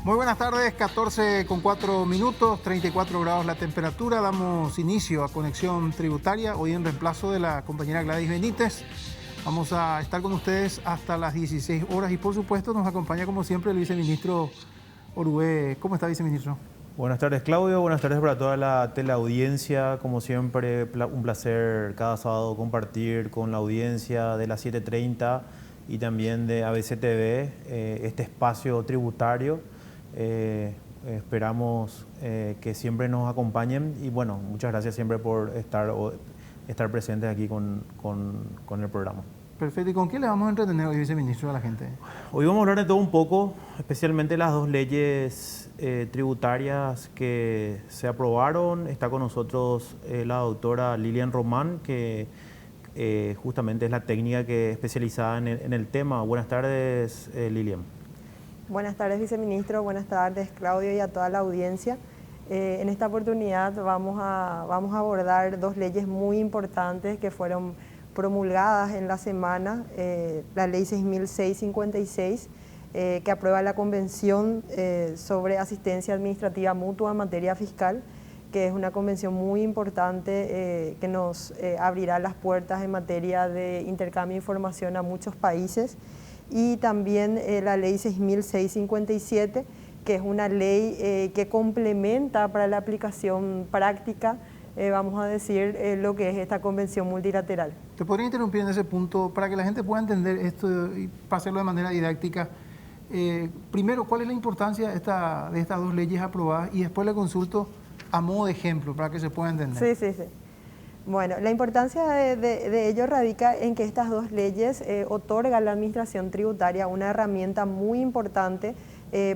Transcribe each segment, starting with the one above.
Muy buenas tardes, 14:04, 34 grados la temperatura. Damos inicio a Conexión Tributaria, hoy en reemplazo de la compañera Gladys Benítez. Vamos a estar con ustedes hasta las 16 horas y por supuesto nos acompaña como siempre el viceministro Orué. ¿Cómo está, viceministro? Buenas tardes, Claudio. Buenas tardes para toda la teleaudiencia. Como siempre, un placer cada sábado compartir con la audiencia de las 7:30 y también de ABC TV este espacio tributario. Esperamos que siempre nos acompañen y bueno, muchas gracias siempre por estar presentes aquí con el programa. Perfecto. ¿Y con qué le vamos a entretener hoy, viceministro, a la gente? Hoy vamos a hablar de todo un poco, especialmente las dos leyes tributarias que se aprobaron. Está con nosotros la doctora Lilian Román, que justamente es la técnica especializada en el tema. Buenas tardes, Lilian. Buenas tardes, viceministro. Buenas tardes, Claudio, y a toda la audiencia. En esta oportunidad vamos a abordar dos leyes muy importantes que fueron promulgadas en la semana. La ley 6.656, que aprueba la Convención sobre Asistencia Administrativa Mutua en materia fiscal, que es una convención muy importante que nos abrirá las puertas en materia de intercambio de información a muchos países. Y también la ley 6.657, que es una ley que complementa para la aplicación práctica, vamos a decir, lo que es esta convención multilateral. ¿Te podría interrumpir en ese punto para que la gente pueda entender esto y para hacerlo de manera didáctica? Primero, ¿cuál es la importancia de estas dos leyes aprobadas? Y después le consulto a modo de ejemplo para que se pueda entender. Sí. Bueno, la importancia de ello radica en que estas dos leyes otorgan a la administración tributaria una herramienta muy importante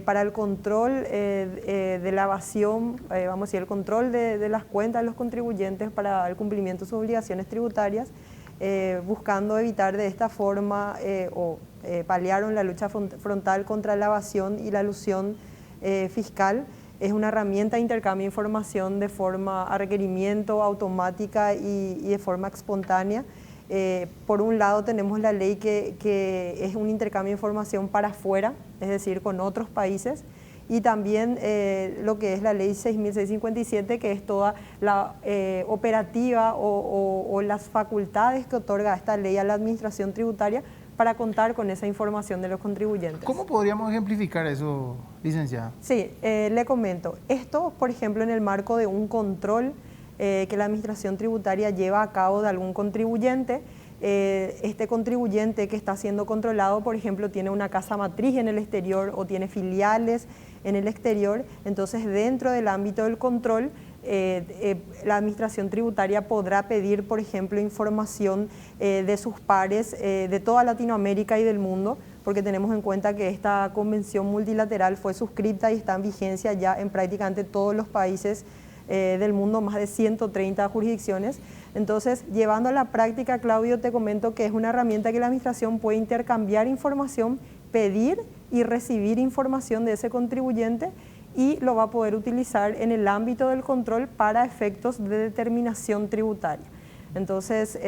para el control de la evasión, vamos a decir, el control de las cuentas de los contribuyentes para el cumplimiento de sus obligaciones tributarias, buscando evitar de esta forma paliar la lucha frontal contra la evasión y la elusión fiscal. Es una herramienta de intercambio de información de forma a requerimiento, automática y de forma espontánea. Por un lado tenemos la ley que es un intercambio de información para afuera, es decir, con otros países, y también lo que es la ley 6.657, que es toda la operativa o las facultades que otorga esta ley a la administración tributaria para contar con esa información de los contribuyentes. ¿Cómo podríamos ejemplificar eso, licenciada? Sí, le comento. Esto, por ejemplo, en el marco de un control que la administración tributaria lleva a cabo de algún contribuyente. Este contribuyente que está siendo controlado, por ejemplo, tiene una casa matriz en el exterior o tiene filiales en el exterior. Entonces, dentro del ámbito del control, la administración tributaria podrá pedir, por ejemplo, información de sus pares de toda Latinoamérica y del mundo, porque tenemos en cuenta que esta convención multilateral fue suscrita y está en vigencia ya en prácticamente todos los países del mundo, más de 130 jurisdicciones. Entonces, llevando a la práctica, Claudio, te comento que es una herramienta que la administración puede intercambiar información, pedir y recibir información de ese contribuyente y lo va a poder utilizar en el ámbito del control para efectos de determinación tributaria. Entonces,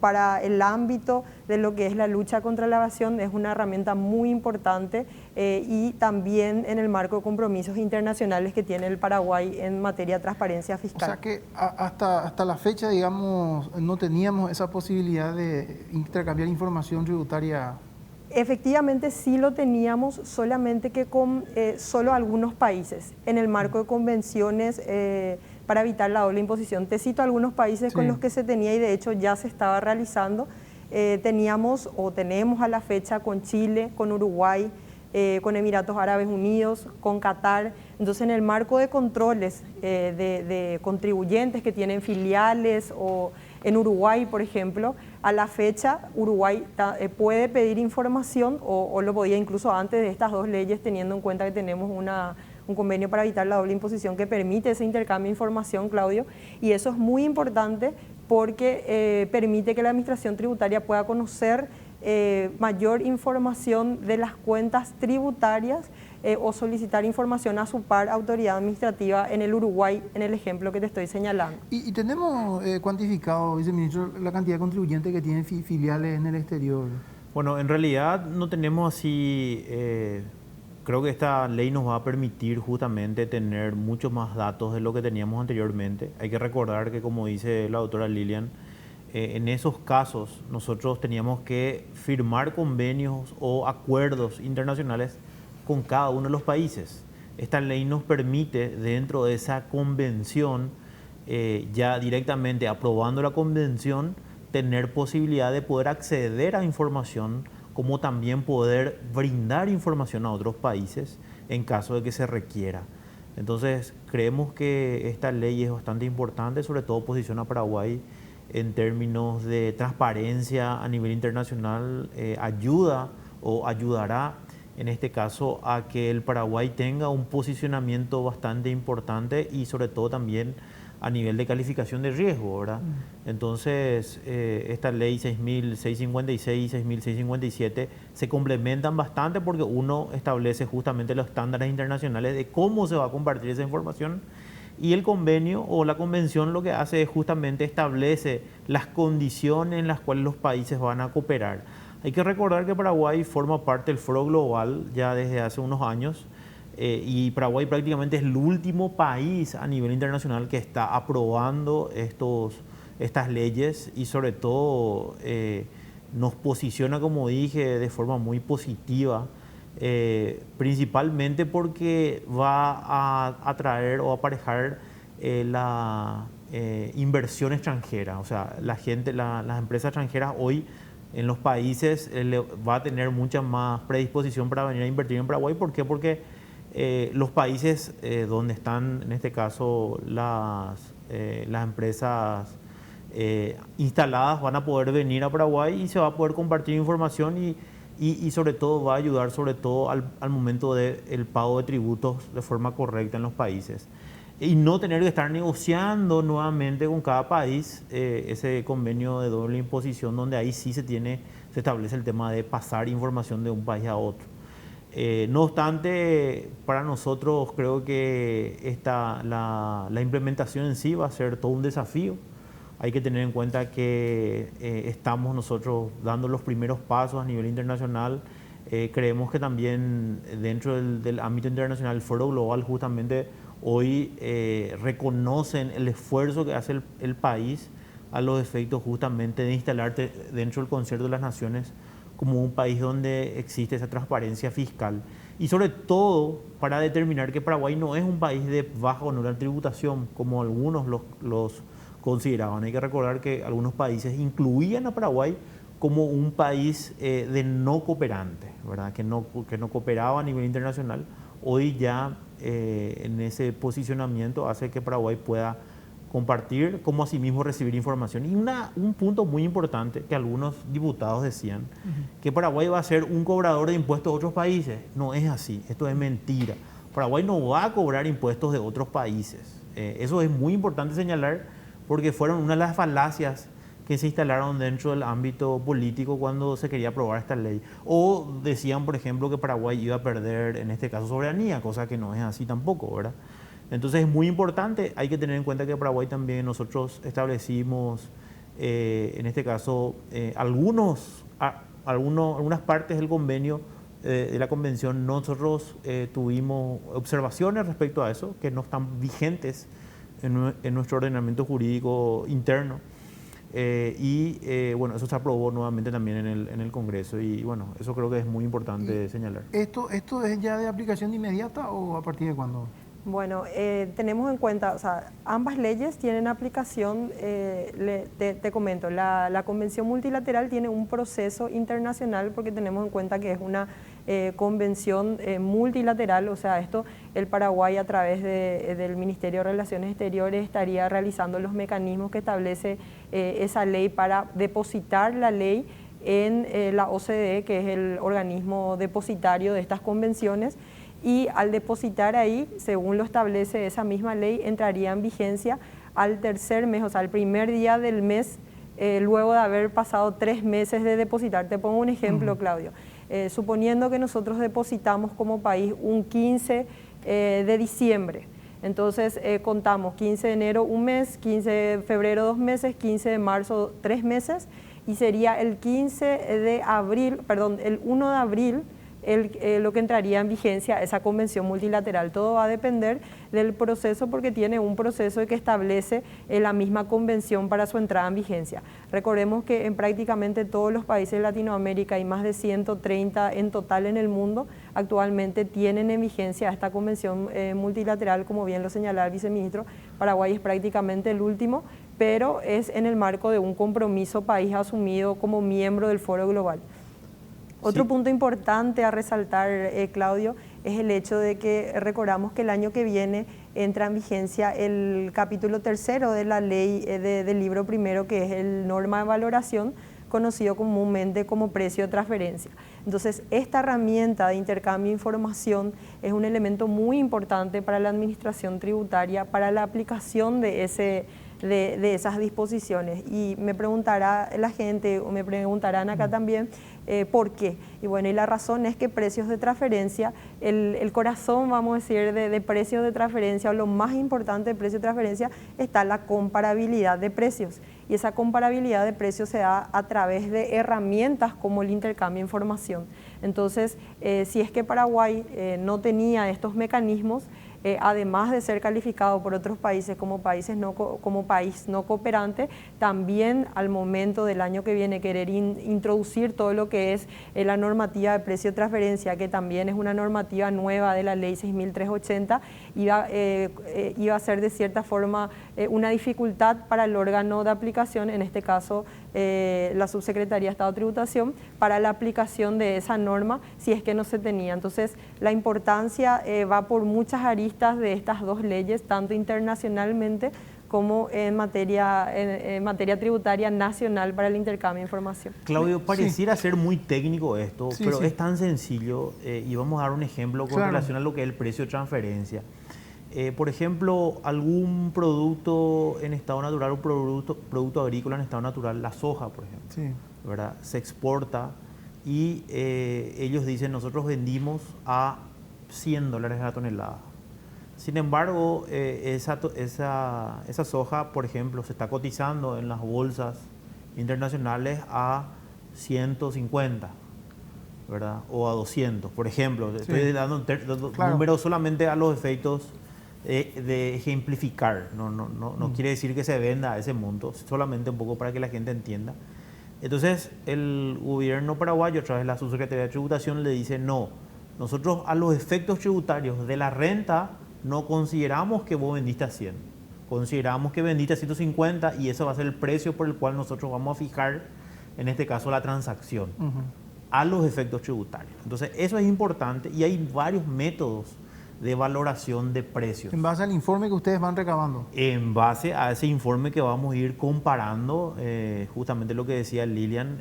para el ámbito de lo que es la lucha contra la evasión es una herramienta muy importante y también en el marco de compromisos internacionales que tiene el Paraguay en materia de transparencia fiscal. O sea que hasta la fecha, digamos, no teníamos esa posibilidad de intercambiar información tributaria. Efectivamente sí lo teníamos, solamente que con solo algunos países, en el marco de convenciones para evitar la doble imposición. Te cito algunos países con los que se tenía y de hecho ya se estaba realizando. Teníamos o tenemos a la fecha con Chile, con Uruguay, con Emiratos Árabes Unidos, con Qatar. Entonces, en el marco de controles de contribuyentes que tienen filiales o en Uruguay, por ejemplo, a la fecha Uruguay puede pedir información o lo podía incluso antes de estas dos leyes, teniendo en cuenta que tenemos un convenio para evitar la doble imposición que permite ese intercambio de información, Claudio, y eso es muy importante porque permite que la Administración Tributaria pueda conocer mayor información de las cuentas tributarias o solicitar información a su par autoridad administrativa en el Uruguay, en el ejemplo que te estoy señalando. ¿Y tenemos cuantificado, viceministro, la cantidad de contribuyentes que tienen filiales en el exterior? Bueno, en realidad no tenemos así, creo que esta ley nos va a permitir justamente tener muchos más datos de lo que teníamos anteriormente. Hay que recordar que, como dice la doctora Lilian, en esos casos nosotros teníamos que firmar convenios o acuerdos internacionales con cada uno de los países. Esta ley nos permite, dentro de esa convención, ya directamente aprobando la convención, tener posibilidad de poder acceder a información, como también poder brindar información a otros países en caso de que se requiera. Entonces, creemos que esta ley es bastante importante, sobre todo posiciona a Paraguay en términos de transparencia a nivel internacional, ayuda o ayudará en este caso a que el Paraguay tenga un posicionamiento bastante importante y sobre todo también a nivel de calificación de riesgo, ¿verdad? Entonces, esta ley 6.656 y 6.657 se complementan bastante porque uno establece justamente los estándares internacionales de cómo se va a compartir esa información y el convenio o la convención lo que hace es justamente establece las condiciones en las cuales los países van a cooperar. Hay que recordar que Paraguay forma parte del Foro Global ya desde hace unos años y Paraguay prácticamente es el último país a nivel internacional que está aprobando estas leyes y sobre todo nos posiciona, como dije, de forma muy positiva, principalmente porque va a atraer o aparejar la inversión extranjera. O sea, las empresas extranjeras hoy en los países va a tener mucha más predisposición para venir a invertir en Paraguay. ¿Por qué? Porque los países donde están, en este caso, las empresas instaladas van a poder venir a Paraguay y se va a poder compartir información y sobre todo va a ayudar sobre todo al momento del pago de tributos de forma correcta en los países. Y no tener que estar negociando nuevamente con cada país ese convenio de doble imposición, donde ahí sí se establece el tema de pasar información de un país a otro. No obstante, para nosotros creo que la implementación en sí va a ser todo un desafío. Hay que tener en cuenta que estamos nosotros dando los primeros pasos a nivel internacional. Creemos que también dentro del ámbito internacional, el Foro Global justamente hoy reconocen el esfuerzo que hace el país a los efectos justamente de instalarte dentro del concierto de las naciones como un país donde existe esa transparencia fiscal. Y sobre todo para determinar que Paraguay no es un país de baja o nula tributación, como algunos los consideraban. Hay que recordar que algunos países incluían a Paraguay como un país de no cooperante, ¿verdad? Que no cooperaba a nivel internacional. Hoy ya en ese posicionamiento hace que Paraguay pueda compartir, como asimismo recibir información. Y un punto muy importante que algunos diputados decían, que Paraguay va a ser un cobrador de impuestos de otros países. No es así, esto es mentira. Paraguay no va a cobrar impuestos de otros países. Eso es muy importante señalar porque fueron una de las falacias que se instalaron dentro del ámbito político cuando se quería aprobar esta ley. O decían, por ejemplo, que Paraguay iba a perder, en este caso, soberanía, cosa que no es así tampoco, ¿verdad? Entonces es muy importante, hay que tener en cuenta que Paraguay también nosotros establecimos, en este caso, algunas partes del convenio, de la convención, nosotros tuvimos observaciones respecto a eso, que no están vigentes en nuestro ordenamiento jurídico interno. Bueno, eso se aprobó nuevamente también en el Congreso y bueno, eso creo que es muy importante señalar. ¿Esto es ya de aplicación inmediata o a partir de cuándo? Bueno, tenemos en cuenta, o sea, ambas leyes tienen aplicación, te comento, la Convención Multilateral tiene un proceso internacional porque tenemos en cuenta que es una convención multilateral, o sea, el Paraguay a través del Ministerio de Relaciones Exteriores estaría realizando los mecanismos que establece esa ley para depositar la ley en la OCDE, que es el organismo depositario de estas convenciones. Y al depositar ahí, según lo establece esa misma ley, entraría en vigencia al tercer mes, o sea, al primer día del mes, luego de haber pasado 3 meses de depositar. Te pongo un ejemplo, Claudio. Suponiendo que nosotros depositamos como país un 15 de diciembre, entonces contamos 15 de enero un mes, 15 de febrero 2 meses, 15 de marzo 3 meses, y sería el 15 de abril, perdón, el 1 de abril, lo que entraría en vigencia esa convención multilateral. Todo va a depender del proceso porque tiene un proceso que establece la misma convención para su entrada en vigencia. Recordemos que en prácticamente todos los países de Latinoamérica hay más de 130 en total en el mundo, actualmente tienen en vigencia esta convención multilateral, como bien lo señalaba el viceministro. Paraguay es prácticamente el último, pero es en el marco de un compromiso país asumido como miembro del Foro Global. Otro punto importante a resaltar, Claudio, es el hecho de que recordamos que el año que viene entra en vigencia el capítulo 3 de la ley del libro primero, que es el norma de valoración, conocido comúnmente como precio de transferencia. Entonces, esta herramienta de intercambio de información es un elemento muy importante para la administración tributaria, para la aplicación de esas disposiciones. Y me preguntará la gente, o me preguntarán acá también, ¿por qué? Y bueno, y la razón es que precios de transferencia, el corazón, vamos a decir, de precios de transferencia, o lo más importante de precios de transferencia, está la comparabilidad de precios. Y esa comparabilidad de precios se da a través de herramientas como el intercambio de información. Entonces, si es que Paraguay no tenía estos mecanismos, además de ser calificado por otros países como país no cooperante, también al momento del año que viene querer introducir todo lo que es la normativa de precio de transferencia, que también es una normativa nueva de la ley 6.380, iba a ser de cierta forma una dificultad para el órgano de aplicación, en este caso la Subsecretaría de Estado de Tributación, para la aplicación de esa norma si es que no se tenía. Entonces, la importancia va por muchas aristas de estas dos leyes, tanto internacionalmente como en materia tributaria nacional para el intercambio de información. Claudio, pareciera ser muy técnico esto, pero es tan sencillo y vamos a dar un ejemplo con relación a lo que es el precio de transferencia. Por ejemplo, algún producto en estado natural, un producto agrícola en estado natural, la soja, por ejemplo, ¿verdad? Se exporta y ellos dicen, nosotros vendimos a $100 la tonelada. Sin embargo, esa soja, por ejemplo, se está cotizando en las bolsas internacionales a 150, ¿verdad? O a 200, por ejemplo. Estoy dando números solamente a los efectos de ejemplificar. No quiere decir que se venda a ese monto, solamente un poco para que la gente entienda. Entonces, el gobierno paraguayo, a través de la Subsecretaría de Tributación, le dice, no, nosotros a los efectos tributarios de la renta no consideramos que vos vendiste a 100, consideramos que vendiste a 150 y eso va a ser el precio por el cual nosotros vamos a fijar, en este caso, la transacción, a los efectos tributarios. Entonces, eso es importante y hay varios métodos de valoración de precios. En base al informe que ustedes van recabando. En base a ese informe que vamos a ir comparando, justamente lo que decía Lilian,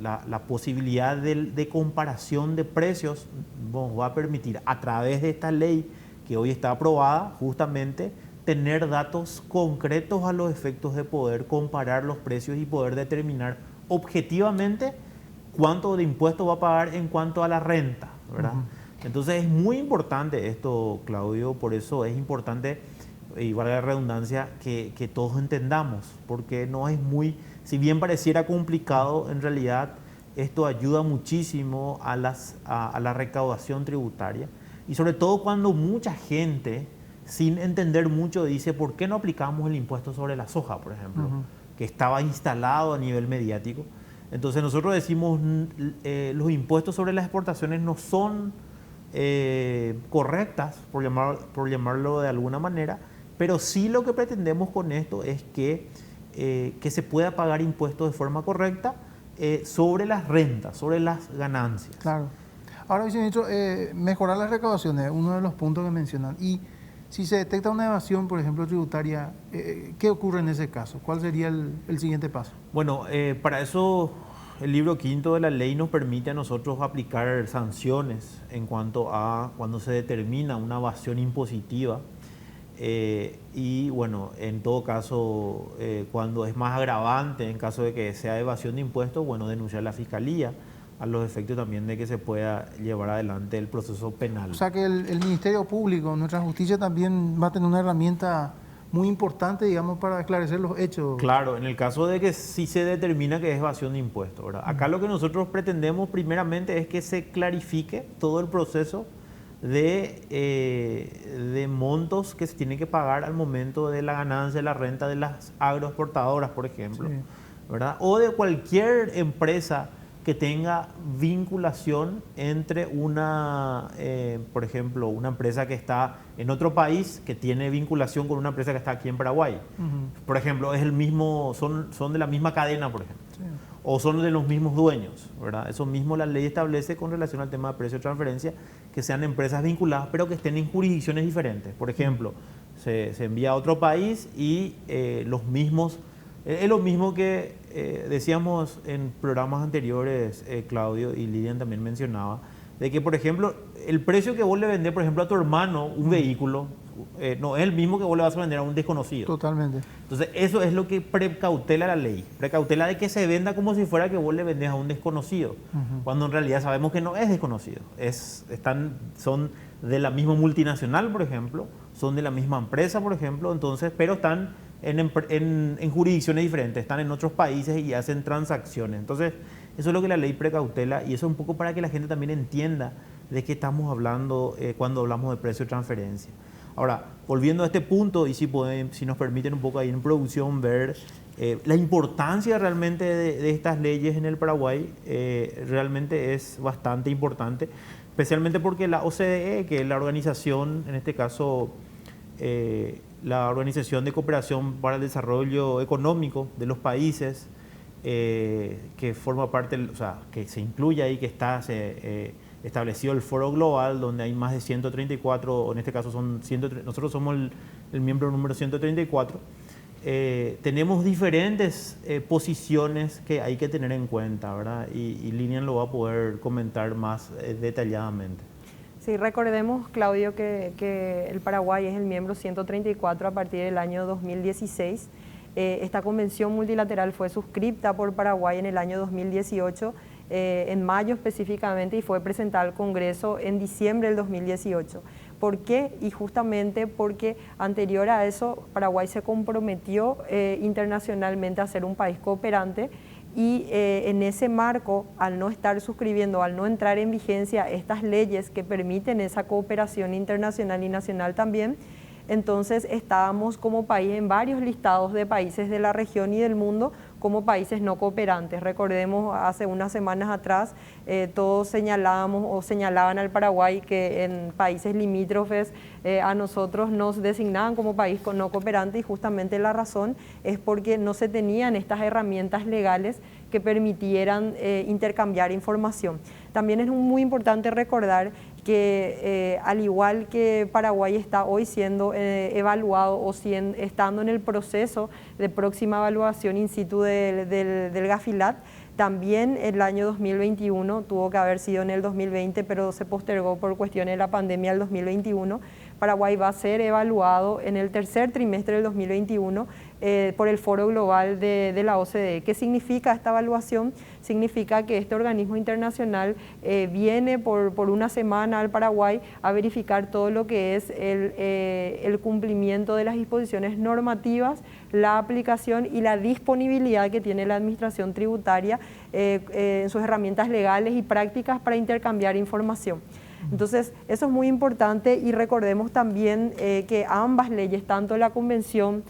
la posibilidad de comparación de precios nos va a permitir, a través de esta ley que hoy está aprobada, justamente tener datos concretos a los efectos de poder comparar los precios y poder determinar objetivamente cuánto de impuesto va a pagar en cuanto a la renta, ¿verdad? Entonces es muy importante esto, Claudio, por eso es importante, y valga la redundancia, que todos entendamos, porque no es muy, si bien pareciera complicado, en realidad esto ayuda muchísimo a la recaudación tributaria, y sobre todo cuando mucha gente, sin entender mucho, dice, ¿por qué no aplicamos el impuesto sobre la soja, por ejemplo? Que estaba instalado a nivel mediático. Entonces nosotros decimos, los impuestos sobre las exportaciones no son correctas, por llamarlo de alguna manera, pero sí lo que pretendemos con esto es que se pueda pagar impuestos de forma correcta sobre las rentas, sobre las ganancias. Claro. Ahora, viceministro, mejorar las recaudaciones es uno de los puntos que mencionan. Y si se detecta una evasión, por ejemplo, tributaria, ¿qué ocurre en ese caso? ¿Cuál sería el siguiente paso? Bueno, para eso el libro quinto de la ley nos permite a nosotros aplicar sanciones en cuanto a cuando se determina una evasión impositiva. Y bueno, en todo caso, cuando es más agravante, en caso de que sea evasión de impuestos, bueno, denunciar a la Fiscalía, a los efectos también de que se pueda llevar adelante el proceso penal. O sea que el Ministerio Público, nuestra justicia también va a tener una herramienta muy importante, digamos, para esclarecer los hechos. Claro, en el caso de que sí se determina que es evasión de impuestos, ¿verdad? Acá lo que nosotros pretendemos primeramente es que se clarifique todo el proceso de montos que se tienen que pagar al momento de la ganancia de la renta de las agroexportadoras, por ejemplo, sí, ¿verdad? O de cualquier empresa que tenga vinculación entre por ejemplo, una empresa que está en otro país que tiene vinculación con una empresa que está aquí en Paraguay. Por ejemplo, es el mismo, son de la misma cadena, por ejemplo. Sí. O son de los mismos dueños, ¿verdad? Eso mismo la ley establece con relación al tema de precio de transferencia, que sean empresas vinculadas, pero que estén en jurisdicciones diferentes. Por ejemplo, se envía a otro país y los mismos... Es lo mismo que decíamos en programas anteriores, Claudio y Lilian también mencionaba, de que, por ejemplo, el precio que vos le vendés, por ejemplo, a tu hermano un vehículo, no es el mismo que vos le vas a vender a un desconocido. Totalmente. Entonces, eso es lo que precautela la ley. Precautela de que se venda como si fuera que vos le vendés a un desconocido, cuando en realidad sabemos que no es desconocido. Son de la misma multinacional, por ejemplo, son de la misma empresa, por ejemplo, entonces, pero están en jurisdicciones diferentes, están en otros países y hacen transacciones. Entonces, eso es lo que la ley precautela, y eso es un poco para que la gente también entienda de qué estamos hablando cuando hablamos de precio de transferencia. Ahora, volviendo a este punto, y si nos permiten un poco ahí en producción ver la importancia realmente de estas leyes en el Paraguay, realmente es bastante importante, especialmente porque la OCDE, que es la organización, en este caso, la Organización de Cooperación para el Desarrollo Económico de los países, que forma parte, o sea, que se incluye ahí, que está establecido el Foro Global, donde hay más de 134, en este caso nosotros somos el miembro número 134, tenemos diferentes posiciones que hay que tener en cuenta, ¿verdad? Y Lilian lo va a poder comentar más detalladamente. Sí, recordemos, Claudio, que el Paraguay es el miembro 134 a partir del año 2016. Esta convención multilateral fue suscripta por Paraguay en el año 2018, en mayo específicamente, y fue presentada al Congreso en diciembre del 2018. ¿Por qué? Y justamente porque anterior a eso Paraguay se comprometió internacionalmente a ser un país cooperante, y en ese marco, al no estar suscribiendo, al no entrar en vigencia estas leyes que permiten esa cooperación internacional y nacional también, entonces estábamos como país en varios listados de países de la región y del mundo como países no cooperantes. Recordemos, hace unas semanas atrás todos señalaban al Paraguay que en países limítrofes a nosotros nos designaban como país no cooperante, y justamente la razón es porque no se tenían estas herramientas legales que permitieran intercambiar información. También es muy importante recordar que al igual que Paraguay está hoy siendo evaluado o estando en el proceso de próxima evaluación in situ del Gafilat, también el año 2021, tuvo que haber sido en el 2020, pero se postergó por cuestiones de la pandemia al 2021, Paraguay va a ser evaluado en el tercer trimestre del 2021 por el Foro Global de la OCDE. ¿Qué significa esta evaluación? Significa que este organismo internacional viene por una semana al Paraguay a verificar todo lo que es el cumplimiento de las disposiciones normativas, la aplicación y la disponibilidad que tiene la administración tributaria en sus herramientas legales y prácticas para intercambiar información. Entonces, eso es muy importante y recordemos también que ambas leyes, tanto la Convención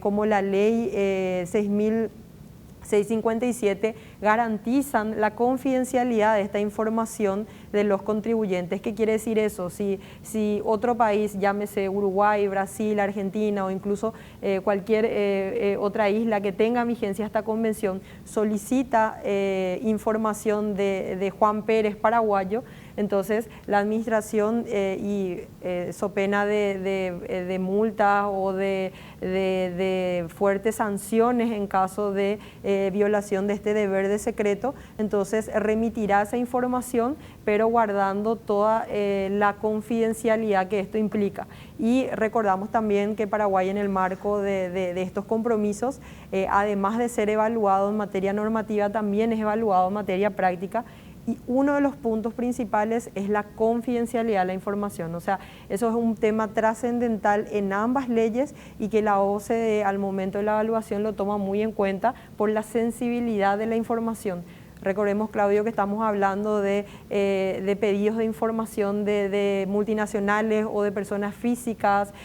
como la Ley 6.657, garantizan la confidencialidad de esta información de los contribuyentes. ¿Qué quiere decir eso? Si otro país, llámese Uruguay, Brasil, Argentina o incluso cualquier otra isla que tenga vigencia esta convención, solicita información de Juan Pérez, paraguayo, entonces la administración so pena de multas o de fuertes sanciones en caso de violación de este deber de secreto, entonces remitirá esa información, pero guardando toda la confidencialidad que esto implica. Y recordamos también que Paraguay, en el marco de estos compromisos, además de ser evaluado en materia normativa, también es evaluado en materia práctica. Y uno de los puntos principales es la confidencialidad de la información. O sea, eso es un tema trascendental en ambas leyes y que la OCDE al momento de la evaluación lo toma muy en cuenta por la sensibilidad de la información. Recordemos, Claudio, que estamos hablando de pedidos de información de multinacionales o de personas físicas,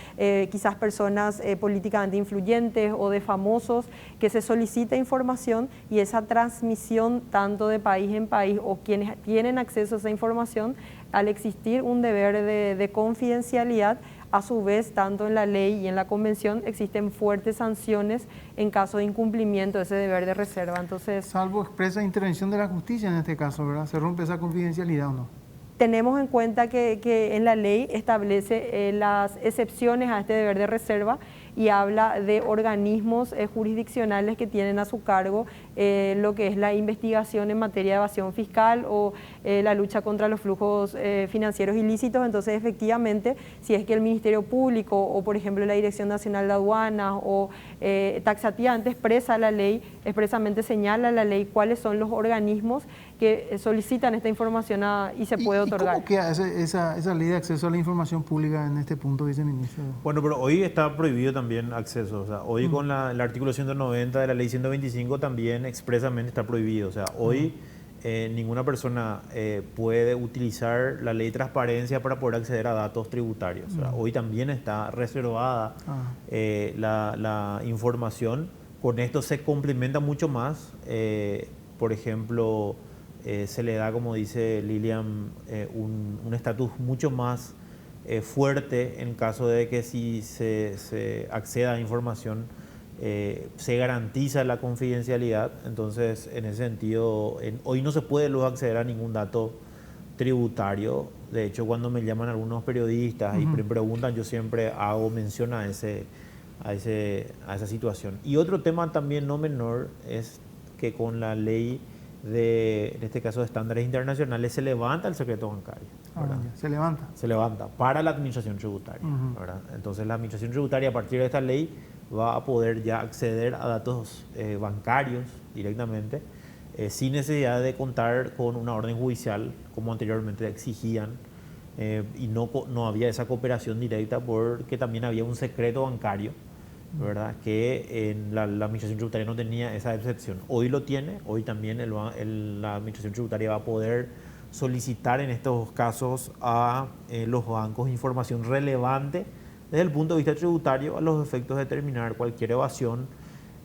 quizás personas políticamente influyentes o de famosos, que se solicita información y esa transmisión tanto de país en país o quienes tienen acceso a esa información, al existir un deber de confidencialidad, a su vez, tanto en la ley y en la convención existen fuertes sanciones en caso de incumplimiento de ese deber de reserva. Entonces, salvo expresa intervención de la justicia en este caso, ¿verdad? ¿Se rompe esa confidencialidad o no? Tenemos en cuenta que en la ley establece las excepciones a este deber de reserva y habla de organismos jurisdiccionales que tienen a su cargo lo que es la investigación en materia de evasión fiscal o la lucha contra los flujos financieros ilícitos. Entonces, efectivamente, si es que el Ministerio Público o, por ejemplo, la Dirección Nacional de Aduanas o taxativamente expresa la ley, expresamente señala la ley cuáles son los organismos que solicitan esta información y se puede otorgar. ¿Cómo queda esa ley de acceso a la información pública en este punto, viceministro? Bueno, pero hoy está prohibido también acceso. O sea, hoy con el artículo 190 de la ley 125 también expresamente está prohibido. O sea, hoy ninguna persona puede utilizar la ley de transparencia para poder acceder a datos tributarios. O sea, hoy también está reservada la información. Con esto se complementa mucho más. Por ejemplo, se le da, como dice Lilian, un estatus mucho más fuerte en caso de que si se acceda a información se garantiza la confidencialidad. Entonces, en ese sentido, hoy no se puede luego acceder a ningún dato tributario. De hecho, cuando me llaman algunos periodistas y me preguntan, yo siempre hago mención a esa situación. Y otro tema también no menor es que con la ley en este caso de estándares internacionales, se levanta el secreto bancario. Se levanta para la administración tributaria. ¿Verdad? Entonces la administración tributaria, a partir de esta ley, va a poder ya acceder a datos bancarios directamente, sin necesidad de contar con una orden judicial, como anteriormente exigían, y no había esa cooperación directa porque también había un secreto bancario, ¿verdad? Que en la administración tributaria no tenía esa excepción. Hoy lo tiene. Hoy también la administración tributaria va a poder solicitar en estos casos a los bancos información relevante desde el punto de vista tributario a los efectos de determinar cualquier evasión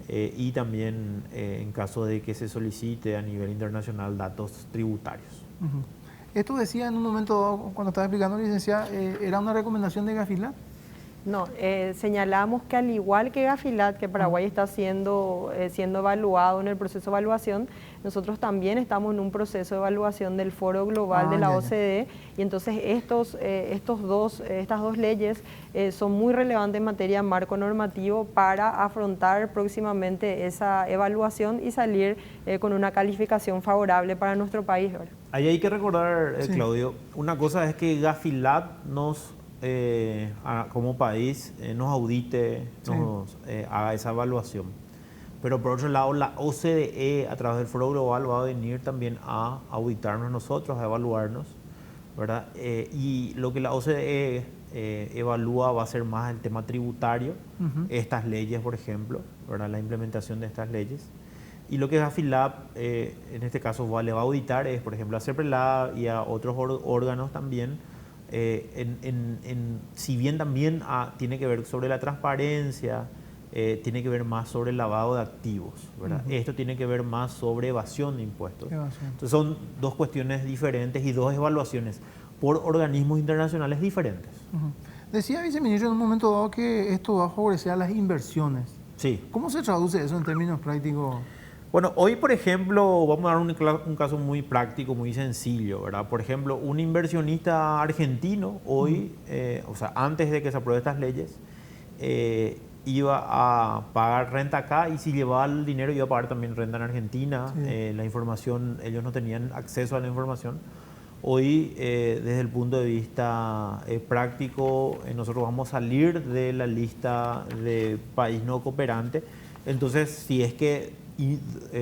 y también en caso de que se solicite a nivel internacional datos tributarios. Esto decía en un momento, cuando estaba explicando, licenciada, ¿era una recomendación de Gafilat? No, señalamos que al igual que Gafilat, que Paraguay está siendo evaluado en el proceso de evaluación, nosotros también estamos en un proceso de evaluación del Foro Global de la OCDE, y entonces estas dos leyes son muy relevantes en materia de marco normativo para afrontar próximamente esa evaluación y salir con una calificación favorable para nuestro país. Ahí hay que recordar, Claudio, una cosa es que Gafilat nos como país nos audite, haga esa evaluación. Pero por otro lado, la OCDE a través del Foro Global va a venir también a auditarnos nosotros, a evaluarnos, ¿verdad? Y lo que la OCDE evalúa va a ser más el tema tributario, estas leyes, por ejemplo, ¿verdad? La implementación de estas leyes. Y lo que AFILAB, en este caso, le va a auditar es, por ejemplo, a CEPRELAB y a otros órganos también, si bien también tiene que ver sobre la transparencia, tiene que ver más sobre el lavado de activos, ¿verdad? Esto tiene que ver más sobre evasión de impuestos. Entonces son dos cuestiones diferentes y dos evaluaciones por organismos internacionales diferentes. Decía, viceministro, en un momento dado que esto va a favorecer a las inversiones. Sí. ¿Cómo se traduce eso en términos prácticos? Bueno, hoy, por ejemplo, vamos a dar un caso muy práctico, muy sencillo, ¿verdad? Por ejemplo, un inversionista argentino hoy, o sea, antes de que se aprueben estas leyes, iba a pagar renta acá y si llevaba el dinero iba a pagar también renta en Argentina. La información, ellos no tenían acceso a la información. Hoy, desde el punto de vista práctico, nosotros vamos a salir de la lista de país no cooperante. Entonces, si es que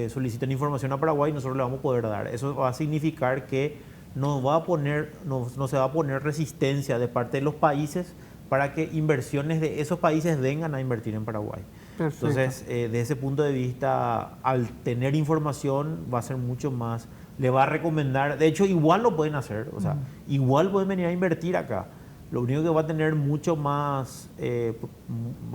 solicitan información a Paraguay, nosotros le vamos a poder dar. Eso va a significar que no se va a poner resistencia de parte de los países para que inversiones de esos países vengan a invertir en Paraguay. Perfecto. Entonces, desde ese punto de vista, al tener información, va a ser mucho más, le va a recomendar, de hecho, igual lo pueden hacer, o sea, igual pueden venir a invertir acá. Lo único que va a tener mucho más,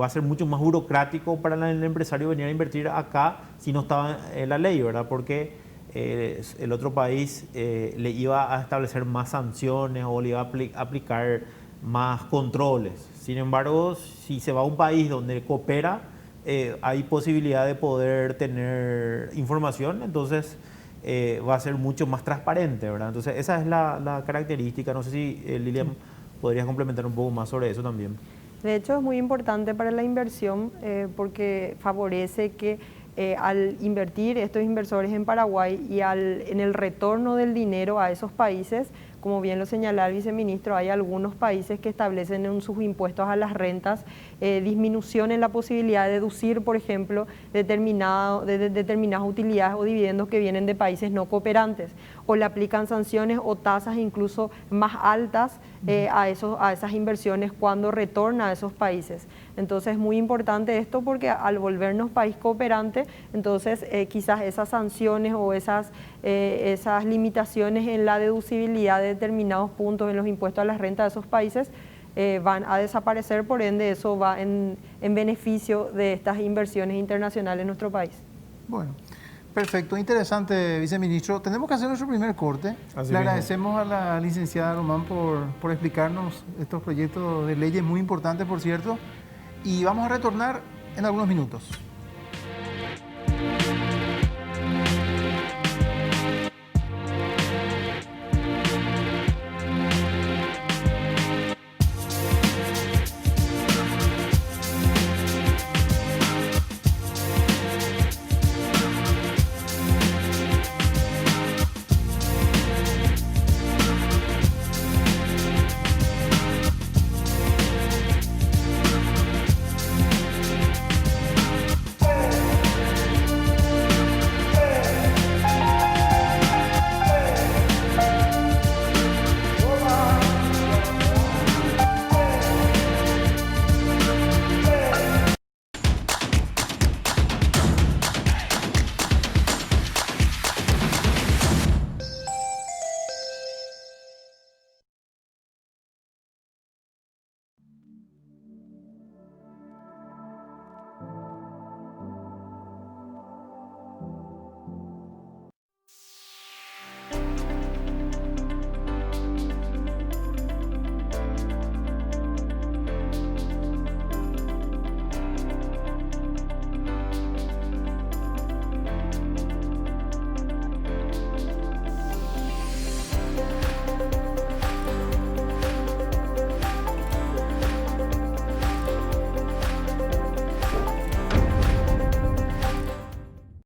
va a ser mucho más burocrático para el empresario venir a invertir acá si no estaba en la ley, ¿verdad? Porque el otro país le iba a establecer más sanciones o le iba a aplicar más controles. Sin embargo, si se va a un país donde coopera, hay posibilidad de poder tener información, entonces va a ser mucho más transparente, ¿verdad? Entonces esa es la característica. No sé si Lilian podrías complementar un poco más sobre eso también. De hecho, es muy importante para la inversión porque favorece que al invertir estos inversores en Paraguay y en el retorno del dinero a esos países, como bien lo señalaba el viceministro, hay algunos países que establecen en sus impuestos a las rentas disminución en la posibilidad de deducir, por ejemplo, determinadas utilidades o dividendos que vienen de países no cooperantes, o le aplican sanciones o tasas incluso más altas a esas inversiones cuando retorna a esos países. Entonces es muy importante esto porque al volvernos país cooperante, entonces quizás esas sanciones o esas limitaciones en la deducibilidad de determinados puntos en los impuestos a la renta de esos países van a desaparecer, por ende eso va en beneficio de estas inversiones internacionales en nuestro país. Bueno, perfecto, interesante, viceministro. Tenemos que hacer nuestro primer corte. Le agradecemos a la licenciada Román por explicarnos estos proyectos de leyes muy importantes, por cierto, y vamos a retornar en algunos minutos.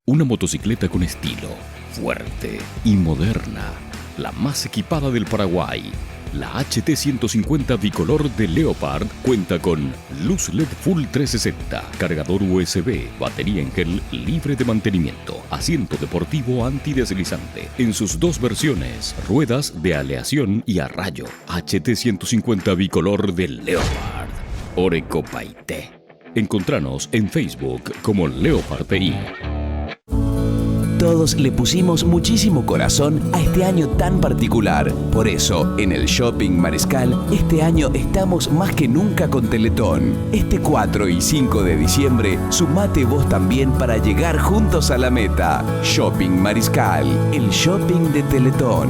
Una motocicleta con estilo, fuerte y moderna, la más equipada del Paraguay. La HT150 bicolor de Leopard cuenta con luz LED Full 360, cargador USB, batería en gel libre de mantenimiento, asiento deportivo antideslizante en sus dos versiones, ruedas de aleación y a rayo. HT150 bicolor de Leopard. Oreco Paité. Encontranos en Facebook como Leopard TI. Todos le pusimos muchísimo corazón a este año tan particular. Por eso, en el Shopping Mariscal, este año estamos más que nunca con Teletón. Este 4 y 5 de diciembre, sumate vos también para llegar juntos a la meta. Shopping Mariscal, el shopping de Teletón.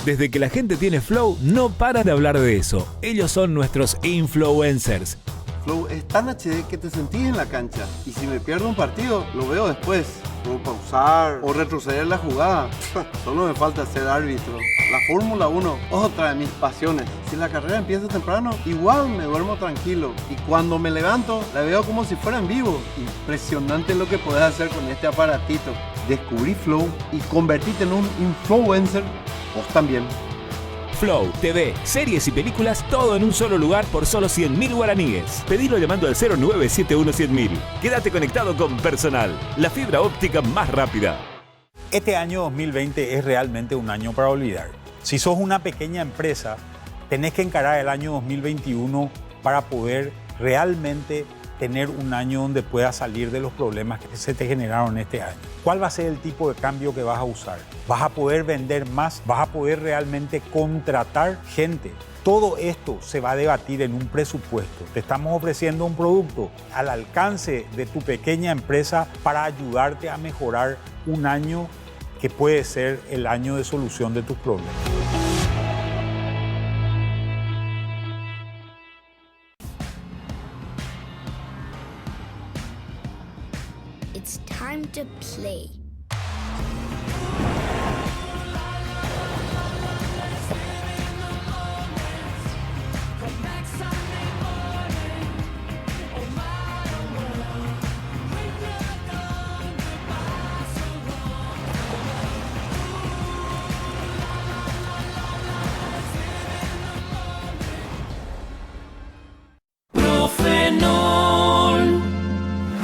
Desde que la gente tiene Flow, no para de hablar de eso. Ellos son nuestros influencers. Flow es tan HD que te sentís en la cancha. Y si me pierdo un partido, lo veo después. Puedo pausar o retroceder la jugada. Solo me falta ser árbitro. La Fórmula 1, otra de mis pasiones. Si la carrera empieza temprano, igual me duermo tranquilo. Y cuando me levanto, la veo como si fuera en vivo. Impresionante lo que podés hacer con este aparatito. Descubrí Flow y convertirte en un influencer. Vos también. Flow, TV, series y películas, todo en un solo lugar por solo 100.000 guaraníes. Pedilo llamando al 0971-100.000. Quédate conectado con Personal, la fibra óptica más rápida. Este año 2020 es realmente un año para olvidar. Si sos una pequeña empresa, tenés que encarar el año 2021 para poder realmente tener un año donde puedas salir de los problemas que se te generaron este año. ¿Cuál va a ser el tipo de cambio que vas a usar? ¿Vas a poder vender más? ¿Vas a poder realmente contratar gente? Todo esto se va a debatir en un presupuesto. Te estamos ofreciendo un producto al alcance de tu pequeña empresa para ayudarte a mejorar un año que puede ser el año de solución de tus problemas. It's time to play.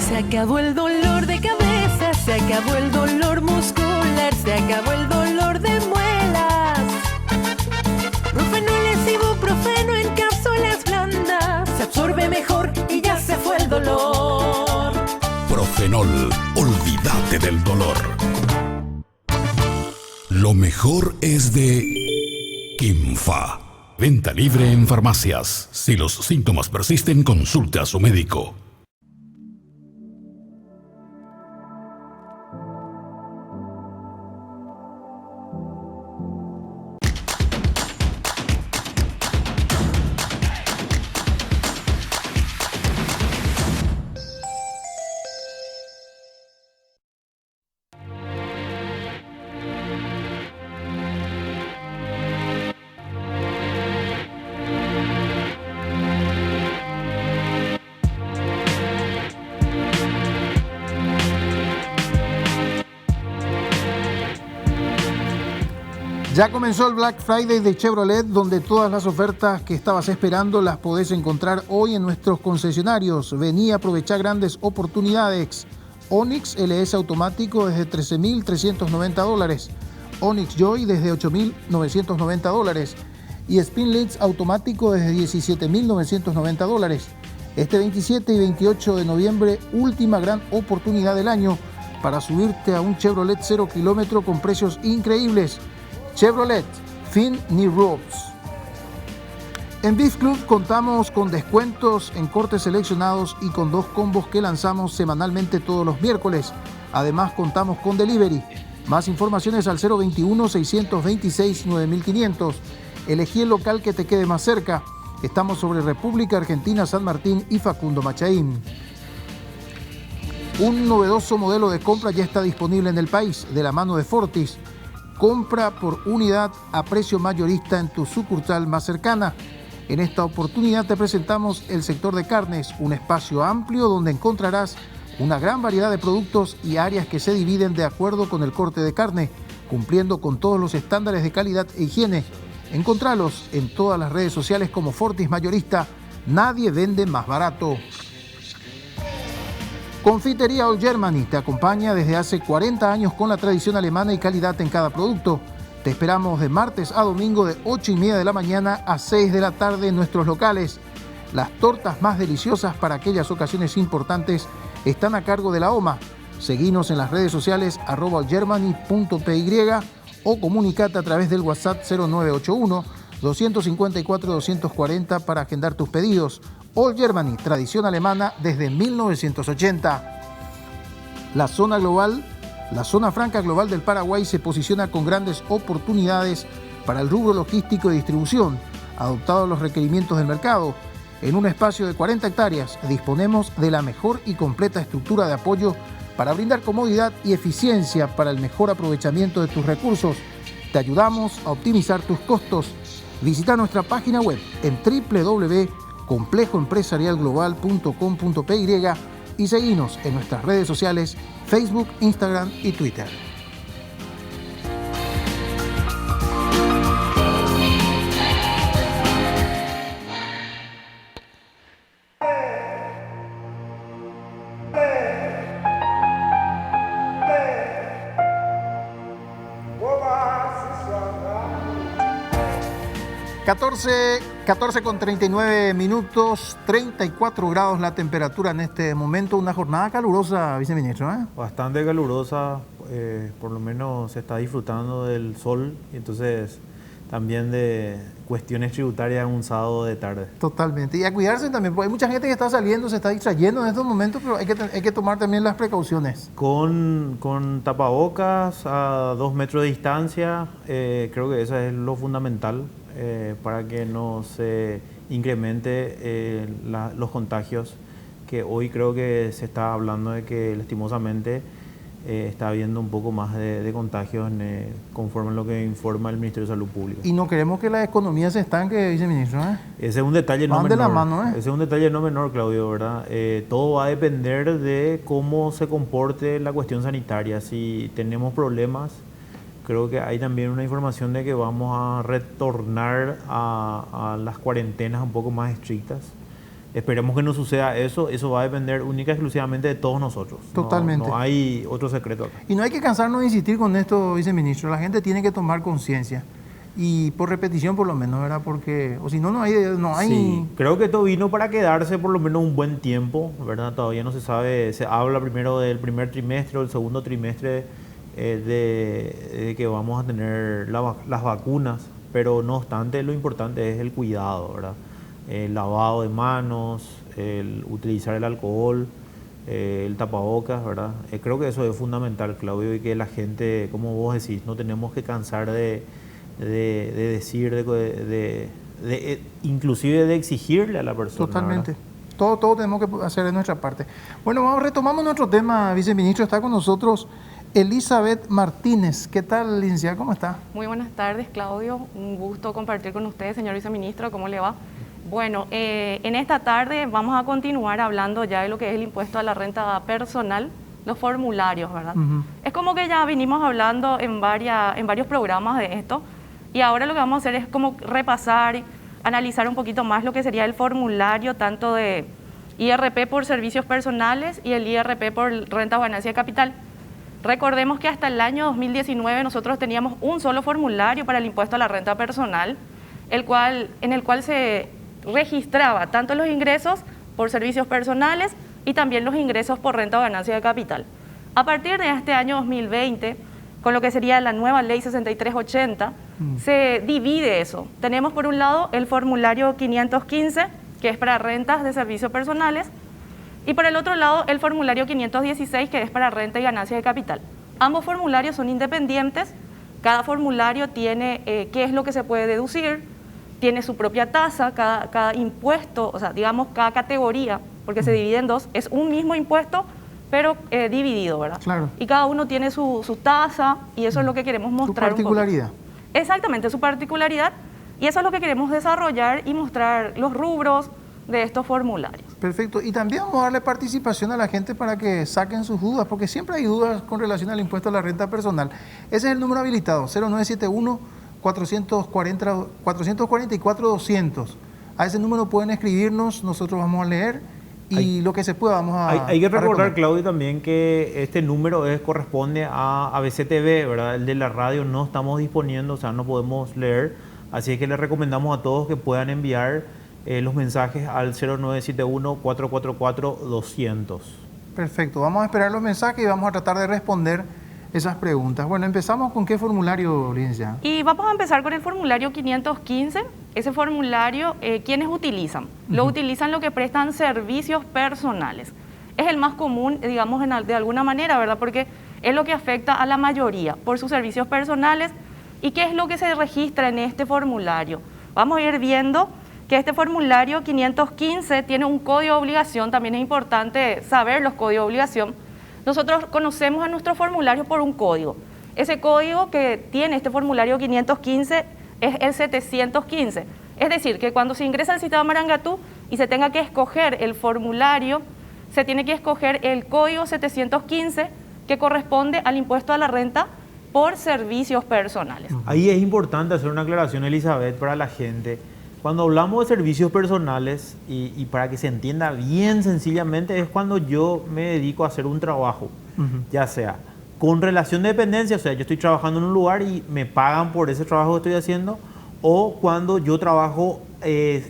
Se acabó el dolor de cabeza, se acabó el dolor muscular, se acabó el dolor de muelas. Profenol es ibuprofeno en cápsulas blandas, se absorbe mejor y ya se fue el dolor. Profenol, olvídate del dolor. Lo mejor es de Kimfa. Venta libre en farmacias. Si los síntomas persisten, consulte a su médico. Ya comenzó el Black Friday de Chevrolet, donde todas las ofertas que estabas esperando las podés encontrar hoy en nuestros concesionarios. Vení a aprovechar grandes oportunidades. Onix LS automático desde $13,390. Onix Joy desde $8,990. Y Spin Links automático desde $17,990. Este 27 y 28 de noviembre, última gran oportunidad del año para subirte a un Chevrolet 0 kilómetro con precios increíbles. Chevrolet, Fin Ni Roads. En Beef Club contamos con descuentos en cortes seleccionados y con 2 combos que lanzamos semanalmente todos los miércoles. Además contamos con delivery. Más informaciones al 021-626-9500. Elegí el local que te quede más cerca. Estamos sobre República Argentina, San Martín y Facundo Machaín. Un novedoso modelo de compra ya está disponible en el país, de la mano de Fortis. Compra por unidad a precio mayorista en tu sucursal más cercana. En esta oportunidad te presentamos el sector de carnes, un espacio amplio donde encontrarás una gran variedad de productos y áreas que se dividen de acuerdo con el corte de carne. cumpliendo con todos los estándares de calidad e higiene. Encontralos en todas las redes sociales como Fortis Mayorista. Nadie vende más barato. Confitería All Germany te acompaña desde hace 40 años con la tradición alemana y calidad en cada producto. Te esperamos de martes a domingo de 8:30 de la mañana a 6 de la tarde en nuestros locales. Las tortas más deliciosas para aquellas ocasiones importantes están a cargo de la OMA. Seguinos en las redes sociales @allgermany.py o comunicate a través del WhatsApp 0981-254-240 para agendar tus pedidos. All Germany, tradición alemana desde 1980. La zona franca global del Paraguay se posiciona con grandes oportunidades para el rubro logístico y distribución, adoptados los requerimientos del mercado. En un espacio de 40 hectáreas disponemos de la mejor y completa estructura de apoyo para brindar comodidad y eficiencia para el mejor aprovechamiento de tus recursos. Te ayudamos a optimizar tus costos. Visita nuestra página web en www.complejoempresarialglobal.com.py y seguinos en nuestras redes sociales Facebook, Instagram y Twitter. con 39 minutos, 34 grados la temperatura en este momento. Una jornada calurosa, viceministro, ¿eh? Bastante calurosa, por lo menos se está disfrutando del sol, y entonces también de cuestiones tributarias en un sábado de tarde. Totalmente. Y a cuidarse también, porque hay mucha gente que está saliendo, se está distrayendo en estos momentos, pero hay que tomar también las precauciones. Con tapabocas a 2 metros de distancia, creo que eso es lo fundamental. Para que no se incremente los contagios, que hoy creo que se está hablando de que lastimosamente está habiendo un poco más de contagios conforme a lo que informa el Ministerio de Salud Pública. Y no queremos que la economía se estanque, viceministro, ¿eh? Ese es un detalle no menor. De la mano, ¿eh? Ese es un detalle no menor, Claudio, ¿verdad? Todo va a depender de cómo se comporte la cuestión sanitaria. Si tenemos problemas, creo que hay también una información de que vamos a retornar a las cuarentenas un poco más estrictas. Esperemos que no suceda eso. Eso va a depender única y exclusivamente de todos nosotros. Totalmente. No hay otro secreto acá. Y no hay que cansarnos de insistir con esto, viceministro. La gente tiene que tomar conciencia. Y por repetición por lo menos, ¿verdad? Porque, o si no, no hay... Sí, creo que esto vino para quedarse por lo menos un buen tiempo, ¿verdad? Todavía no se sabe, se habla primero del primer trimestre o el segundo trimestre de que vamos a tener las vacunas, pero no obstante lo importante es el cuidado, ¿verdad? El lavado de manos, el utilizar el alcohol, el tapabocas, ¿verdad? Creo que eso es fundamental, Claudio, y que la gente, como vos decís, no tenemos que cansar de decir, inclusive de exigirle a la persona. Totalmente. Todo tenemos que hacer de nuestra parte. Bueno, retomamos nuestro tema, viceministro. Está con nosotros Elizabeth Martínez. ¿Qué tal, licenciada? ¿Cómo está? Muy buenas tardes, Claudio. Un gusto compartir con ustedes, señor viceministro. ¿Cómo le va? Bueno, en esta tarde vamos a continuar hablando ya de lo que es el impuesto a la renta personal, los formularios, ¿verdad? Es como que ya venimos hablando en varios programas de esto, y ahora lo que vamos a hacer es como repasar, analizar un poquito más lo que sería el formulario tanto de IRP por servicios personales y el IRP por renta o ganancia de capital. Recordemos que hasta el año 2019 nosotros teníamos un solo formulario para el impuesto a la renta personal, en el cual se registraba tanto los ingresos por servicios personales y también los ingresos por renta o ganancia de capital. A partir de este año 2020, con lo que sería la nueva ley 6380, se divide eso. Tenemos por un lado el formulario 515, que es para rentas de servicios personales, y por el otro lado el formulario 516, que es para renta y ganancia de capital. Ambos formularios son independientes, cada formulario tiene qué es lo que se puede deducir, tiene su propia tasa, cada impuesto, o sea, digamos cada categoría, porque se divide en dos, es un mismo impuesto, pero dividido, ¿verdad? Claro. Y cada uno tiene su tasa, y eso es lo que queremos mostrar. Su particularidad. Exactamente, su particularidad, y eso es lo que queremos desarrollar y mostrar los rubros de estos formularios. Perfecto. Y también vamos a darle participación a la gente para que saquen sus dudas, porque siempre hay dudas con relación al impuesto a la renta personal. Ese es el número habilitado, 0971-444-200. A ese número pueden escribirnos, nosotros vamos a leer y lo que se pueda vamos a... Hay que recordar, responder. Claudio, también que este número corresponde a ABCTV, ¿verdad? El de la radio no estamos disponiendo, o sea, no podemos leer. Así es que les recomendamos a todos que puedan enviar los mensajes al 0971-444-200. Perfecto, vamos a esperar los mensajes y vamos a tratar de responder esas preguntas. Bueno, empezamos con qué formulario, licenciada. Y vamos a empezar con el formulario 515. Ese formulario, ¿quiénes utilizan? Lo utilizan los que prestan servicios personales. Es el más común, digamos, de alguna manera, ¿verdad? Porque es lo que afecta a la mayoría por sus servicios personales. ¿Y qué es lo que se registra en este formulario? Vamos a ir viendo que este formulario 515 tiene un código de obligación. También es importante saber los códigos de obligación. Nosotros conocemos a nuestro formulario por un código. Ese código que tiene este formulario 515 es el 715. Es decir, que cuando se ingresa al sistema Marangatú y se tenga que escoger el formulario, se tiene que escoger el código 715 que corresponde al impuesto a la renta por servicios personales. Ahí es importante hacer una aclaración, Elizabeth, para la gente. Cuando hablamos de servicios personales, y para que se entienda bien sencillamente, es cuando yo me dedico a hacer un trabajo, ya sea con relación de dependencia, o sea, yo estoy trabajando en un lugar y me pagan por ese trabajo que estoy haciendo, o cuando yo trabajo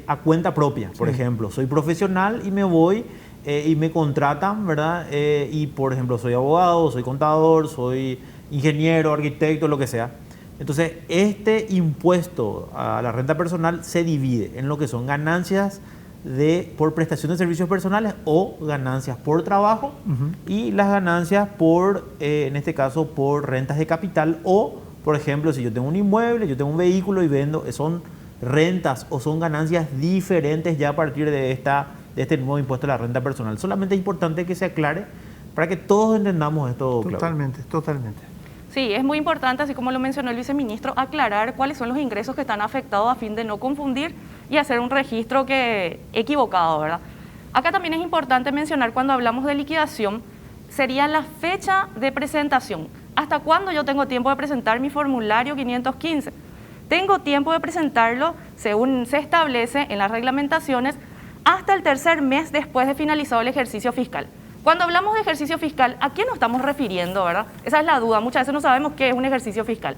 a cuenta propia, por ejemplo, soy profesional y me voy y me contratan, ¿verdad? Y por ejemplo, soy abogado, soy contador, soy ingeniero, arquitecto, lo que sea. Entonces, este impuesto a la renta personal se divide en lo que son ganancias por prestación de servicios personales o ganancias por trabajo y las ganancias por, en este caso, por rentas de capital o, por ejemplo, si yo tengo un inmueble, yo tengo un vehículo y vendo, son rentas o son ganancias diferentes ya a partir de este nuevo impuesto a la renta personal. Solamente es importante que se aclare para que todos entendamos esto, Claudio. Totalmente. Sí, es muy importante, así como lo mencionó el viceministro, aclarar cuáles son los ingresos que están afectados a fin de no confundir y hacer un registro equivocado, ¿verdad? Acá también es importante mencionar cuando hablamos de liquidación, sería la fecha de presentación. ¿Hasta cuándo yo tengo tiempo de presentar mi formulario 515? Tengo tiempo de presentarlo, según se establece en las reglamentaciones, hasta el tercer mes después de finalizado el ejercicio fiscal. Cuando hablamos de ejercicio fiscal, ¿a qué nos estamos refiriendo, verdad? Esa es la duda, muchas veces no sabemos qué es un ejercicio fiscal.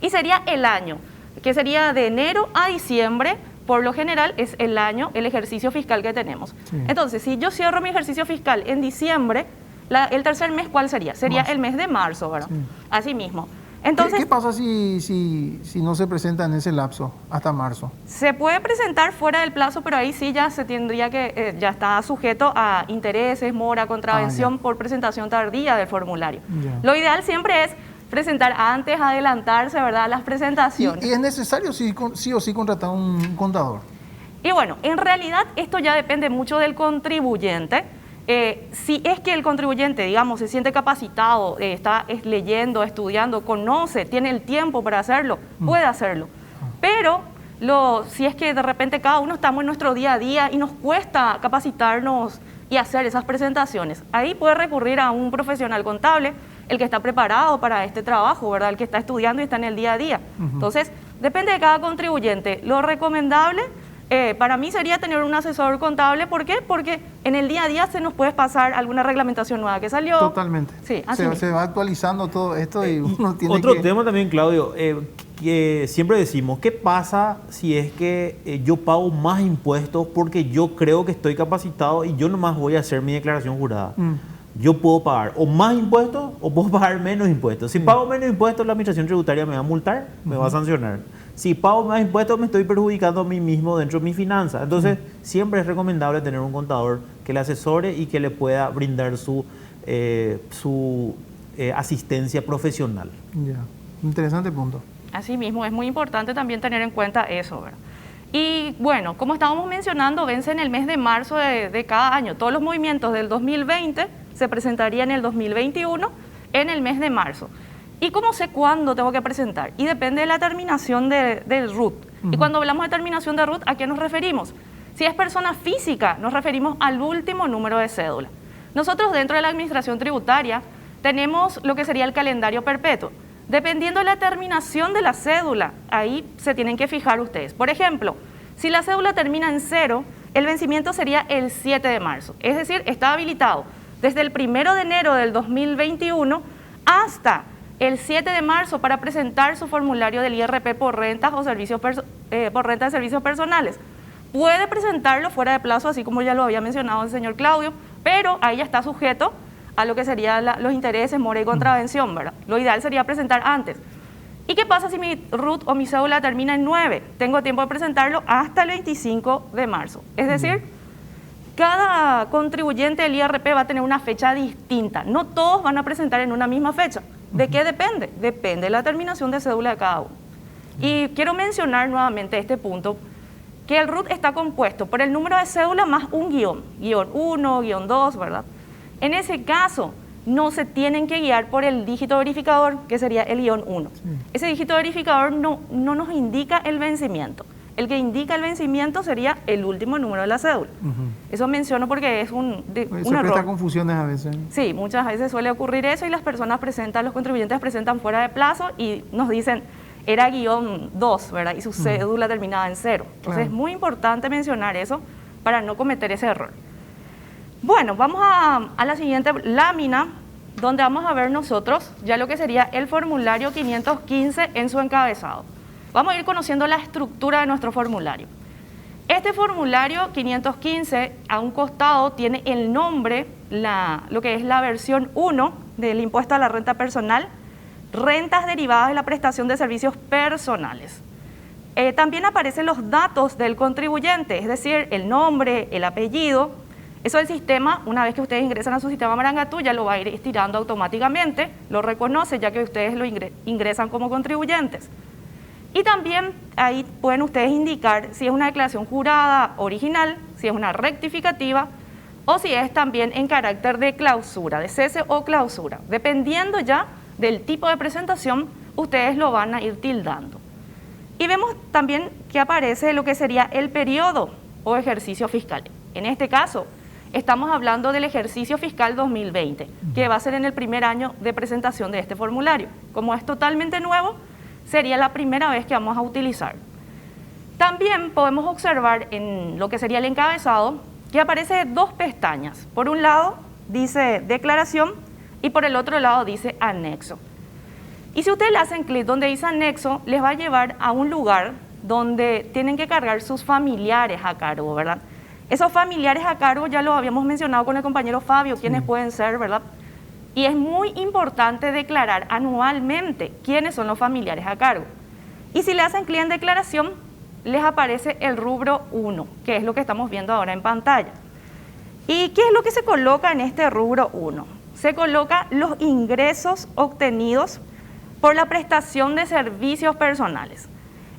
Y sería el año, que sería de enero a diciembre, por lo general es el año, el ejercicio fiscal que tenemos. Sí. Entonces, si yo cierro mi ejercicio fiscal en diciembre, el tercer mes, ¿cuál sería? Sería el mes de marzo, ¿verdad? Sí. Así mismo. Entonces, ¿Qué pasa si no se presenta en ese lapso hasta marzo? Se puede presentar fuera del plazo, pero ahí sí ya se tendría que, ya está sujeto a intereses, mora, contravención por presentación tardía del formulario. Lo ideal siempre es presentar antes, adelantarse, ¿verdad?, las presentaciones. ¿Y es necesario sí o sí contratar un contador? Y bueno, en realidad esto ya depende mucho del contribuyente. Si es que el contribuyente, digamos, se siente capacitado, está leyendo, estudiando, conoce, tiene el tiempo para hacerlo, puede hacerlo. Pero si es que de repente cada uno estamos en nuestro día a día y nos cuesta capacitarnos y hacer esas presentaciones, ahí puede recurrir a un profesional contable, el que está preparado para este trabajo, ¿verdad? El que está estudiando y está en el día a día. Entonces, depende de cada contribuyente. Lo recomendable para mí sería tener un asesor contable. ¿Por qué? Porque en el día a día se nos puede pasar alguna reglamentación nueva que salió. Totalmente. Sí, se va actualizando todo esto y uno tiene Otro tema también, Claudio, que siempre decimos, ¿qué pasa si es que yo pago más impuestos porque yo creo que estoy capacitado y yo nomás voy a hacer mi declaración jurada? Yo puedo pagar o más impuestos o puedo pagar menos impuestos. Si pago menos impuestos, la administración tributaria me va a multar, me va a sancionar. Si pago más impuestos, me estoy perjudicando a mí mismo dentro de mis finanzas. Entonces, siempre es recomendable tener un contador que le asesore y que le pueda brindar su asistencia profesional. Ya, interesante punto. Así mismo, es muy importante también tener en cuenta eso, ¿verdad? Y bueno, como estábamos mencionando, vence en el mes de marzo de cada año. Todos los movimientos del 2020 se presentarían en el 2021 en el mes de marzo. ¿Y cómo sé cuándo tengo que presentar? Y depende de la terminación del RUT. Y cuando hablamos de terminación de RUT, ¿a qué nos referimos? Si es persona física, nos referimos al último número de cédula. Nosotros dentro de la Administración Tributaria tenemos lo que sería el calendario perpetuo. Dependiendo de la terminación de la cédula, ahí se tienen que fijar ustedes. Por ejemplo, si la cédula termina en 0, el vencimiento sería el 7 de marzo. Es decir, está habilitado desde el 1 de enero del 2021 hasta el 7 de marzo para presentar su formulario del IRP por rentas o servicios por renta de servicios personales. Puede presentarlo fuera de plazo, así como ya lo había mencionado el señor Claudio, pero ahí ya está sujeto a lo que serían los intereses, mora y contravención, ¿verdad? Lo ideal sería presentar antes. ¿Y qué pasa si mi RUT o mi cédula termina en 9? Tengo tiempo de presentarlo hasta el 25 de marzo. Es decir, cada contribuyente del IRP va a tener una fecha distinta. No todos van a presentar en una misma fecha. ¿De qué depende? Depende de la terminación de cédula de cada uno. Y quiero mencionar nuevamente este punto, que el RUT está compuesto por el número de cédula más un guión 1, guión 2, ¿verdad? En ese caso, no se tienen que guiar por el dígito verificador, que sería el guión 1. Sí. Ese dígito verificador no nos indica el vencimiento. El que indica el vencimiento sería el último número de la cédula. Eso menciono porque es un error. Presta confusiones a veces. Sí, muchas veces suele ocurrir eso y las personas presentan, los contribuyentes presentan fuera de plazo y nos dicen, era guión 2, ¿verdad? Y su cédula terminaba en 0. Entonces es muy importante mencionar eso para no cometer ese error. Bueno, vamos a la siguiente lámina, donde vamos a ver nosotros ya lo que sería el formulario 515 en su encabezado. Vamos a ir conociendo la estructura de nuestro formulario. Este formulario 515, a un costado, tiene el nombre, lo que es la versión 1 del impuesto a la renta personal, rentas derivadas de la prestación de servicios personales. También aparecen los datos del contribuyente, es decir, el nombre, el apellido. Eso el sistema, una vez que ustedes ingresan a su sistema Marangatú, ya lo va a ir estirando automáticamente, lo reconoce ya que ustedes lo ingresan como contribuyentes. Y también ahí pueden ustedes indicar si es una declaración jurada original, si es una rectificativa o si es también en carácter de clausura, de cese o clausura. Dependiendo ya del tipo de presentación, ustedes lo van a ir tildando. Y vemos también que aparece lo que sería el periodo o ejercicio fiscal. En este caso, estamos hablando del ejercicio fiscal 2020, que va a ser en el primer año de presentación de este formulario. Como es totalmente nuevo, sería la primera vez que vamos a utilizar. También podemos observar en lo que sería el encabezado que aparece dos pestañas. Por un lado dice declaración y por el otro lado dice anexo. Y si ustedes le hacen clic donde dice anexo, les va a llevar a un lugar donde tienen que cargar sus familiares a cargo, ¿verdad? Esos familiares a cargo ya lo habíamos mencionado con el compañero Fabio, quiénes pueden ser, ¿verdad? Y es muy importante declarar anualmente quiénes son los familiares a cargo. Y si le hacen clic en declaración, les aparece el rubro 1, que es lo que estamos viendo ahora en pantalla. ¿Y qué es lo que se coloca en este rubro 1? Se coloca los ingresos obtenidos por la prestación de servicios personales.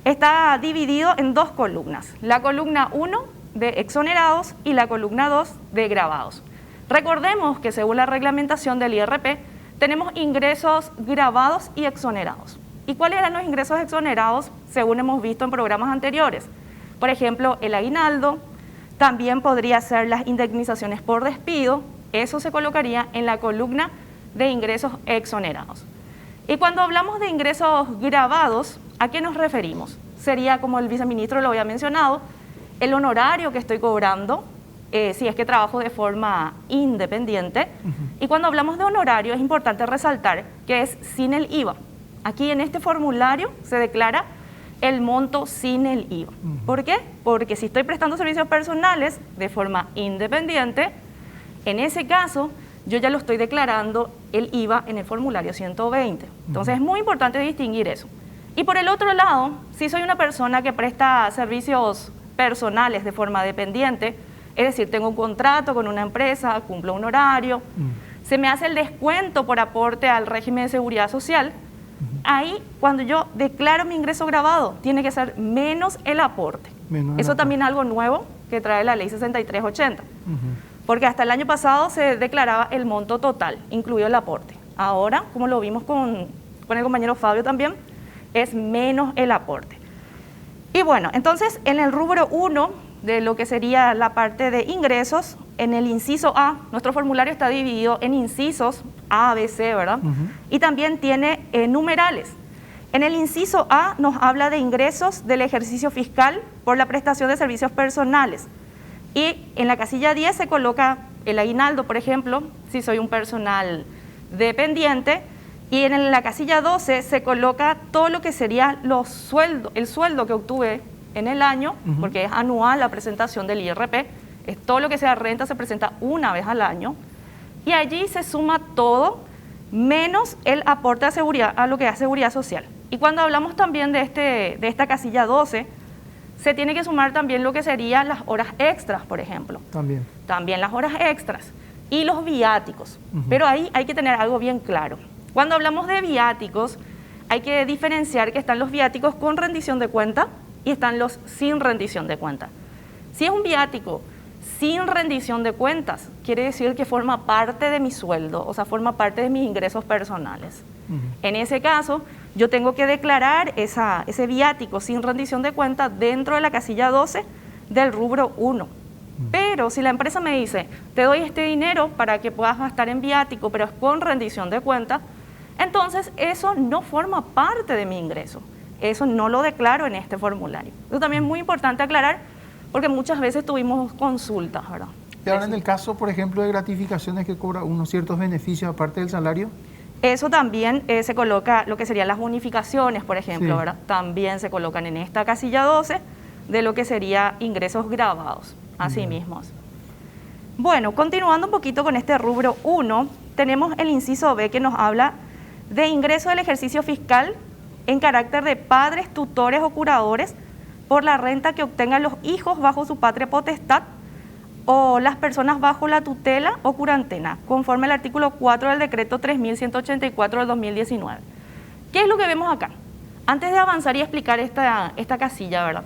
Está dividido en dos columnas, la columna 1 de exonerados y la columna 2 de gravados. Recordemos que según la reglamentación del IRP, tenemos ingresos gravados y exonerados. ¿Y cuáles eran los ingresos exonerados según hemos visto en programas anteriores? Por ejemplo, el aguinaldo, también podría ser las indemnizaciones por despido, eso se colocaría en la columna de ingresos exonerados. Y cuando hablamos de ingresos gravados, ¿a qué nos referimos? Sería, como el viceministro lo había mencionado, el honorario que estoy cobrando, si es que trabajo de forma independiente. Y cuando hablamos de honorario es importante resaltar que es sin el IVA. Aquí en este formulario se declara el monto sin el IVA. ¿Por qué? Porque si estoy prestando servicios personales de forma independiente, en ese caso yo ya lo estoy declarando el IVA en el formulario 120. Entonces es muy importante distinguir eso. Y por el otro lado, si soy una persona que presta servicios personales de forma dependiente, es decir, tengo un contrato con una empresa, cumplo un horario, se me hace el descuento por aporte al régimen de seguridad social, ahí cuando yo declaro mi ingreso gravado, tiene que ser menos el aporte. Eso también es algo nuevo que trae la ley 6380, porque hasta el año pasado se declaraba el monto total, incluido el aporte. Ahora, como lo vimos con el compañero Fabio también, es menos el aporte. Y bueno, entonces en el rubro 1 de lo que sería la parte de ingresos, en el inciso A, nuestro formulario está dividido en incisos A, B, C, ¿verdad? Y también tiene numerales. En el inciso A nos habla de ingresos del ejercicio fiscal por la prestación de servicios personales. Y en la casilla 10 se coloca el aguinaldo, por ejemplo, si soy un personal dependiente. Y en la casilla 12 se coloca todo lo que sería el sueldo que obtuve en el año, porque es anual la presentación del IRP. Es todo lo que sea renta se presenta una vez al año. Y allí se suma todo, menos el aporte a seguridad, a lo que es seguridad social. Y cuando hablamos también de esta casilla 12, se tiene que sumar también lo que serían las horas extras, por ejemplo. También las horas extras y los viáticos. Pero ahí hay que tener algo bien claro. Cuando hablamos de viáticos, hay que diferenciar que están los viáticos con rendición de cuenta y están los sin rendición de cuenta. Si es un viático sin rendición de cuentas, quiere decir que forma parte de mi sueldo, o sea, forma parte de mis ingresos personales. En ese caso, yo tengo que declarar ese viático sin rendición de cuenta dentro de la casilla 12 del rubro 1. Pero si la empresa me dice, te doy este dinero para que puedas gastar en viático, pero es con rendición de cuenta, entonces eso no forma parte de mi ingreso. Eso no lo declaro en este formulario. Eso también es muy importante aclarar, porque muchas veces tuvimos consultas, ¿verdad? Y ahora en el caso, por ejemplo, de gratificaciones que cobra unos ciertos beneficios aparte del salario. Eso también se coloca, lo que serían las bonificaciones, por ejemplo, ¿verdad? También se colocan en esta casilla 12 de lo que sería ingresos grabados, así mismos. Bueno, continuando un poquito con este rubro 1, tenemos el inciso B que nos habla de ingreso del ejercicio fiscal en carácter de padres, tutores o curadores por la renta que obtengan los hijos bajo su patria potestad o las personas bajo la tutela o curantena, conforme al artículo 4 del decreto 3184 del 2019. ¿Qué es lo que vemos acá? Antes de avanzar y explicar esta casilla, ¿verdad?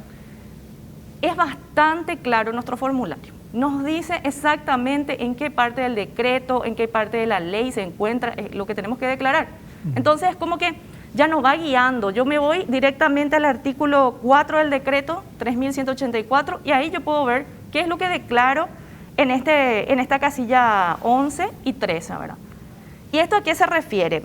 Es bastante claro nuestro formulario. Nos dice exactamente en qué parte del decreto, en qué parte de la ley se encuentra lo que tenemos que declarar. Entonces, es como que ya nos va guiando. Yo me voy directamente al artículo 4 del decreto 3184 y ahí yo puedo ver qué es lo que declaro en esta casilla 11 y 13, ¿verdad? ¿Y esto a qué se refiere?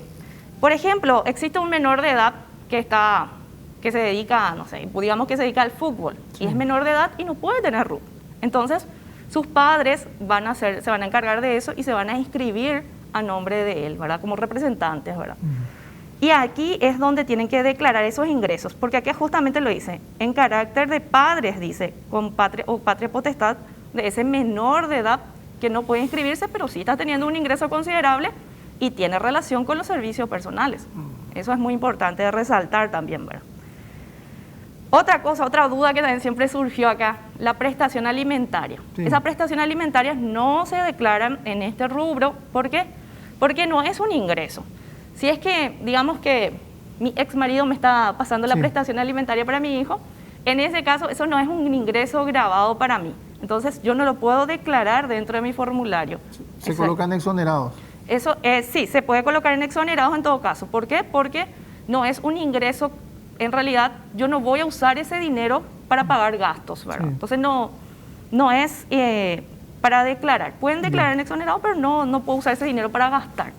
Por ejemplo, existe un menor de edad que se dedica, no sé, digamos que se dedica al fútbol, y es menor de edad y no puede tener RUT. Entonces, sus padres se van a encargar de eso y se van a inscribir a nombre de él, ¿verdad? Como representantes, ¿verdad? Y aquí es donde tienen que declarar esos ingresos, porque aquí justamente lo dice, en carácter de padres, dice, con patria potestad de ese menor de edad que no puede inscribirse, pero sí está teniendo un ingreso considerable y tiene relación con los servicios personales. Eso es muy importante de resaltar también, ¿verdad? Otra duda que también siempre surgió acá, la prestación alimentaria. Esa prestación alimentaria no se declara en este rubro, ¿por qué? Porque no es un ingreso. Si es que, digamos que mi ex marido me está pasando la prestación alimentaria para mi hijo, en ese caso eso no es un ingreso grabado para mí. Entonces yo no lo puedo declarar dentro de mi formulario. ¿Se colocan exonerados? Eso sí, se puede colocar en exonerados en todo caso. ¿Por qué? Porque no es un ingreso, en realidad yo no voy a usar ese dinero para pagar gastos, ¿verdad? Entonces no es para declarar. Pueden declarar en exonerado, pero no puedo usar ese dinero para gastar.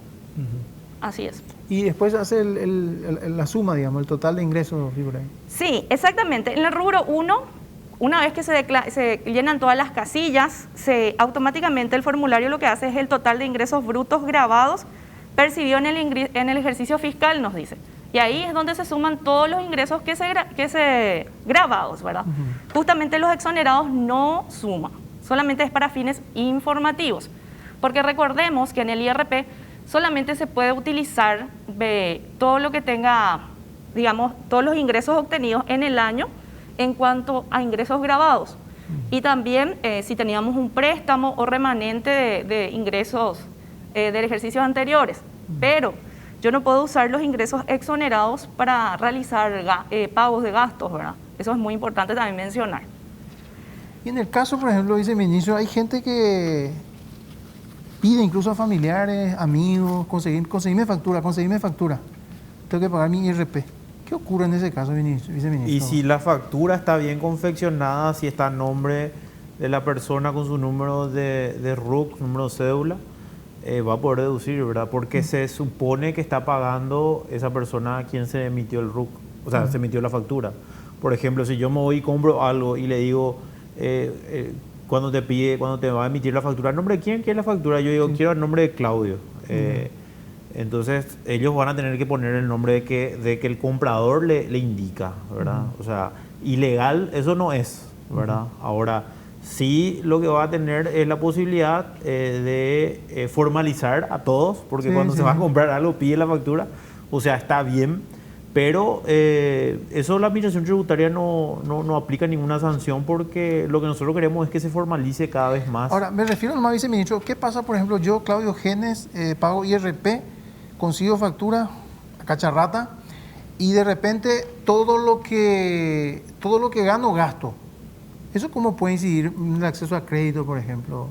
Así es. Y después hace la suma, digamos, el total de ingresos, figura ahí. Sí, exactamente. En el rubro 1, una vez que se llenan todas las casillas, automáticamente el formulario lo que hace es el total de ingresos brutos grabados percibido en el ejercicio fiscal, nos dice. Y ahí es donde se suman todos los ingresos que se grabados, ¿verdad? Justamente los exonerados no suman, solamente es para fines informativos. Porque recordemos que en el IRP solamente se puede utilizar todo lo que tenga, digamos, todos los ingresos obtenidos en el año en cuanto a ingresos grabados. Y también si teníamos un préstamo o remanente de ingresos de ejercicios anteriores. Pero yo no puedo usar los ingresos exonerados para realizar pagos de gastos, ¿verdad? Eso es muy importante también mencionar. Y en el caso, por ejemplo, viceministro, hay gente que pide incluso a familiares, amigos, conseguirme factura. Tengo que pagar mi IRP. ¿Qué ocurre en ese caso, viceministro? Y si la factura está bien confeccionada, si está a nombre de la persona con su número de RUC, número de cédula, va a poder deducir, ¿verdad? Porque se supone que está pagando esa persona a quien se emitió el RUC, o sea, se emitió la factura. Por ejemplo, si yo me voy y compro algo y le digo, cuando te va a emitir la factura, ¿a nombre de quién quiere la factura? Yo digo, quiero el nombre de Claudio. Entonces, ellos van a tener que poner el nombre de que el comprador le indica, ¿verdad? O sea, ilegal eso no es, ¿verdad? Ahora, sí lo que va a tener es la posibilidad de formalizar a todos, porque cuando se va a comprar algo pide la factura, o sea, está bien, pero eso la Administración Tributaria no aplica ninguna sanción, porque lo que nosotros queremos es que se formalice cada vez más. Ahora, me refiero nomás, viceministro, ¿qué pasa, por ejemplo, yo, Claudio Genes, pago IRP, consigo factura a cacharrata y de repente todo lo que gano, gasto? ¿Eso cómo puede incidir en el acceso a crédito, por ejemplo?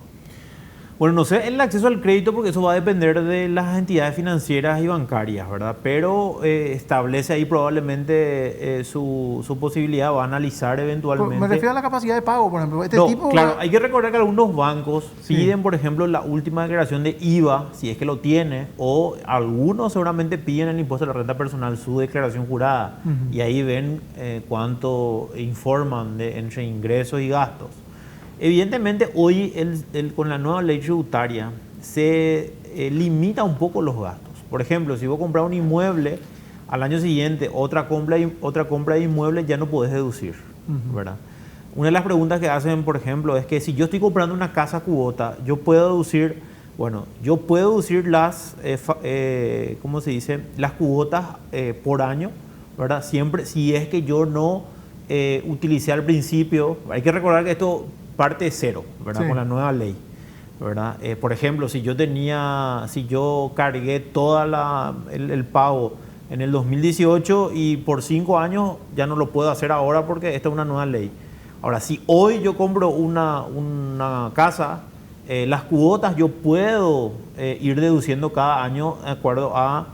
Bueno, no sé el acceso al crédito, porque eso va a depender de las entidades financieras y bancarias, ¿verdad? Pero establece ahí probablemente su posibilidad, va a analizar eventualmente. Me refiero a la capacidad de pago, por ejemplo. Claro, hay que recordar que algunos bancos piden, por ejemplo, la última declaración de IVA, si es que lo tiene, o algunos seguramente piden el impuesto a la renta personal, su declaración jurada, y ahí ven cuánto informan entre ingresos y gastos. Evidentemente, hoy con la nueva ley tributaria se limita un poco los gastos. Por ejemplo, si vos compras un inmueble, al año siguiente otra compra de inmueble ya no podés deducir, ¿verdad? Una de las preguntas que hacen, por ejemplo, es que si yo estoy comprando una casa cuota, yo puedo deducir las, ¿cómo se dice? Las cuotas por año, ¿verdad? Siempre, si es que yo no utilicé al principio, hay que recordar que esto parte de cero, ¿verdad? Con la nueva ley, ¿verdad? Por ejemplo, si yo cargué toda el pago en el 2018 y por 5 años ya no lo puedo hacer ahora porque esta es una nueva ley. Ahora, si hoy yo compro una casa, las cuotas yo puedo ir deduciendo cada año de acuerdo a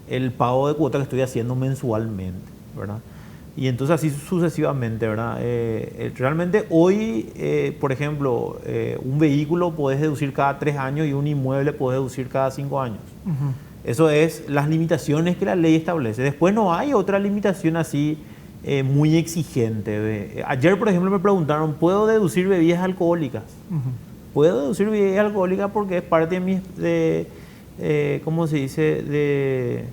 el pago de cuota que estoy haciendo mensualmente, ¿verdad? Y entonces así sucesivamente, ¿verdad? Realmente hoy, por ejemplo, un vehículo podés deducir cada 3 años y un inmueble podés deducir cada 5 años. Eso es las limitaciones que la ley establece. Después no hay otra limitación así muy exigente. Ayer, por ejemplo, me preguntaron, ¿puedo deducir bebidas alcohólicas? Puedo deducir bebidas alcohólicas porque es parte ¿cómo se dice? De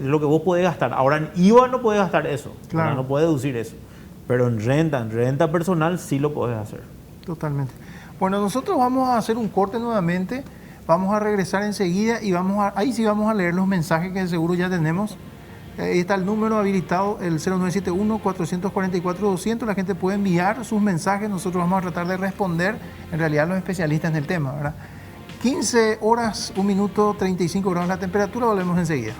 lo que vos podés gastar. Ahora en IVA no podés gastar eso, claro. No podés deducir eso. Pero en renta personal sí lo podés hacer. Totalmente. Bueno, nosotros vamos a hacer un corte nuevamente, vamos a regresar enseguida y ahí sí vamos a leer los mensajes que seguro ya tenemos. Ahí está el número habilitado, el 0971-444-200. La gente puede enviar sus mensajes, nosotros vamos a tratar de responder, en realidad los especialistas en el tema, ¿verdad? 15 horas, 1 minuto, 35 grados la temperatura, volvemos enseguida.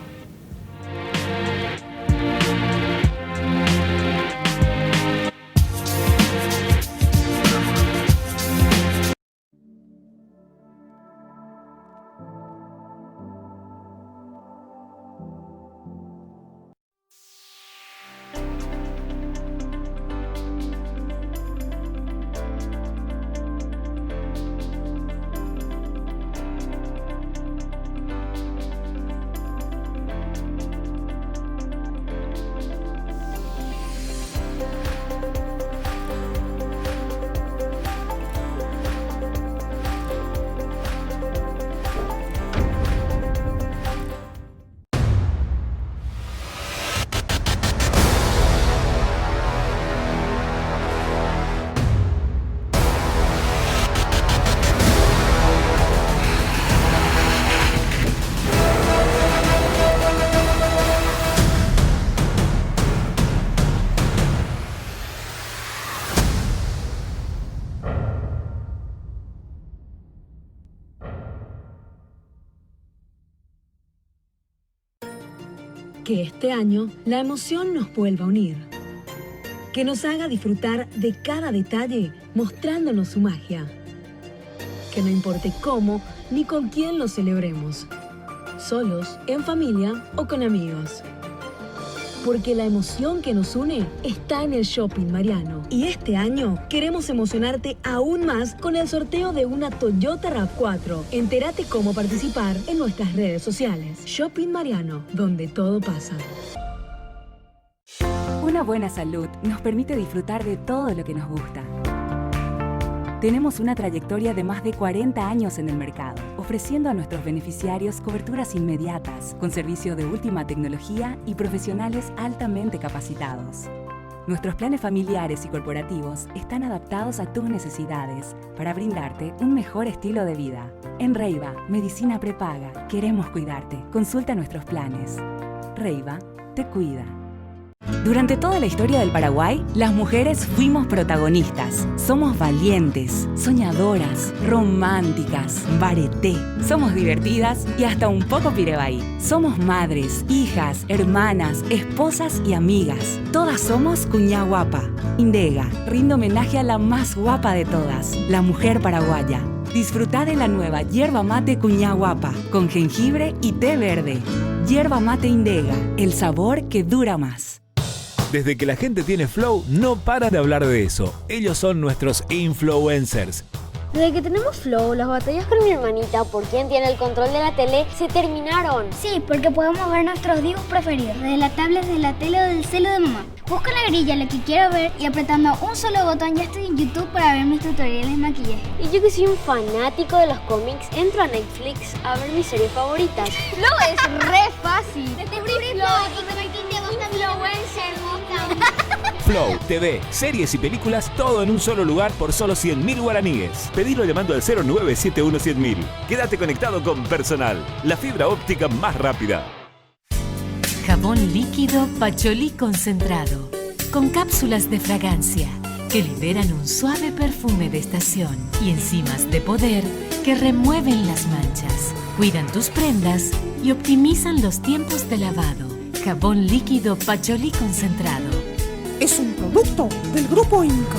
Que este año la emoción nos vuelva a unir. Que nos haga disfrutar de cada detalle mostrándonos su magia. Que no importe cómo ni con quién lo celebremos. Solos, en familia o con amigos. porque la emoción que nos une está en el Shopping Mariano. Y este año queremos emocionarte aún más con el sorteo de una Toyota RAV4. Entérate cómo participar en nuestras redes sociales. Shopping Mariano, donde todo pasa. Una buena salud nos permite disfrutar de todo lo que nos gusta. Tenemos una trayectoria de más de 40 años en el mercado, ofreciendo a nuestros beneficiarios coberturas inmediatas, con servicio de última tecnología y profesionales altamente capacitados. Nuestros planes familiares y corporativos están adaptados a tus necesidades para brindarte un mejor estilo de vida. En Reiva, Medicina Prepaga, queremos cuidarte. Consulta nuestros planes. Reiva te cuida. Durante toda la historia del Paraguay, las mujeres fuimos protagonistas. Somos valientes, soñadoras, románticas, vareté. Somos divertidas y hasta un poco pirebaí. Somos madres, hijas, hermanas, esposas y amigas. Todas somos cuñá guapa. Indega, rinde homenaje a la más guapa de todas, la mujer paraguaya. Disfruta de la nueva yerba mate cuñá guapa, con jengibre y té verde. Yerba mate Indega, el sabor que dura más. Desde que la gente tiene Flow, no para de hablar de eso. Ellos son nuestros influencers. Desde que tenemos Flow, las batallas con mi hermanita por quién tiene el control de la tele se terminaron. Sí, porque podemos ver nuestros dibujos preferidos, desde la tablet, de la tele o del celu de mamá. Busco en la grilla lo que quiero ver y apretando un solo botón ya estoy en YouTube para ver mis tutoriales de maquillaje. Y yo que soy un fanático de los cómics, entro a Netflix a ver mis series favoritas. Flow es re fácil. Descubrí Flow y convertirte vos también influencer. Flow TV, series y películas, todo en un solo lugar por solo 100.000 guaraníes. Pedilo llamando al 0971-100.000. Quédate conectado con Personal, la fibra óptica más rápida. Jabón líquido Pacholí concentrado, con cápsulas de fragancia que liberan un suave perfume de estación y enzimas de poder que remueven las manchas, cuidan tus prendas y optimizan los tiempos de lavado. Jabón líquido Pacholí concentrado. Es un producto del Grupo Inca.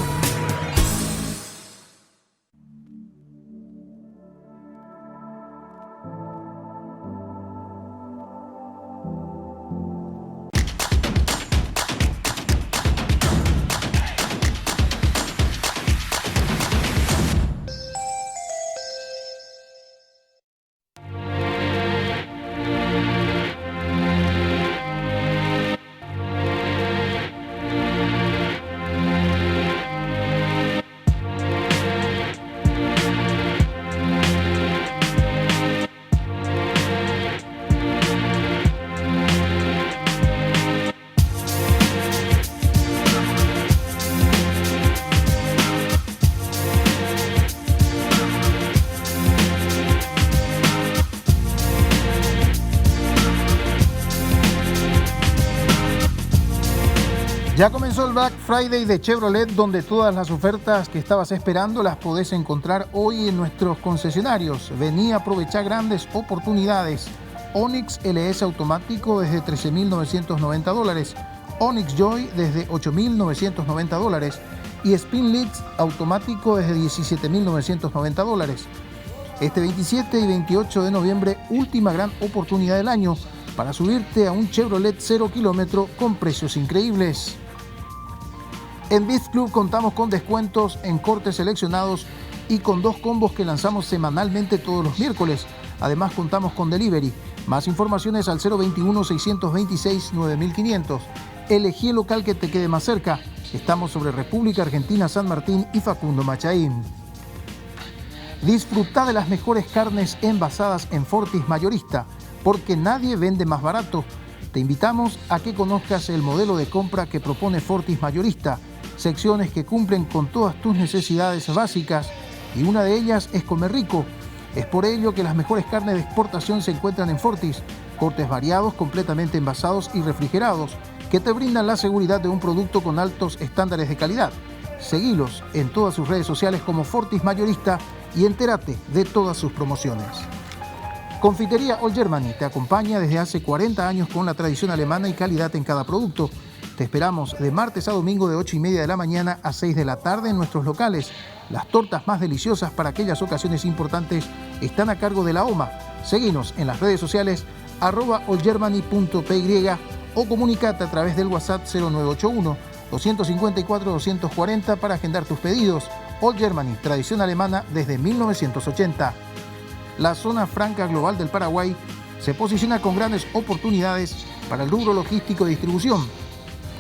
Ya comenzó el Black Friday de Chevrolet, donde todas las ofertas que estabas esperando las podés encontrar hoy en nuestros concesionarios. Vení a aprovechar grandes oportunidades. Onix LS automático desde $13.990. Onix Joy desde $8.990. Y Spin Leaks automático desde $17.990. Este 27 y 28 de noviembre, última gran oportunidad del año para subirte a un Chevrolet 0 kilómetro con precios increíbles. En Beat Club contamos con descuentos en cortes seleccionados y con 2 combos que lanzamos semanalmente todos los miércoles. Además contamos con delivery. Más informaciones al 021-626-9500. Elegí el local que te quede más cerca. Estamos sobre República Argentina, San Martín y Facundo Machaín. Disfruta de las mejores carnes envasadas en Fortis Mayorista, porque nadie vende más barato. Te invitamos a que conozcas el modelo de compra que propone Fortis Mayorista. Secciones que cumplen con todas tus necesidades básicas y una de ellas es comer rico. Es por ello que las mejores carnes de exportación se encuentran en Fortis. Cortes variados, completamente envasados y refrigerados, que te brindan la seguridad de un producto con altos estándares de calidad. Seguilos en todas sus redes sociales como Fortis Mayorista y entérate de todas sus promociones. Confitería Old Germany te acompaña desde hace 40 años con la tradición alemana y calidad en cada producto. Te esperamos de martes a domingo de 8:30 de la mañana a 6 de la tarde en nuestros locales. Las tortas más deliciosas para aquellas ocasiones importantes están a cargo de la OMA. Seguinos en las redes sociales @oldgermany.py o comunicate a través del WhatsApp 0981-254-240 para agendar tus pedidos. Old Germany, tradición alemana desde 1980. La zona franca global del Paraguay se posiciona con grandes oportunidades para el rubro logístico y distribución.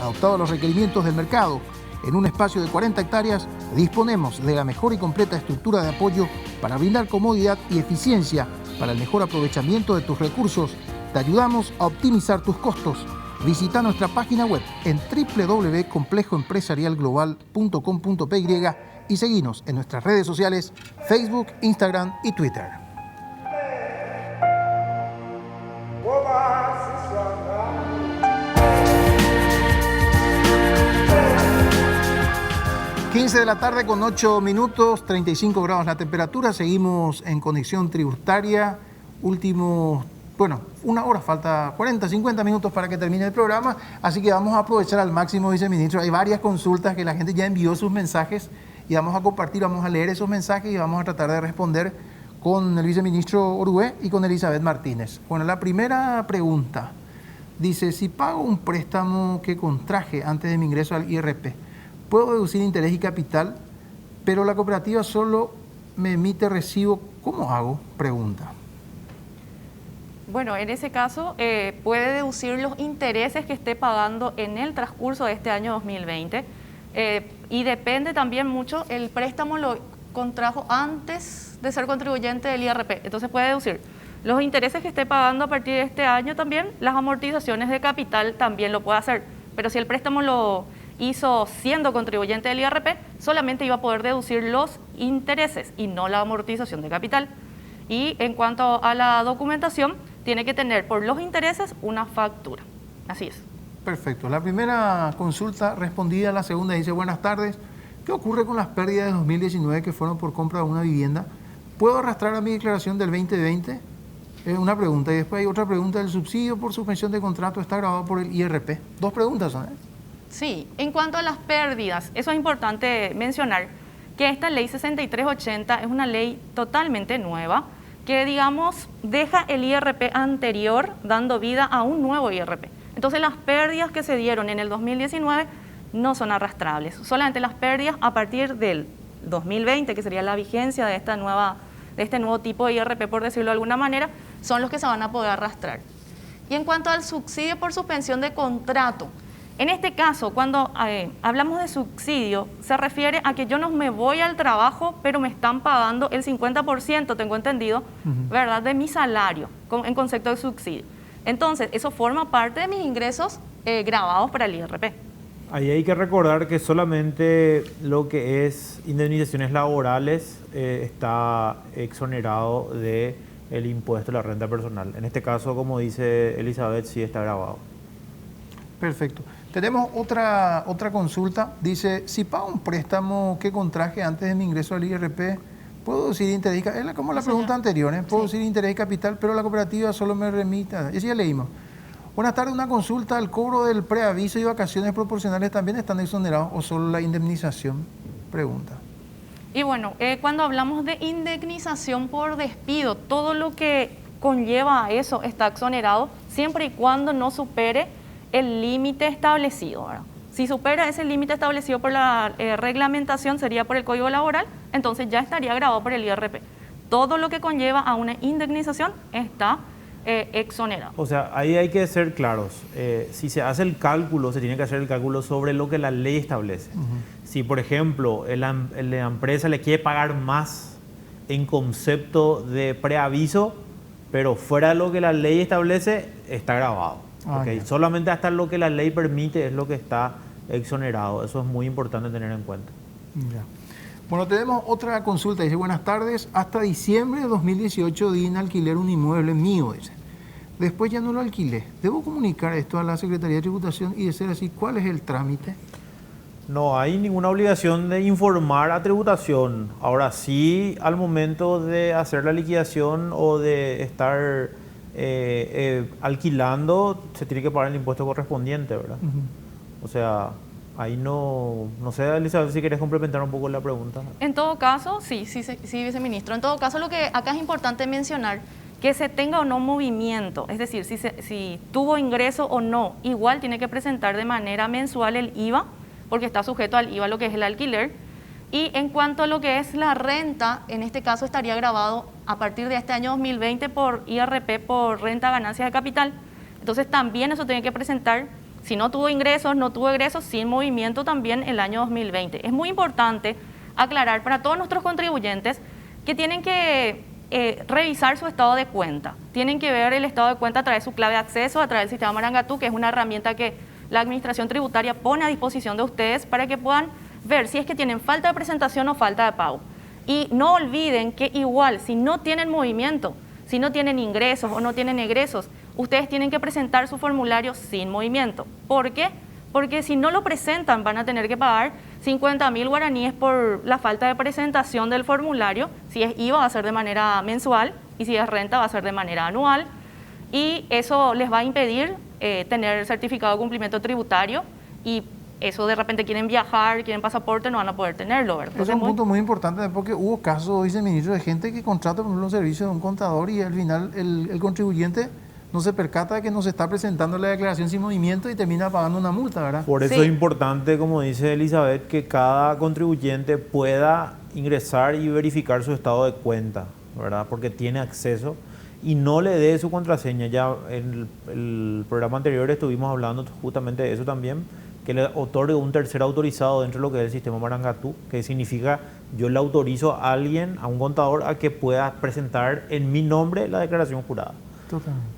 Adoptado a los requerimientos del mercado, en un espacio de 40 hectáreas disponemos de la mejor y completa estructura de apoyo para brindar comodidad y eficiencia para el mejor aprovechamiento de tus recursos. Te ayudamos a optimizar tus costos. Visita nuestra página web en www.complejoempresarialglobal.com.py y seguinos en nuestras redes sociales, Facebook, Instagram y Twitter. ...15 de la tarde con 8 minutos, 35 grados la temperatura. Seguimos en conexión tributaria. Últimos, una hora, falta 40, 50 minutos para que termine el programa. Así que vamos a aprovechar al máximo, viceministro. Hay varias consultas que la gente ya envió sus mensajes y vamos a compartir, vamos a leer esos mensajes y vamos a tratar de responder con el viceministro Orué y con Elizabeth Martínez. Bueno, la primera pregunta dice: si pago un préstamo que contraje antes de mi ingreso al IRP, ¿puedo deducir interés y capital, pero la cooperativa solo me emite recibo? ¿Cómo hago? Pregunta. Bueno, en ese caso puede deducir los intereses que esté pagando en el transcurso de este año 2020 y depende también mucho, el préstamo lo contrajo antes de ser contribuyente del IRP, entonces puede deducir los intereses que esté pagando a partir de este año también, las amortizaciones de capital también lo puede hacer, pero si el préstamo lo hizo siendo contribuyente del IRP, solamente iba a poder deducir los intereses y no la amortización de capital. Y en cuanto a la documentación, tiene que tener por los intereses una factura. Así es. Perfecto. La primera consulta respondida, la segunda dice: buenas tardes, ¿qué ocurre con las pérdidas de 2019 que fueron por compra de una vivienda? ¿Puedo arrastrar a mi declaración del 2020? Es una pregunta. Y después hay otra pregunta: ¿el subsidio por suspensión de contrato está grabado por el IRP? Dos preguntas son, ¿eh? Sí, en cuanto a las pérdidas, eso es importante mencionar que esta ley 6380 es una ley totalmente nueva que, digamos, deja el IRP anterior dando vida a un nuevo IRP. Entonces las pérdidas que se dieron en el 2019 no son arrastrables, solamente las pérdidas a partir del 2020, que sería la vigencia de este nuevo tipo de IRP, por decirlo de alguna manera, son los que se van a poder arrastrar. Y en cuanto al subsidio por suspensión de contrato, en este caso, cuando hablamos de subsidio, se refiere a que yo no me voy al trabajo, pero me están pagando el 50%, tengo entendido, ¿verdad?, de mi salario, en concepto de subsidio. Entonces, eso forma parte de mis ingresos grabados para el IRP. Ahí hay que recordar que solamente lo que es indemnizaciones laborales está exonerado del impuesto a la renta personal. En este caso, como dice Elizabeth, sí está grabado. Perfecto. Tenemos otra consulta. Dice: si pago un préstamo que contraje antes de mi ingreso al IRP, ¿puedo deducir interés y capital? Es como la pregunta anterior, ¿eh? ¿Puedo deducir interés y capital, pero la cooperativa solo me remite? Eso ya leímos. Buenas tardes, una consulta: ¿el cobro del preaviso y vacaciones proporcionales también están exonerados o solo la indemnización? Pregunta. Y bueno, cuando hablamos de indemnización por despido, todo lo que conlleva a eso está exonerado, siempre y cuando no supere el límite establecido, ¿verdad? Si supera ese límite establecido por la reglamentación, sería por el Código Laboral, entonces ya estaría grabado por el IRP. Todo lo que conlleva a una indemnización está exonerado. O sea, ahí hay que ser claros. Si se hace el cálculo, se tiene que hacer el cálculo sobre lo que la ley establece. Si, por ejemplo, la empresa le quiere pagar más en concepto de preaviso, pero fuera de lo que la ley establece, está grabado. Okay. Solamente hasta lo que la ley permite es lo que está exonerado. Eso es muy importante tener en cuenta. Ya. Bueno, tenemos otra consulta. Dice: buenas tardes, hasta diciembre de 2018 di en alquiler un inmueble mío, dice. Después ya no lo alquilé. ¿Debo comunicar esto a la Secretaría de Tributación? Y de ser así, ¿cuál es el trámite? No hay ninguna obligación de informar a tributación. Ahora sí, al momento de hacer la liquidación o de estar alquilando, se tiene que pagar el impuesto correspondiente, ¿verdad? O sea, ahí no sé, Elizabeth, si quieres complementar un poco la pregunta. En todo caso, sí, viceministro. En todo caso, lo que acá es importante mencionar que se tenga o no movimiento, es decir, si tuvo ingreso o no, igual tiene que presentar de manera mensual el IVA, porque está sujeto al IVA lo que es el alquiler. Y en cuanto a lo que es la renta, en este caso estaría grabado a partir de este año 2020 por IRP, por renta ganancias de capital. Entonces también eso tiene que presentar, si no tuvo ingresos, no tuvo egresos, sin movimiento también el año 2020. Es muy importante aclarar para todos nuestros contribuyentes que tienen que revisar su estado de cuenta. Tienen que ver el estado de cuenta a través de su clave de acceso, a través del sistema Marangatú, que es una herramienta que la Administración Tributaria pone a disposición de ustedes para que puedan ver si es que tienen falta de presentación o falta de pago. Y no olviden que igual, si no tienen movimiento, si no tienen ingresos o no tienen egresos, ustedes tienen que presentar su formulario sin movimiento. ¿Por qué? Porque si no lo presentan van a tener que pagar 50.000 guaraníes por la falta de presentación del formulario. Si es IVA va a ser de manera mensual y si es renta va a ser de manera anual. Y eso les va a impedir tener certificado de cumplimiento tributario y eso de repente quieren viajar, quieren pasaporte, no van a poder tenerlo, ¿verdad? Es un punto muy importante porque hubo casos, viceministro, de gente que contrata, por ejemplo, un servicio de un contador y al final el contribuyente no se percata de que no se está presentando la declaración sin movimiento y termina pagando una multa, ¿verdad? Por eso es importante, como dice Elizabeth, que cada contribuyente pueda ingresar y verificar su estado de cuenta, ¿verdad? Porque tiene acceso y no le dé su contraseña. Ya en el programa anterior estuvimos hablando justamente de eso también, que le otorgue un tercer autorizado dentro de lo que es el sistema Marangatú, que significa yo le autorizo a alguien, a un contador, a que pueda presentar en mi nombre la declaración jurada. Totalmente.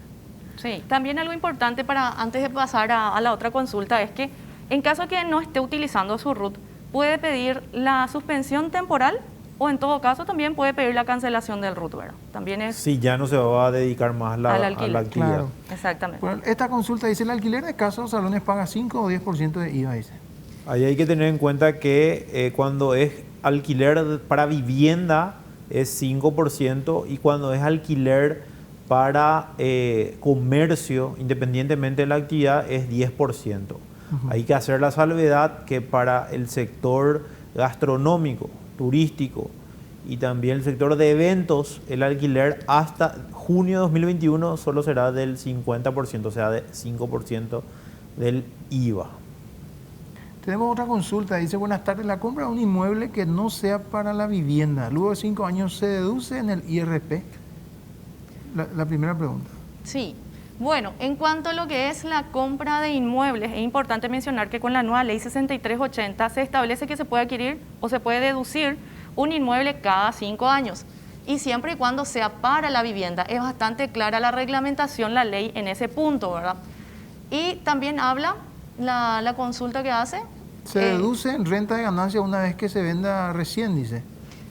Sí, también algo importante para antes de pasar a la otra consulta es que en caso que no esté utilizando su RUT, puede pedir la suspensión temporal o en todo caso también puede pedir la cancelación del RUT, ¿verdad? También es... Sí, ya no se va a dedicar más a la actividad. Claro. Exactamente. Bueno, esta consulta dice, ¿el alquiler de casa o salones paga 5 o 10% de IVA? Dice. Ahí hay que tener en cuenta que cuando es alquiler para vivienda es 5% y cuando es alquiler para comercio, independientemente de la actividad, es 10%. Hay que hacer la salvedad que para el sector gastronómico, turístico y también el sector de eventos, el alquiler hasta junio de 2021 solo será del 50%, o sea, de 5% del IVA. Tenemos otra consulta, dice, buenas tardes, la compra de un inmueble que no sea para la vivienda, luego de 5 años, ¿se deduce en el IRP? La primera pregunta. Sí. Bueno, en cuanto a lo que es la compra de inmuebles, es importante mencionar que con la nueva ley 6380 se establece que se puede adquirir o se puede deducir un inmueble cada 5 años y siempre y cuando sea para la vivienda. Es bastante clara la reglamentación, la ley en ese punto, ¿verdad? Y también habla la consulta que hace. Se deduce en renta de ganancia una vez que se venda recién, dice.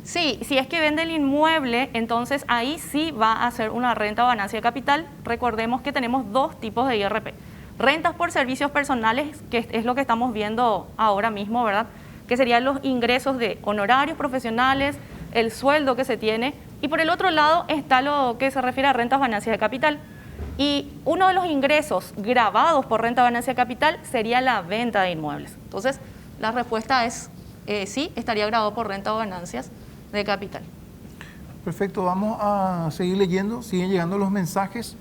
Sí, si es que vende el inmueble, entonces ahí sí va a hacer una renta o ganancia de capital. Recordemos que tenemos 2 tipos de IRP. Rentas por servicios personales, que es lo que estamos viendo ahora mismo, ¿verdad? Que serían los ingresos de honorarios profesionales, el sueldo que se tiene. Y por el otro lado está lo que se refiere a rentas o ganancias de capital. Y uno de los ingresos grabados por renta o ganancia de capital sería la venta de inmuebles. Entonces, la respuesta es sí, estaría grabado por renta o ganancias de capital. Perfecto, vamos a seguir leyendo, siguen llegando los mensajes.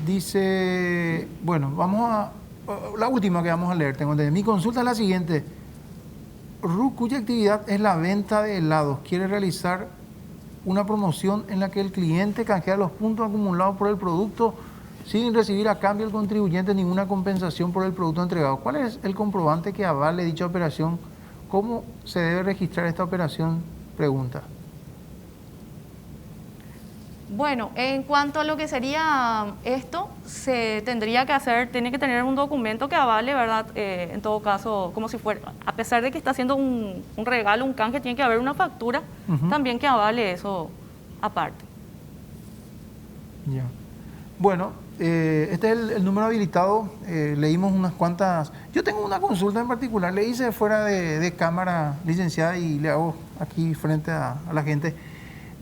Dice, bueno, vamos a la última que vamos a leer, tengo entendido. Mi consulta es la siguiente. RUC, cuya actividad es la venta de helados, quiere realizar una promoción en la que el cliente canjea los puntos acumulados por el producto sin recibir a cambio el contribuyente ninguna compensación por el producto entregado. ¿Cuál es el comprobante que avale dicha operación? ¿Cómo se debe registrar esta operación? Pregunta. Bueno, en cuanto a lo que sería esto, se tendría que hacer, tiene que tener un documento que avale, ¿verdad? En todo caso, como si fuera, a pesar de que está haciendo un regalo, un canje, tiene que haber una factura también que avale eso aparte. Ya. Bueno, este es el número habilitado, leímos unas cuantas. Yo tengo una consulta en particular, le hice fuera de cámara, licenciada, y le hago aquí frente a la gente.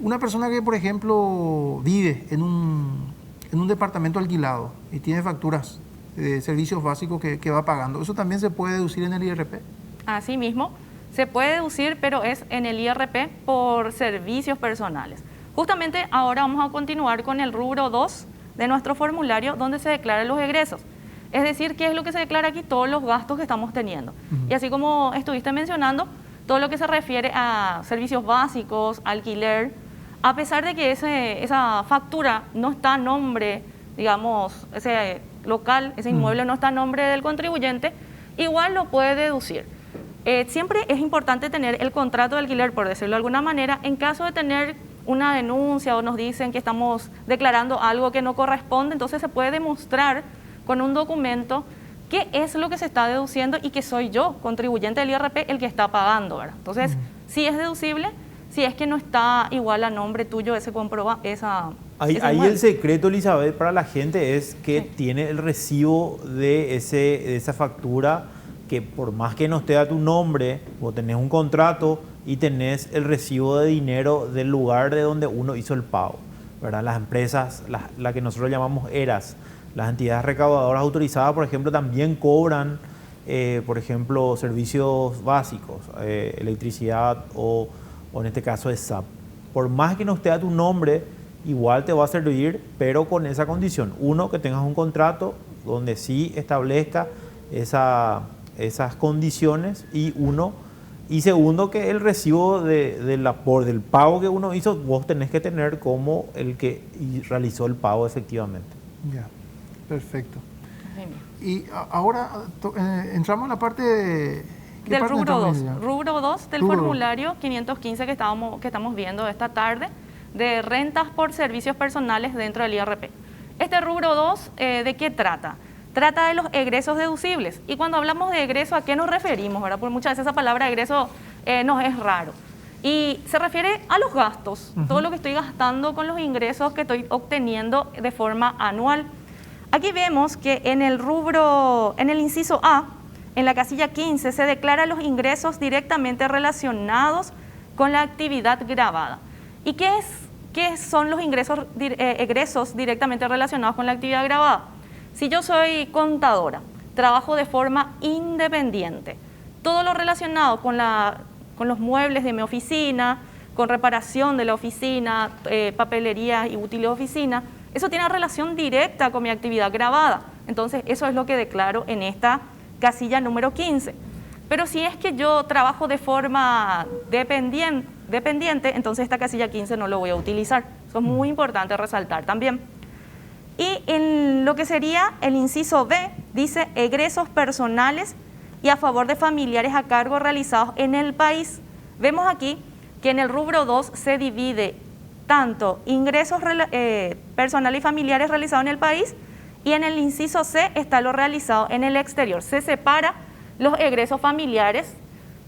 Una persona que, por ejemplo, vive en un departamento alquilado y tiene facturas de servicios básicos que va pagando, ¿eso también se puede deducir en el IRP? Así mismo, se puede deducir, pero es en el IRP por servicios personales. Justamente ahora vamos a continuar con el rubro 2 de nuestro formulario, donde se declaran los egresos. Es decir, ¿qué es lo que se declara aquí? Todos los gastos que estamos teniendo. Y así como estuviste mencionando, todo lo que se refiere a servicios básicos, alquiler, a pesar de que esa factura no está a nombre, digamos, ese local, ese inmueble no está a nombre del contribuyente, igual lo puede deducir. Siempre es importante tener el contrato de alquiler, por decirlo de alguna manera, en caso de tener una denuncia o nos dicen que estamos declarando algo que no corresponde, entonces se puede demostrar con un documento qué es lo que se está deduciendo y que soy yo, contribuyente del IRP, el que está pagando, ¿verdad? Entonces, sí es deducible, si es que no está igual a nombre tuyo ese Ahí el secreto, Elizabeth, para la gente es que tiene el recibo de esa factura, que por más que no esté a tu nombre, vos tenés un contrato y tenés el recibo de dinero del lugar de donde uno hizo el pago, ¿verdad? Las empresas, la que nosotros llamamos ERAS, las entidades recaudadoras autorizadas, por ejemplo, también cobran, por ejemplo, servicios básicos, electricidad o en este caso es SAP. Por más que no esté a tu nombre, igual te va a servir, pero con esa condición. Uno, que tengas un contrato donde sí establezca esas condiciones y segundo, que el recibo del pago que uno hizo, vos tenés que tener como el que realizó el pago efectivamente. Ya, perfecto. Y ahora entramos en la parte del rubro 2. Rubro 2 del formulario 515 que estamos viendo esta tarde, de rentas por servicios personales dentro del IRP. Este rubro 2, ¿de qué trata? Trata de los egresos deducibles. Y cuando hablamos de egreso, ¿a qué nos referimos? ¿Verdad? Porque muchas veces esa palabra egreso nos es raro. Y se refiere a los gastos, todo lo que estoy gastando con los ingresos que estoy obteniendo de forma anual. Aquí vemos que en el inciso A, en la casilla 15, se declaran los ingresos directamente relacionados con la actividad gravada. ¿Y qué son los egresos directamente relacionados con la actividad gravada? Si yo soy contadora, trabajo de forma independiente, todo lo relacionado con los muebles de mi oficina, con reparación de la oficina, papelería y útiles de oficina, eso tiene relación directa con mi actividad gravada. Entonces, eso es lo que declaro en esta casilla número 15. Pero si es que yo trabajo de forma dependiente, entonces esta casilla 15 no lo voy a utilizar. Eso es muy importante resaltar también. Y en lo que sería el inciso B, dice egresos personales y a favor de familiares a cargo realizados en el país. Vemos aquí que en el rubro 2 se divide tanto ingresos personales y familiares realizados en el país, y en el inciso C está lo realizado en el exterior. Se separa los egresos familiares,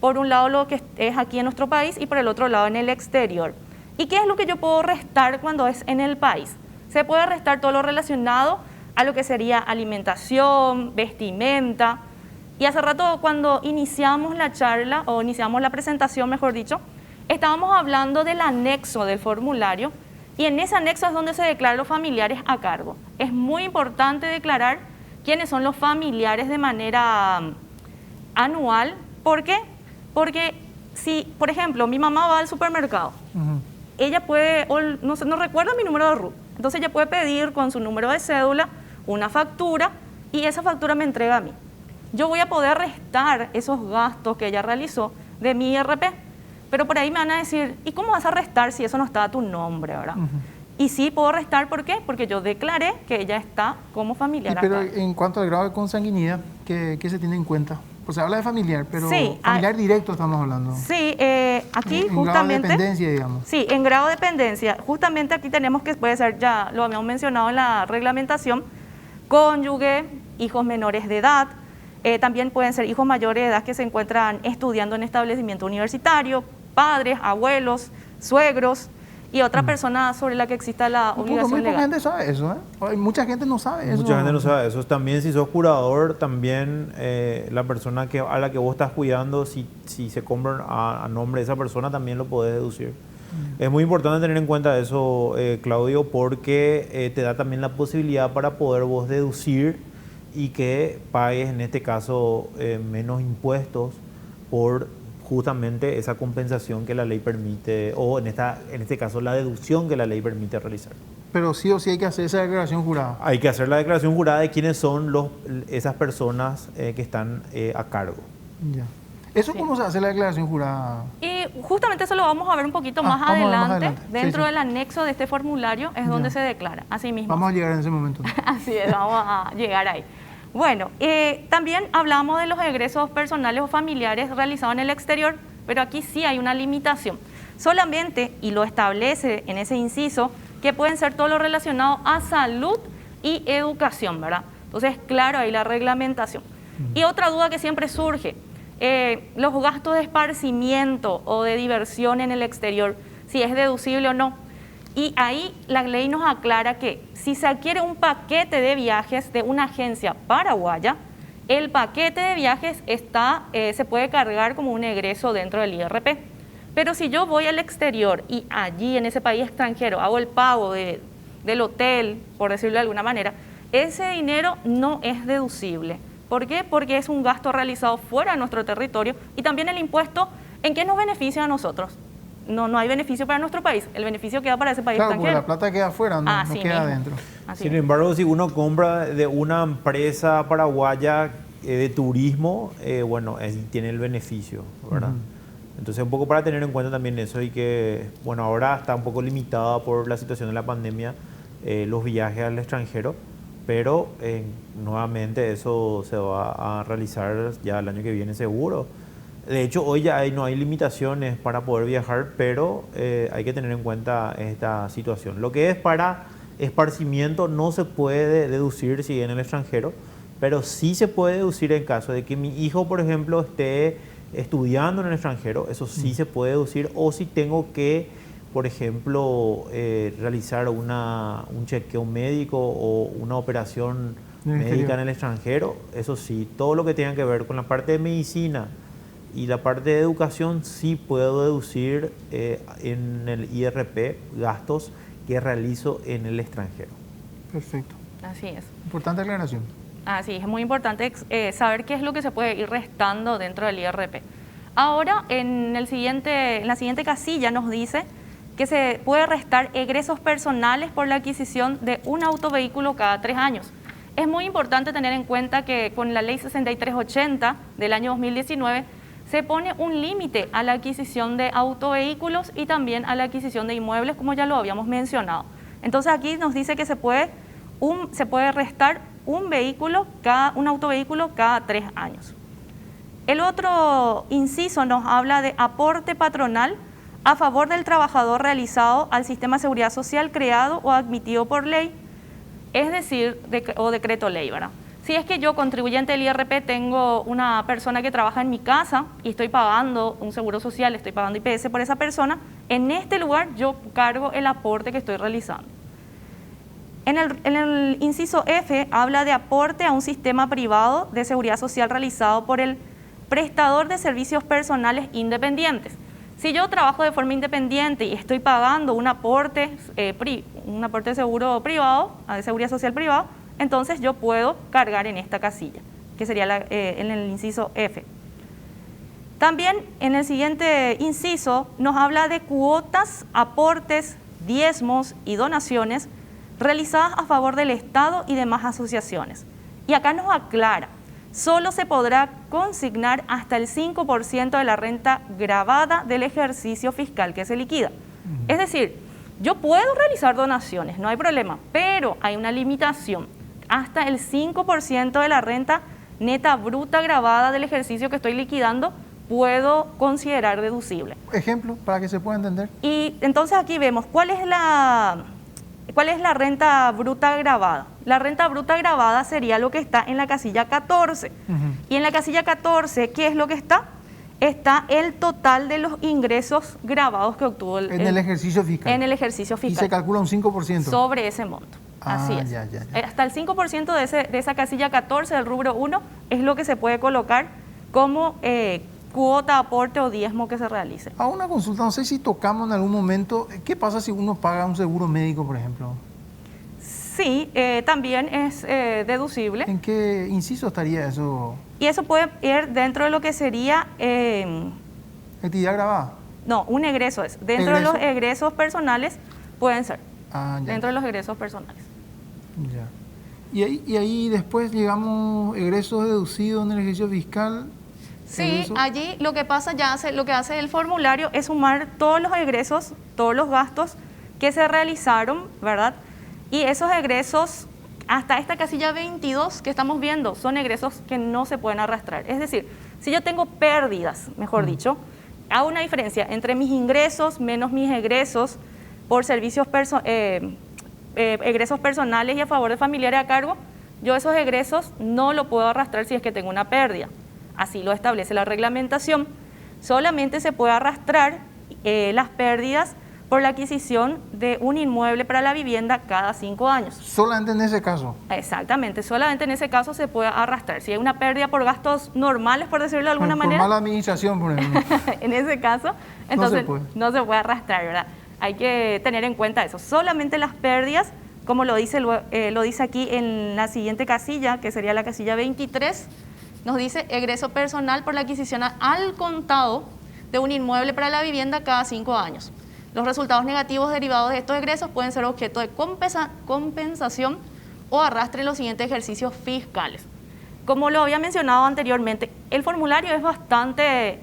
por un lado lo que es aquí en nuestro país y por el otro lado en el exterior. ¿Y qué es lo que yo puedo restar cuando es en el país? Se puede restar todo lo relacionado a lo que sería alimentación, vestimenta. Y hace rato, cuando iniciamos la charla, o iniciamos la presentación, mejor dicho, estábamos hablando del anexo del formulario, y en ese anexo es donde se declaran los familiares a cargo. Es muy importante declarar quiénes son los familiares de manera anual. ¿Por qué? Porque si, por ejemplo, mi mamá va al supermercado, ella puede, no recuerda mi número de RUT, entonces ella puede pedir con su número de cédula una factura y esa factura me entrega a mí. Yo voy a poder restar esos gastos que ella realizó de mi IRP, pero por ahí me van a decir, ¿y cómo vas a restar si eso no está a tu nombre, verdad? Y sí puedo restar, ¿por qué? Porque yo declaré que ella está como familiar. Pero en cuanto al grado de consanguinidad, ¿qué se tiene en cuenta? Pues se habla de familiar, pero sí, familiar directo estamos hablando. Sí, aquí en justamente... grado de dependencia, digamos. Sí, en grado de dependencia. Justamente aquí tenemos que, puede ser, ya lo habíamos mencionado en la reglamentación, cónyuge, hijos menores de edad, también pueden ser hijos mayores de edad que se encuentran estudiando en establecimiento universitario, padres, abuelos, suegros y otra persona sobre la que exista la obligación legal. Mucha gente sabe eso, ¿eh? Mucha gente no sabe eso. Mucha gente no sabe eso. También si sos curador, también la persona a la que vos estás cuidando, si se compran a nombre de esa persona, también lo podés deducir. Es muy importante tener en cuenta eso, Claudio, porque te da también la posibilidad para poder vos deducir y que pagues, en este caso, menos impuestos por justamente esa compensación que la ley permite, o en este caso la deducción que la ley permite realizar. Pero sí o sí hay que hacer esa declaración jurada. Hay que hacer la declaración jurada de quiénes son esas personas que están a cargo. Ya. ¿Eso cómo se hace la declaración jurada? Y justamente eso lo vamos a ver un poquito más adelante. Dentro del anexo de este formulario es donde se declara, así mismo. Vamos a llegar en ese momento. Así es, vamos a llegar ahí. Bueno, también hablamos de los egresos personales o familiares realizados en el exterior, pero aquí sí hay una limitación. Solamente, y lo establece en ese inciso, que pueden ser todo lo relacionado a salud y educación, ¿verdad? Entonces, claro, ahí la reglamentación. Y otra duda que siempre surge, los gastos de esparcimiento o de diversión en el exterior, si es deducible o no. Y ahí la ley nos aclara que si se adquiere un paquete de viajes de una agencia paraguaya, el paquete de viajes se puede cargar como un egreso dentro del IRP. Pero si yo voy al exterior y allí en ese país extranjero hago el pago del hotel, por decirlo de alguna manera, ese dinero no es deducible. ¿Por qué? Porque es un gasto realizado fuera de nuestro territorio y también el impuesto, ¿en qué nos beneficia a nosotros? No hay beneficio para nuestro país, el beneficio queda para ese país extranjero. Claro, porque la plata queda afuera, no queda adentro. Sin embargo, si uno compra de una empresa paraguaya de turismo, bueno, tiene el beneficio, ¿verdad? Entonces, un poco para tener en cuenta también eso y que, bueno, ahora está un poco limitada por la situación de la pandemia los viajes al extranjero, pero nuevamente eso se va a realizar ya el año que viene seguro. De hecho, hoy ya no hay limitaciones para poder viajar, pero hay que tener en cuenta esta situación. Lo que es para esparcimiento no se puede deducir si en el extranjero, pero sí se puede deducir en caso de que mi hijo, por ejemplo, esté estudiando en el extranjero, eso sí se puede deducir, o si tengo que, por ejemplo, realizar un chequeo médico o una operación médica en el extranjero, eso sí, todo lo que tenga que ver con la parte de medicina y la parte de educación sí puedo deducir en el IRP gastos que realizo en el extranjero. Perfecto. Así es. Importante aclaración. Así es muy importante saber qué es lo que se puede ir restando dentro del IRP. Ahora, en la siguiente casilla nos dice que se puede restar egresos personales por la adquisición de un autovehículo cada 3 años. Es muy importante tener en cuenta que con la ley 6380 del año 2019 se pone un límite a la adquisición de autovehículos y también a la adquisición de inmuebles, como ya lo habíamos mencionado. Entonces aquí nos dice que se puede restar un autovehículo cada 3 años. El otro inciso nos habla de aporte patronal a favor del trabajador realizado al sistema de seguridad social creado o admitido por ley, es decir, o decreto ley, ¿verdad? Si es que yo, contribuyente del IRP, tengo una persona que trabaja en mi casa y estoy pagando un seguro social, estoy pagando IPS por esa persona, en este lugar yo cargo el aporte que estoy realizando. En el inciso F habla de aporte a un sistema privado de seguridad social realizado por el prestador de servicios personales independientes. Si yo trabajo de forma independiente y estoy pagando un aporte de seguro privado, de seguridad social privado, entonces yo puedo cargar en esta casilla, que sería en el inciso F. También en el siguiente inciso nos habla de cuotas, aportes, diezmos y donaciones realizadas a favor del Estado y demás asociaciones. Y acá nos aclara, solo se podrá consignar hasta el 5% de la renta gravada del ejercicio fiscal que se liquida. Es decir, yo puedo realizar donaciones, no hay problema, pero hay una limitación. Hasta el 5% de la renta neta bruta gravada del ejercicio que estoy liquidando puedo considerar deducible. Ejemplo, para que se pueda entender. Y entonces aquí vemos cuál es la renta bruta gravada. La renta bruta gravada sería lo que está en la casilla 14. Y en la casilla 14, ¿qué es lo que está? Está el total de los ingresos gravados que obtuvo en el ejercicio fiscal. En el ejercicio fiscal. Y se calcula un 5%. Sobre ese monto. Así es. Ya. Hasta el 5% de esa casilla 14 del rubro 1 es lo que se puede colocar como cuota, aporte o diezmo que se realice. A una consulta, no sé si tocamos en algún momento, ¿qué pasa si uno paga un seguro médico, por ejemplo? Sí, también es deducible. ¿En qué inciso estaría eso? Y eso puede ir dentro de lo que sería ¿Actividad grabada? No, un egreso es. Dentro de los egresos personales pueden ser. Ah, ya. Dentro de los egresos personales. Ya. Y ahí después llegamos egresos deducidos en el ejercicio fiscal. Sí, allí lo que pasa lo que hace el formulario es sumar todos los egresos, todos los gastos que se realizaron, ¿verdad? Y esos egresos, hasta esta casilla 22 que estamos viendo, son egresos que no se pueden arrastrar. Es decir, si yo tengo pérdidas, mejor dicho, hago una diferencia entre mis ingresos menos mis egresos por servicios egresos personales y a favor de familiares a cargo, yo esos egresos no lo puedo arrastrar si es que tengo una pérdida. Así lo establece la reglamentación. Solamente se puede arrastrar las pérdidas por la adquisición de un inmueble para la vivienda cada 5 años. ¿Solamente en ese caso? Exactamente, solamente en ese caso se puede arrastrar. Si hay una pérdida por gastos normales, por decirlo de alguna manera. Por mala administración, por ejemplo. En ese caso, entonces no se puede arrastrar, ¿verdad? Hay que tener en cuenta eso. Solamente las pérdidas, como lo dice aquí en la siguiente casilla, que sería la casilla 23, nos dice egreso personal por la adquisición al contado de un inmueble para la vivienda cada 5 años. Los resultados negativos derivados de estos egresos pueden ser objeto de compensación o arrastre en los siguientes ejercicios fiscales. Como lo había mencionado anteriormente, el formulario es bastante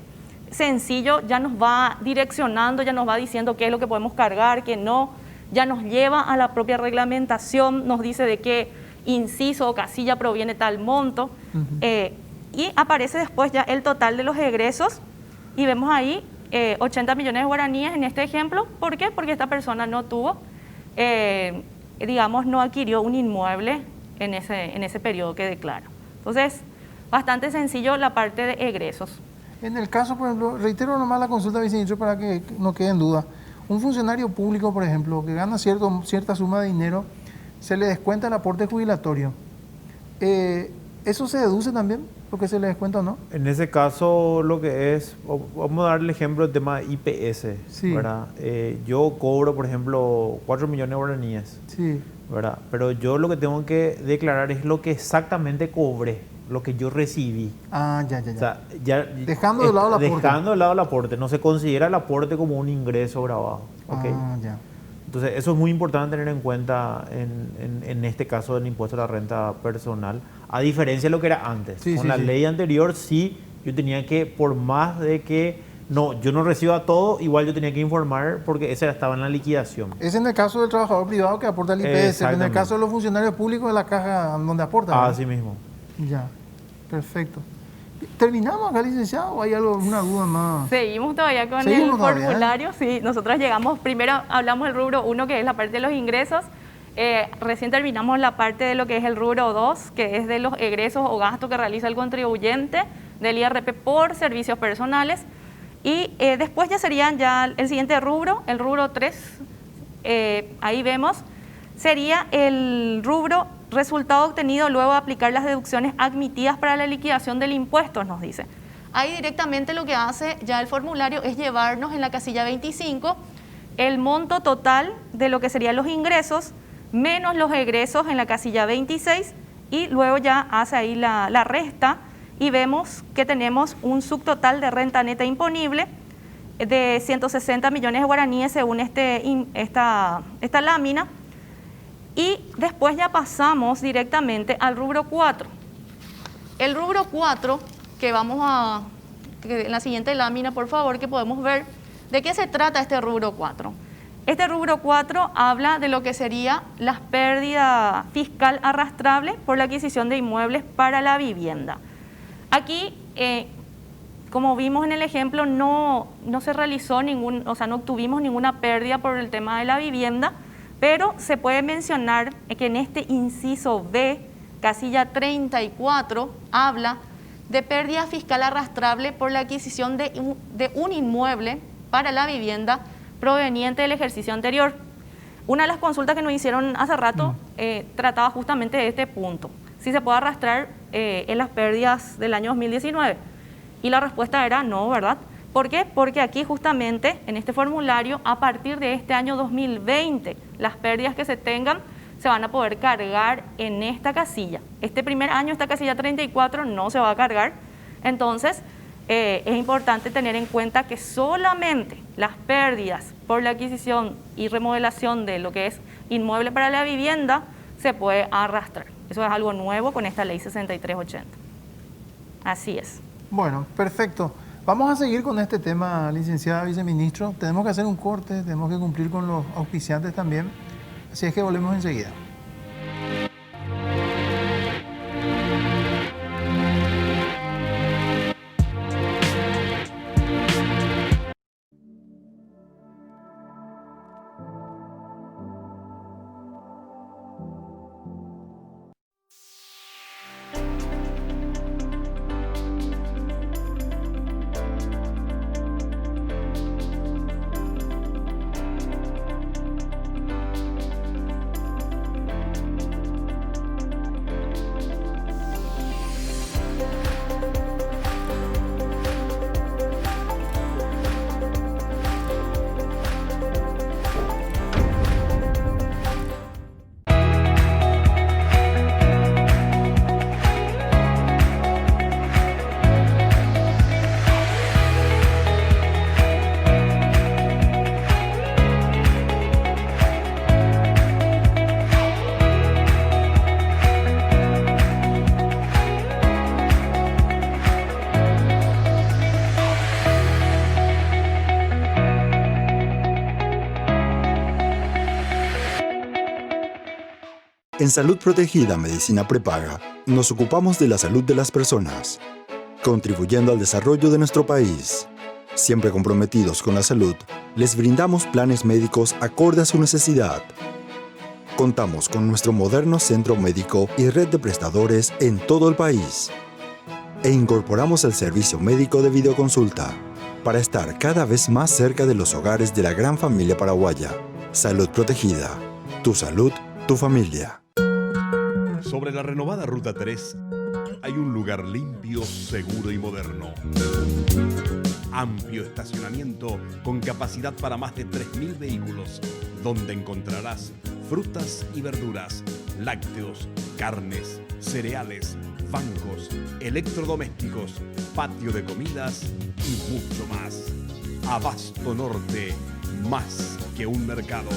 sencillo, ya nos va direccionando, ya nos va diciendo qué es lo que podemos cargar, qué no, ya nos lleva a la propia reglamentación, nos dice de qué inciso o casilla proviene tal monto, y aparece después ya el total de los egresos y vemos ahí 80 millones de guaraníes en este ejemplo. ¿Por qué? Porque esta persona no tuvo, no adquirió un inmueble en ese periodo que declara. Entonces, bastante sencillo la parte de egresos. En el caso, por ejemplo, reitero nomás la consulta, viceministro, para que no quede en duda. Un funcionario público, por ejemplo, que gana cierta suma de dinero, se le descuenta el aporte jubilatorio. ¿Eso se deduce también, lo que se le descuenta o no? En ese caso, lo que es, vamos a dar el ejemplo del tema IPS, sí. ¿verdad? Yo cobro, por ejemplo, 4 millones de guaraníes, sí. ¿verdad? Pero yo lo que tengo que declarar es lo que exactamente cobré, lo que yo recibí. Ah, ya. O sea, ya dejando de lado el aporte. Dejando de lado el aporte, no se considera el aporte como un ingreso grabado. ¿Okay? Ah, ya. Entonces, eso es muy importante tener en cuenta en este caso del impuesto a la renta personal, a diferencia de lo que era antes. Con la ley anterior, sí, yo tenía que, por más de que yo no reciba todo, igual yo tenía que informar porque ese estaba en la liquidación. Es en el caso del trabajador privado que aporta el IPS, en el caso de los funcionarios públicos de la caja donde aporta. Ah, así mismo. Ya, perfecto. ¿Terminamos acá, licenciado, o hay alguna duda más? Seguimos todavía con el formulario. Sí, nosotros llegamos, primero hablamos del rubro 1, que es la parte de los ingresos. Recién terminamos la parte de lo que es el rubro 2, que es de los egresos o gastos que realiza el contribuyente del IRP por servicios personales. Y después ya serían el siguiente rubro, el rubro 3, ahí vemos, sería el rubro resultado obtenido luego de aplicar las deducciones admitidas para la liquidación del impuesto, nos dice. Ahí directamente lo que hace ya el formulario es llevarnos en la casilla 25 el monto total de lo que serían los ingresos menos los egresos en la casilla 26 y luego ya hace ahí la resta y vemos que tenemos un subtotal de renta neta imponible de 160 millones de guaraníes según esta lámina. Y después ya pasamos directamente al rubro 4. El rubro 4, que en la siguiente lámina, por favor, que podemos ver de qué se trata este rubro 4. Este rubro 4 habla de lo que sería la pérdida fiscal arrastrable por la adquisición de inmuebles para la vivienda. Aquí, como vimos en el ejemplo, no se realizó no obtuvimos ninguna pérdida por el tema de la vivienda, pero se puede mencionar que en este inciso B, casilla 34, habla de pérdida fiscal arrastrable por la adquisición de un inmueble para la vivienda proveniente del ejercicio anterior. Una de las consultas que nos hicieron hace rato trataba justamente de este punto, si se puede arrastrar en las pérdidas del año 2019. Y la respuesta era no, ¿verdad? ¿Por qué? Porque aquí justamente en este formulario, a partir de este año 2020, las pérdidas que se tengan se van a poder cargar en esta casilla. Este primer año, esta casilla 34 no se va a cargar. Entonces, es importante tener en cuenta que solamente las pérdidas por la adquisición y remodelación de lo que es inmueble para la vivienda se puede arrastrar. Eso es algo nuevo con esta ley 6380. Así es. Bueno, perfecto. Vamos a seguir con este tema, licenciada viceministro. Tenemos que hacer un corte, tenemos que cumplir con los auspiciantes también. Así es que volvemos enseguida. En Salud Protegida Medicina Prepaga, nos ocupamos de la salud de las personas, contribuyendo al desarrollo de nuestro país. Siempre comprometidos con la salud, les brindamos planes médicos acorde a su necesidad. Contamos con nuestro moderno centro médico y red de prestadores en todo el país. E incorporamos el servicio médico de videoconsulta para estar cada vez más cerca de los hogares de la gran familia paraguaya. Salud Protegida. Tu salud, tu familia. Sobre la renovada Ruta 3 hay un lugar limpio, seguro y moderno. Amplio estacionamiento con capacidad para más de 3.000 vehículos, donde encontrarás frutas y verduras, lácteos, carnes, cereales, bancos, electrodomésticos, patio de comidas y mucho más. Abasto Norte, más que un mercado.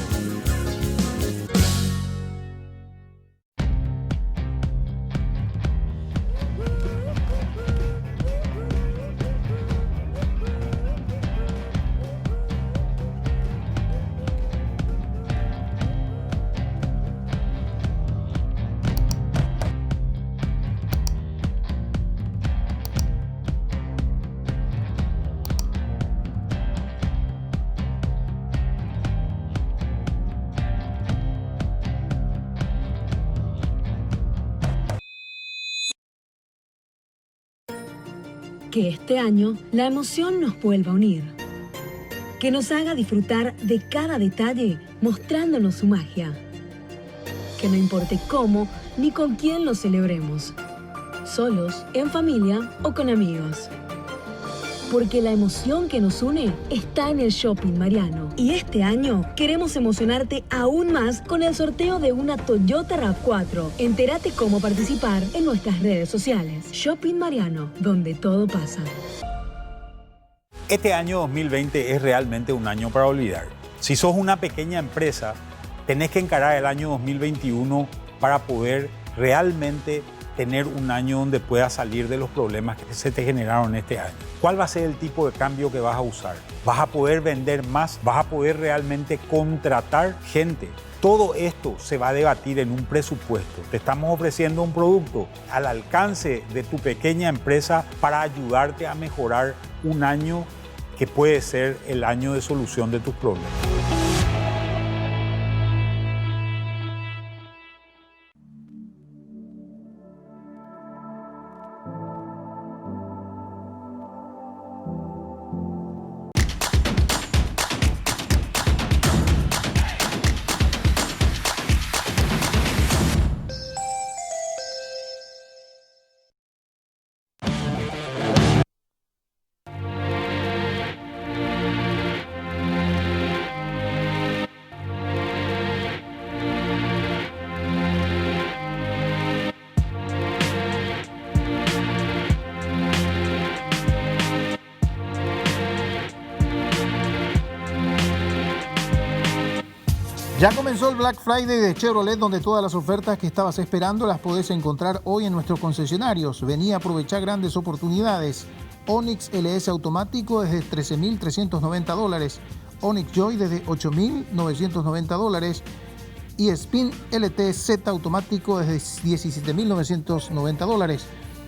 Que este año la emoción nos vuelva a unir. Que nos haga disfrutar de cada detalle mostrándonos su magia. Que no importe cómo ni con quién lo celebremos. Solos, en familia o con amigos. Porque la emoción que nos une está en el Shopping Mariano. Y este año queremos emocionarte aún más con el sorteo de una Toyota RAV4. Entérate cómo participar en nuestras redes sociales. Shopping Mariano, donde todo pasa. Este año 2020 es realmente un año para olvidar. Si sos una pequeña empresa, tenés que encarar el año 2021 para poder realmente tener un año donde puedas salir de los problemas que se te generaron este año. ¿Cuál va a ser el tipo de cambio que vas a usar? ¿Vas a poder vender más? ¿Vas a poder realmente contratar gente? Todo esto se va a debatir en un presupuesto. Te estamos ofreciendo un producto al alcance de tu pequeña empresa para ayudarte a mejorar un año que puede ser el año de solución de tus problemas. Ya comenzó el Black Friday de Chevrolet, donde todas las ofertas que estabas esperando las podés encontrar hoy en nuestros concesionarios. Vení a aprovechar grandes oportunidades. Onix LS automático desde $13,390. Onix Joy desde $8,990. Y Spin LT Z automático desde $17,990.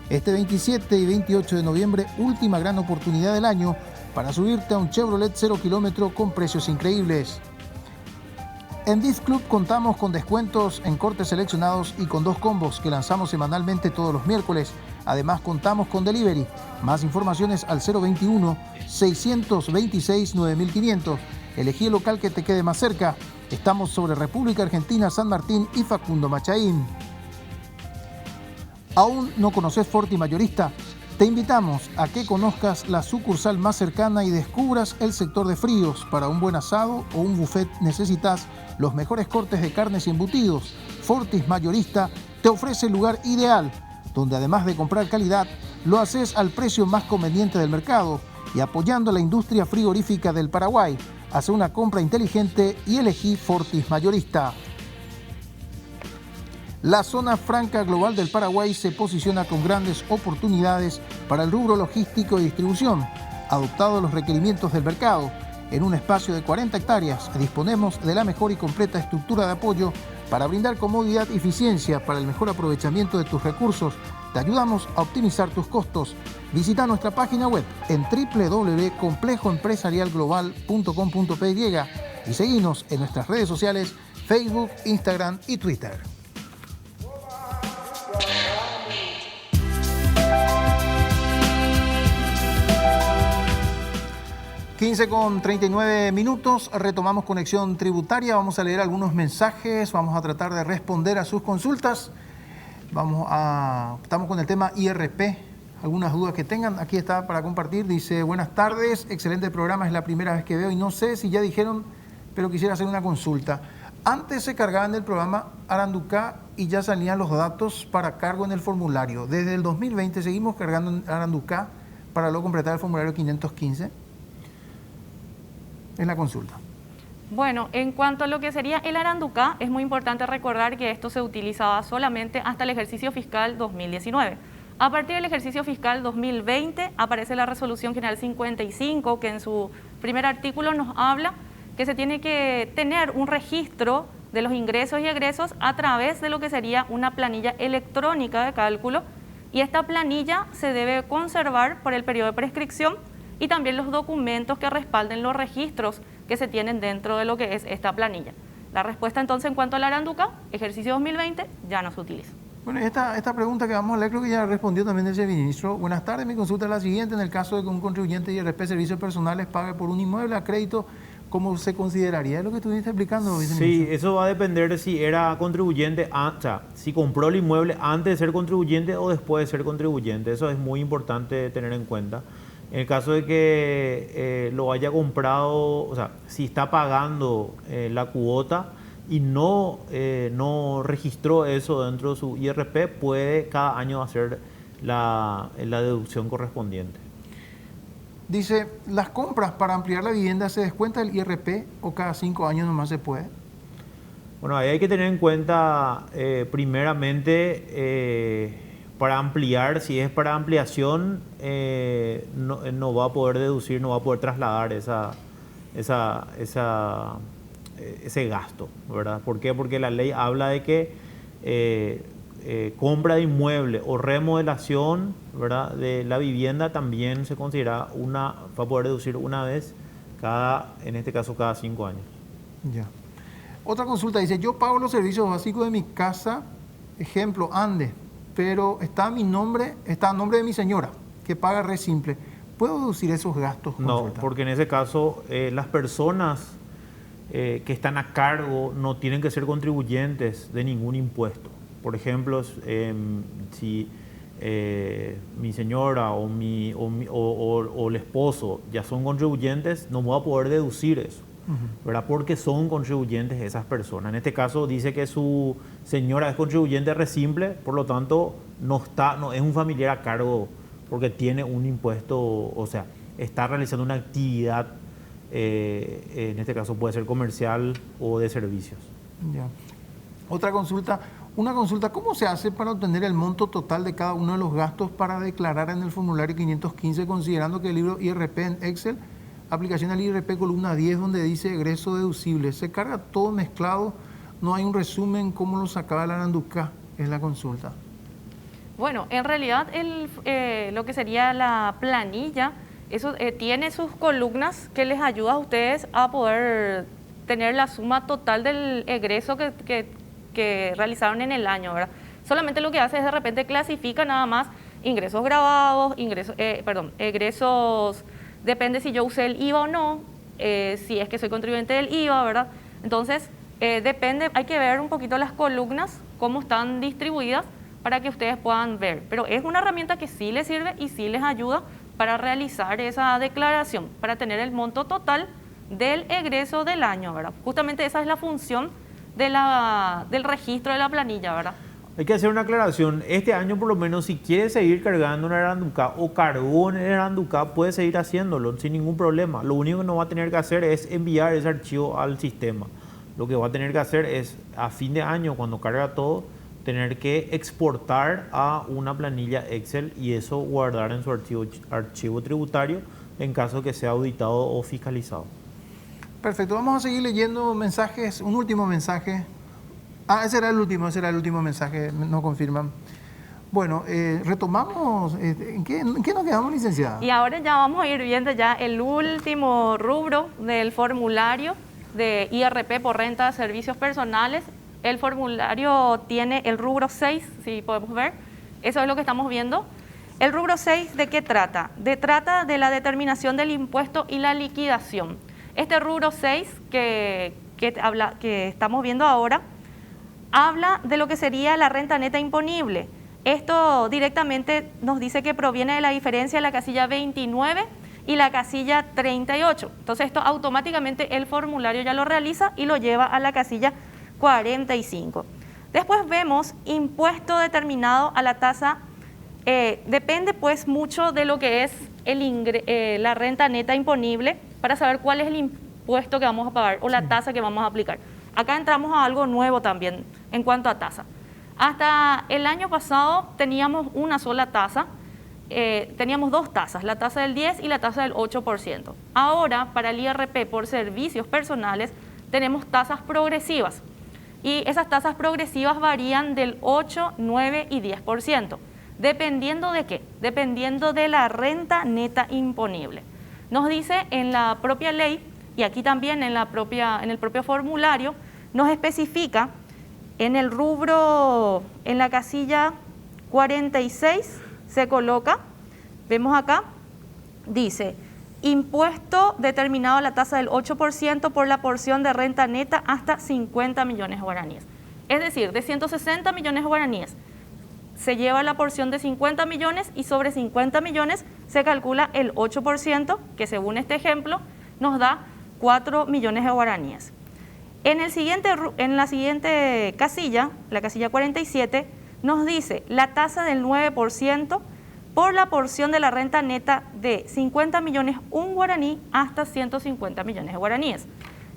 Este 27 y 28 de noviembre, última gran oportunidad del año para subirte a un Chevrolet 0 kilómetro con precios increíbles. En Disc Club contamos con descuentos en cortes seleccionados y con 2 combos que lanzamos semanalmente todos los miércoles. Además contamos con delivery. Más informaciones al 021-626-9500. Elegí el local que te quede más cerca. Estamos sobre República Argentina, San Martín y Facundo Machaín. ¿Aún no conoces Forti Mayorista? Te invitamos a que conozcas la sucursal más cercana y descubras el sector de fríos. Para un buen asado o un buffet necesitas los mejores cortes de carnes y embutidos. Fortis Mayorista te ofrece el lugar ideal, donde además de comprar calidad, lo haces al precio más conveniente del mercado y apoyando a la industria frigorífica del Paraguay. Hace una compra inteligente y elegí Fortis Mayorista. La zona franca global del Paraguay se posiciona con grandes oportunidades para el rubro logístico y distribución. Adoptado los requerimientos del mercado, en un espacio de 40 hectáreas disponemos de la mejor y completa estructura de apoyo para brindar comodidad y eficiencia para el mejor aprovechamiento de tus recursos. Te ayudamos a optimizar tus costos. Visita nuestra página web en www.complejoempresarialglobal.com.py y seguinos en nuestras redes sociales, Facebook, Instagram y Twitter. 15:39, retomamos conexión tributaria, vamos a leer algunos mensajes, vamos a tratar de responder a sus consultas. Estamos con el tema IRP, algunas dudas que tengan, aquí está para compartir, dice: buenas tardes, excelente programa, es la primera vez que veo y no sé si ya dijeron, pero quisiera hacer una consulta. Antes se cargaba en el programa Aranducá y ya salían los datos para cargo en el formulario. Desde el 2020 seguimos cargando en Aranducá para luego completar el formulario 515. Es la consulta. Bueno, en cuanto a lo que sería el Aranducá, es muy importante recordar que esto se utilizaba solamente hasta el ejercicio fiscal 2019. A partir del ejercicio fiscal 2020 aparece la Resolución General 55, que en su primer artículo nos habla que se tiene que tener un registro de los ingresos y egresos a través de lo que sería una planilla electrónica de cálculo, y esta planilla se debe conservar por el periodo de prescripción y también los documentos que respalden los registros que se tienen dentro de lo que es esta planilla. La respuesta entonces en cuanto al Aranducá, ejercicio 2020, ya no se utiliza. Bueno, esta pregunta que vamos a leer creo que ya respondió también el viceministro. Buenas tardes, mi consulta es la siguiente: en el caso de que un contribuyente de IRP Servicios Personales pague por un inmueble a crédito, ¿cómo se consideraría? ¿Es lo que estuviste explicando, viceministro? Sí, eso va a depender de si era contribuyente, o sea, si compró el inmueble antes de ser contribuyente o después de ser contribuyente. Eso es muy importante tener en cuenta. En el caso de que lo haya comprado, o sea, si está pagando la cuota y no registró eso dentro de su IRP, puede cada año hacer la deducción correspondiente. Dice, ¿las compras para ampliar la vivienda se descuenta el IRP o cada 5 años nomás se puede? Bueno, ahí hay que tener en cuenta primeramente para ampliar, si es para ampliación, no va a poder deducir, no va a poder trasladar ese gasto, ¿verdad? ¿Por qué? Porque la ley habla de que compra de inmueble o remodelación, ¿verdad?, de la vivienda también se considera va a poder deducir una vez en este caso cada 5 años. Ya. Otra consulta dice: yo pago los servicios básicos de mi casa, ejemplo, Ande, pero está a nombre de mi señora, que paga re simple. ¿Puedo deducir esos gastos? No, porque en ese caso las personas que están a cargo no tienen que ser contribuyentes de ningún impuesto. Por ejemplo, si mi señora o el esposo ya son contribuyentes, no voy a poder deducir eso, ¿verdad? Porque son contribuyentes esas personas. En este caso dice que su señora es contribuyente re simple, por lo tanto no es un familiar a cargo porque tiene un impuesto, o sea, está realizando una actividad en este caso puede ser comercial o de servicios. Ya. Otra consulta. Una consulta, ¿cómo se hace para obtener el monto total de cada uno de los gastos para declarar en el formulario 515, considerando que el libro IRP en Excel, aplicación al IRP columna 10, donde dice egreso deducible, se carga todo mezclado, no hay un resumen, ¿cómo lo sacaba la Aranduca? Es la consulta. Bueno, en realidad lo que sería la planilla, eso tiene sus columnas que les ayuda a ustedes a poder tener la suma total del egreso que realizaron en el año, ¿verdad? Solamente lo que hace es de repente clasifica nada más ingresos grabados, egresos, depende si yo usé el IVA o no, si es que soy contribuyente del IVA, ¿verdad? Entonces, depende, hay que ver un poquito las columnas, cómo están distribuidas para que ustedes puedan ver. Pero es una herramienta que sí les sirve y sí les ayuda para realizar esa declaración, para tener el monto total del egreso del año, ¿verdad? Justamente esa es la función del registro de la planilla, ¿verdad? Hay que hacer una aclaración. Este año, por lo menos, si quiere seguir cargando una Aranduca o cargó en Aranduca, puede seguir haciéndolo sin ningún problema. Lo único que no va a tener que hacer es enviar ese archivo al sistema. Lo que va a tener que hacer es, a fin de año, cuando carga todo, tener que exportar a una planilla Excel y eso guardar en su archivo tributario en caso que sea auditado o fiscalizado. Perfecto, vamos a seguir leyendo mensajes. Un último mensaje. Ese era el último mensaje, nos confirman. Bueno, retomamos. ¿En qué nos quedamos, licenciada? Y ahora ya vamos a ir viendo ya el último rubro del formulario de IRP por renta de servicios personales. El formulario tiene el rubro 6, si podemos ver. Eso es lo que estamos viendo. El rubro 6, ¿de qué trata? Trata de la determinación del impuesto y la liquidación. Este rubro 6 que estamos viendo ahora habla de lo que sería la renta neta imponible. Esto directamente nos dice que proviene de la diferencia de la casilla 29 y la casilla 38. Entonces esto automáticamente el formulario ya lo realiza y lo lleva a la casilla 45. Después vemos impuesto determinado a la tasa, depende pues mucho de lo que es la renta neta imponible para saber cuál es el impuesto que vamos a pagar o la tasa que vamos a aplicar. Acá entramos a algo nuevo también en cuanto a tasa. Hasta el año pasado teníamos una sola tasa, teníamos dos tasas, la tasa del 10 y la tasa del 8%. Ahora, para el IRP por servicios personales, tenemos tasas progresivas. Y esas tasas progresivas varían del 8, 9 y 10%. ¿Dependiendo de qué? Dependiendo de la renta neta imponible. Nos dice en la propia ley, y aquí también en el propio formulario, nos especifica en el rubro, en la casilla 46, se coloca, vemos acá, dice, impuesto determinado a la tasa del 8% por la porción de renta neta hasta 50 millones guaraníes. Es decir, de 160 millones guaraníes se lleva la porción de 50 millones y sobre 50 millones se calcula el 8%, que según este ejemplo nos da 4 millones de guaraníes. En la siguiente casilla, la casilla 47, nos dice la tasa del 9% por la porción de la renta neta de 50 millones un guaraní hasta 150 millones de guaraníes.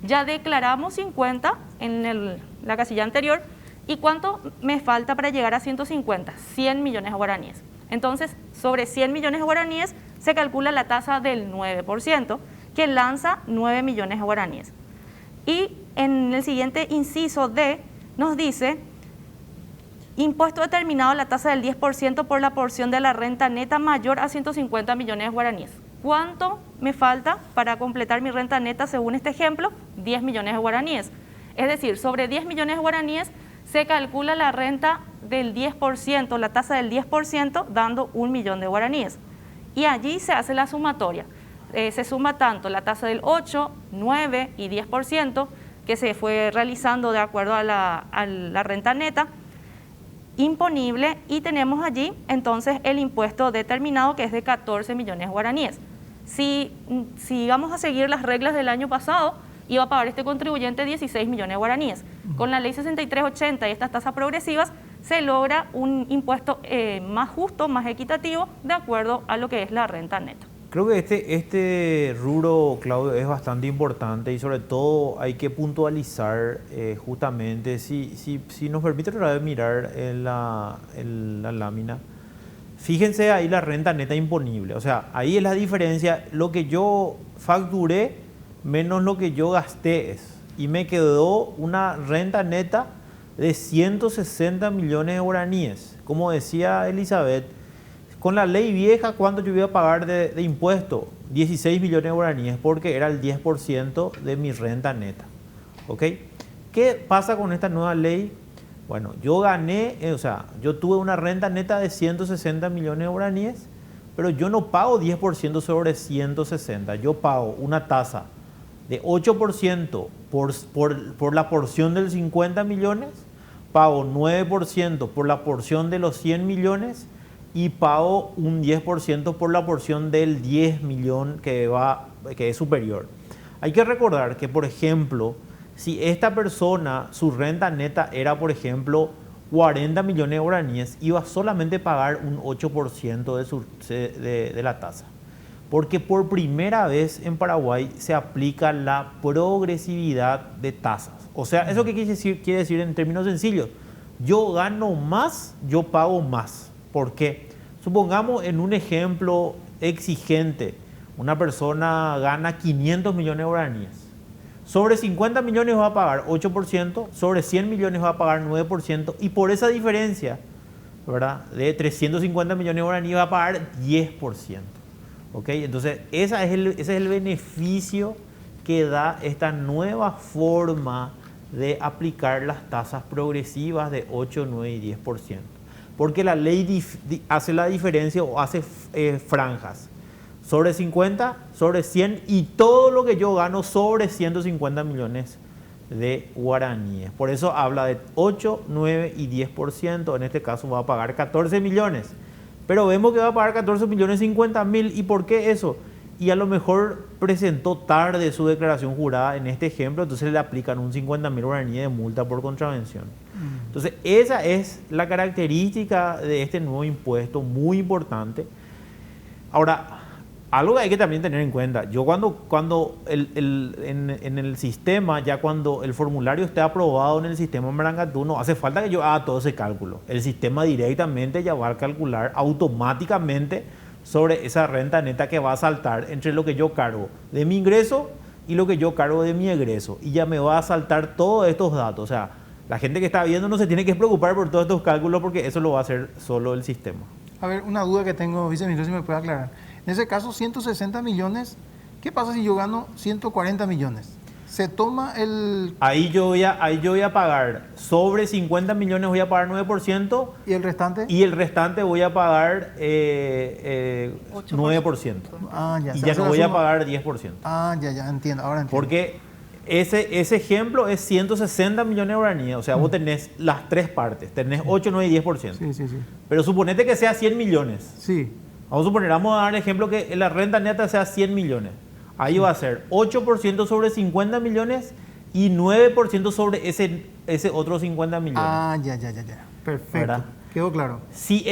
Ya declaramos 50 en la casilla anterior. ¿Y cuánto me falta para llegar a 150? 100 millones de guaraníes. Entonces, sobre 100 millones de guaraníes se calcula la tasa del 9%, que lanza 9 millones de guaraníes. Y en el siguiente inciso D nos dice, impuesto determinado a la tasa del 10% por la porción de la renta neta mayor a 150 millones de guaraníes. ¿Cuánto me falta para completar mi renta neta según este ejemplo? 10 millones de guaraníes. Es decir, sobre 10 millones de guaraníes se calcula la renta del 10%, la tasa del 10%, dando 1 millón de guaraníes. Y allí se hace la sumatoria. Se suma tanto la tasa del 8, 9 y 10%, que se fue realizando de acuerdo a la renta neta imponible, y tenemos allí entonces el impuesto determinado, que es de 14 millones de guaraníes. Si vamos a seguir las reglas del año pasado, iba a pagar este contribuyente 16 millones de guaraníes. Con la ley 6380 y estas tasas progresivas se logra un impuesto más justo, más equitativo, de acuerdo a lo que es la renta neta. Creo que este rubro, Claudio, es bastante importante y sobre todo hay que puntualizar justamente, si nos permite otra vez mirar en la lámina, fíjense ahí la renta neta imponible, o sea, ahí es la diferencia, lo que yo facturé menos lo que yo gasté y me quedó una renta neta de 160 millones de guaraníes. Como decía Elizabeth, con la ley vieja, ¿cuánto yo iba a pagar de impuesto? 16 millones de guaraníes, porque era el 10% de mi renta neta. ¿Ok? ¿Qué pasa con esta nueva ley? Bueno, yo gané, yo tuve una renta neta de 160 millones de guaraníes, pero yo no pago 10% sobre 160. Yo pago una tasa de 8% por la porción del 50 millones, pago 9% por la porción de los 100 millones, y pago un 10% por la porción del 10 millón que es superior. Hay que recordar que, por ejemplo, si esta persona, su renta neta era, por ejemplo, 40 millones de guaraníes, iba solamente a pagar un 8% de la tasa. Porque por primera vez en Paraguay se aplica la progresividad de tasas. O sea, ¿eso qué quiere decir en términos sencillos? Yo gano más, yo pago más. ¿Por qué? Supongamos en un ejemplo exigente, una persona gana 500 millones de guaraníes. Sobre 50 millones va a pagar 8%, sobre 100 millones va a pagar 9%, y por esa diferencia, ¿verdad?, de 350 millones de guaraníes va a pagar 10%. ¿Ok? Entonces, ese es el beneficio que da esta nueva forma de aplicar las tasas progresivas de 8, 9 y 10%. Porque la ley hace la diferencia o hace franjas sobre 50, sobre 100 y todo lo que yo gano sobre 150 millones de guaraníes. Por eso habla de 8, 9 y 10%. En este caso va a pagar 14 millones. Pero vemos que va a pagar 14 millones 50 mil. ¿Y por qué eso? Y a lo mejor presentó tarde su declaración jurada en este ejemplo, entonces le aplican un 50 mil guaraníes de multa por contravención. Entonces, esa es la característica de este nuevo impuesto, muy importante. Ahora, algo que hay que también tener en cuenta, yo cuando en el sistema, ya cuando el formulario esté aprobado en el sistema Maracatú, no hace falta que yo haga todo ese cálculo. El sistema directamente ya va a calcular automáticamente sobre esa renta neta que va a saltar entre lo que yo cargo de mi ingreso y lo que yo cargo de mi egreso. Y ya me va a saltar todos estos datos. O sea, la gente que está viendo no se tiene que preocupar por todos estos cálculos porque eso lo va a hacer solo el sistema. A ver, una duda que tengo, viceministro, si me puede aclarar. En ese caso, 160 millones, ¿qué pasa si yo gano 140 millones? ¿Se toma el...? Ahí yo voy a pagar, sobre 50 millones voy a pagar 9%. ¿Y el restante? Y el restante voy a pagar 9%. Ah, ya. Y ya no voy a pagar 10%. Ah, ya, entiendo, ahora entiendo. Porque ese ejemplo es 160 millones de guaraníes, o sea, vos tenés las tres partes, tenés 8, 9 y 10%. Sí. Pero suponete que sea 100 millones. Sí. Vamos a dar ejemplo que la renta neta sea 100 millones. Ahí va a ser 8% sobre 50 millones y 9% sobre ese otro 50 millones. Ah, ya. Perfecto. ¿Verdad? Quedó claro. Si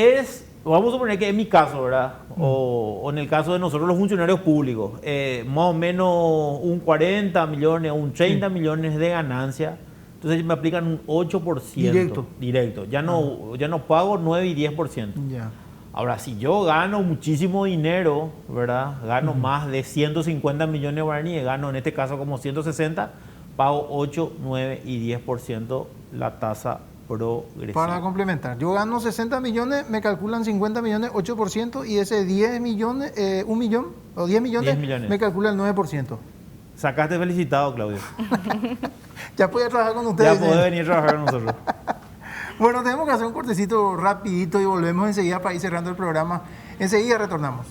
vamos a suponer que en mi caso, ¿verdad? O en el caso de nosotros los funcionarios públicos, más o menos un 40 millones o un 30 millones de ganancia, entonces me aplican un 8%. Directo. Ya no pago 9 y 10%. Ya. Ahora, si yo gano muchísimo dinero, ¿verdad? Gano más de 150 millones de guaraníes, gano en este caso como 160, pago 8, 9 y 10% la tasa progresiva. Para complementar, yo gano 60 millones, me calculan 50 millones, 8%, y ese 10 millones, 1 millón o 10 millones, me calcula el 9%. Sacaste felicitado, Claudio. Ya podía trabajar con ustedes. Ya podés venir a trabajar con nosotros. Bueno, tenemos que hacer un cortecito rapidito y volvemos enseguida para ir cerrando el programa. Enseguida retornamos.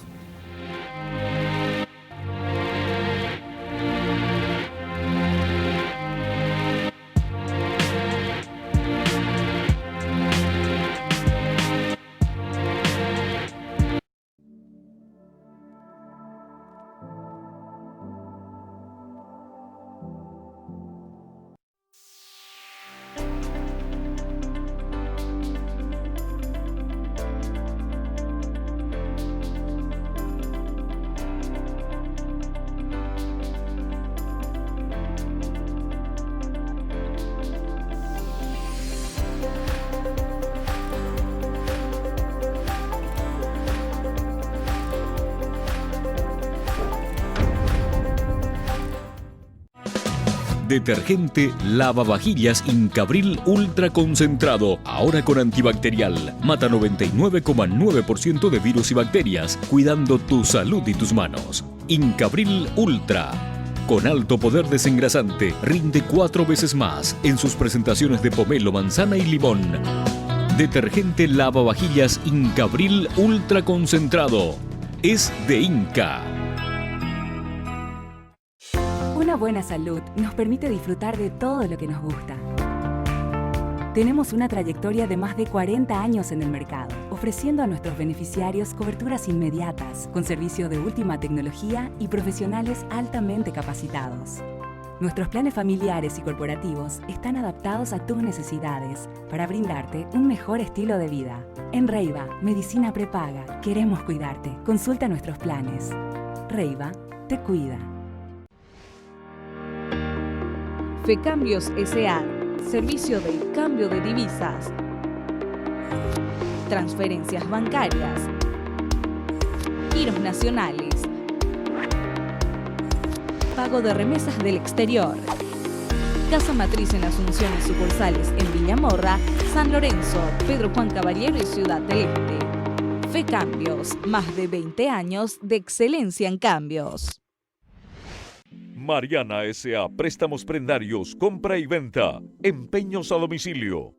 Detergente lavavajillas Incabril Ultra Concentrado, ahora con antibacterial. Mata 99,9% de virus y bacterias, cuidando tu salud y tus manos. Incabril Ultra. Con alto poder desengrasante, rinde 4 veces más en sus presentaciones de pomelo, manzana y limón. Detergente lavavajillas Incabril Ultra Concentrado. Es de Inca. Una buena salud nos permite disfrutar de todo lo que nos gusta. Tenemos una trayectoria de más de 40 años en el mercado, ofreciendo a nuestros beneficiarios coberturas inmediatas, con servicio de última tecnología y profesionales altamente capacitados. Nuestros planes familiares y corporativos están adaptados a tus necesidades para brindarte un mejor estilo de vida. En Reiva, Medicina Prepaga, queremos cuidarte. Consulta nuestros planes. Reiva te cuida. FECambios S.A. Servicio de cambio de divisas, transferencias bancarias, giros nacionales, pago de remesas del exterior. Casa matriz en Asunción y sucursales en Villamorra, San Lorenzo, Pedro Juan Caballero y Ciudad del Este. FECambios, más de 20 años de excelencia en cambios. Mariana S.A. Préstamos prendarios, compra y venta, empeños a domicilio.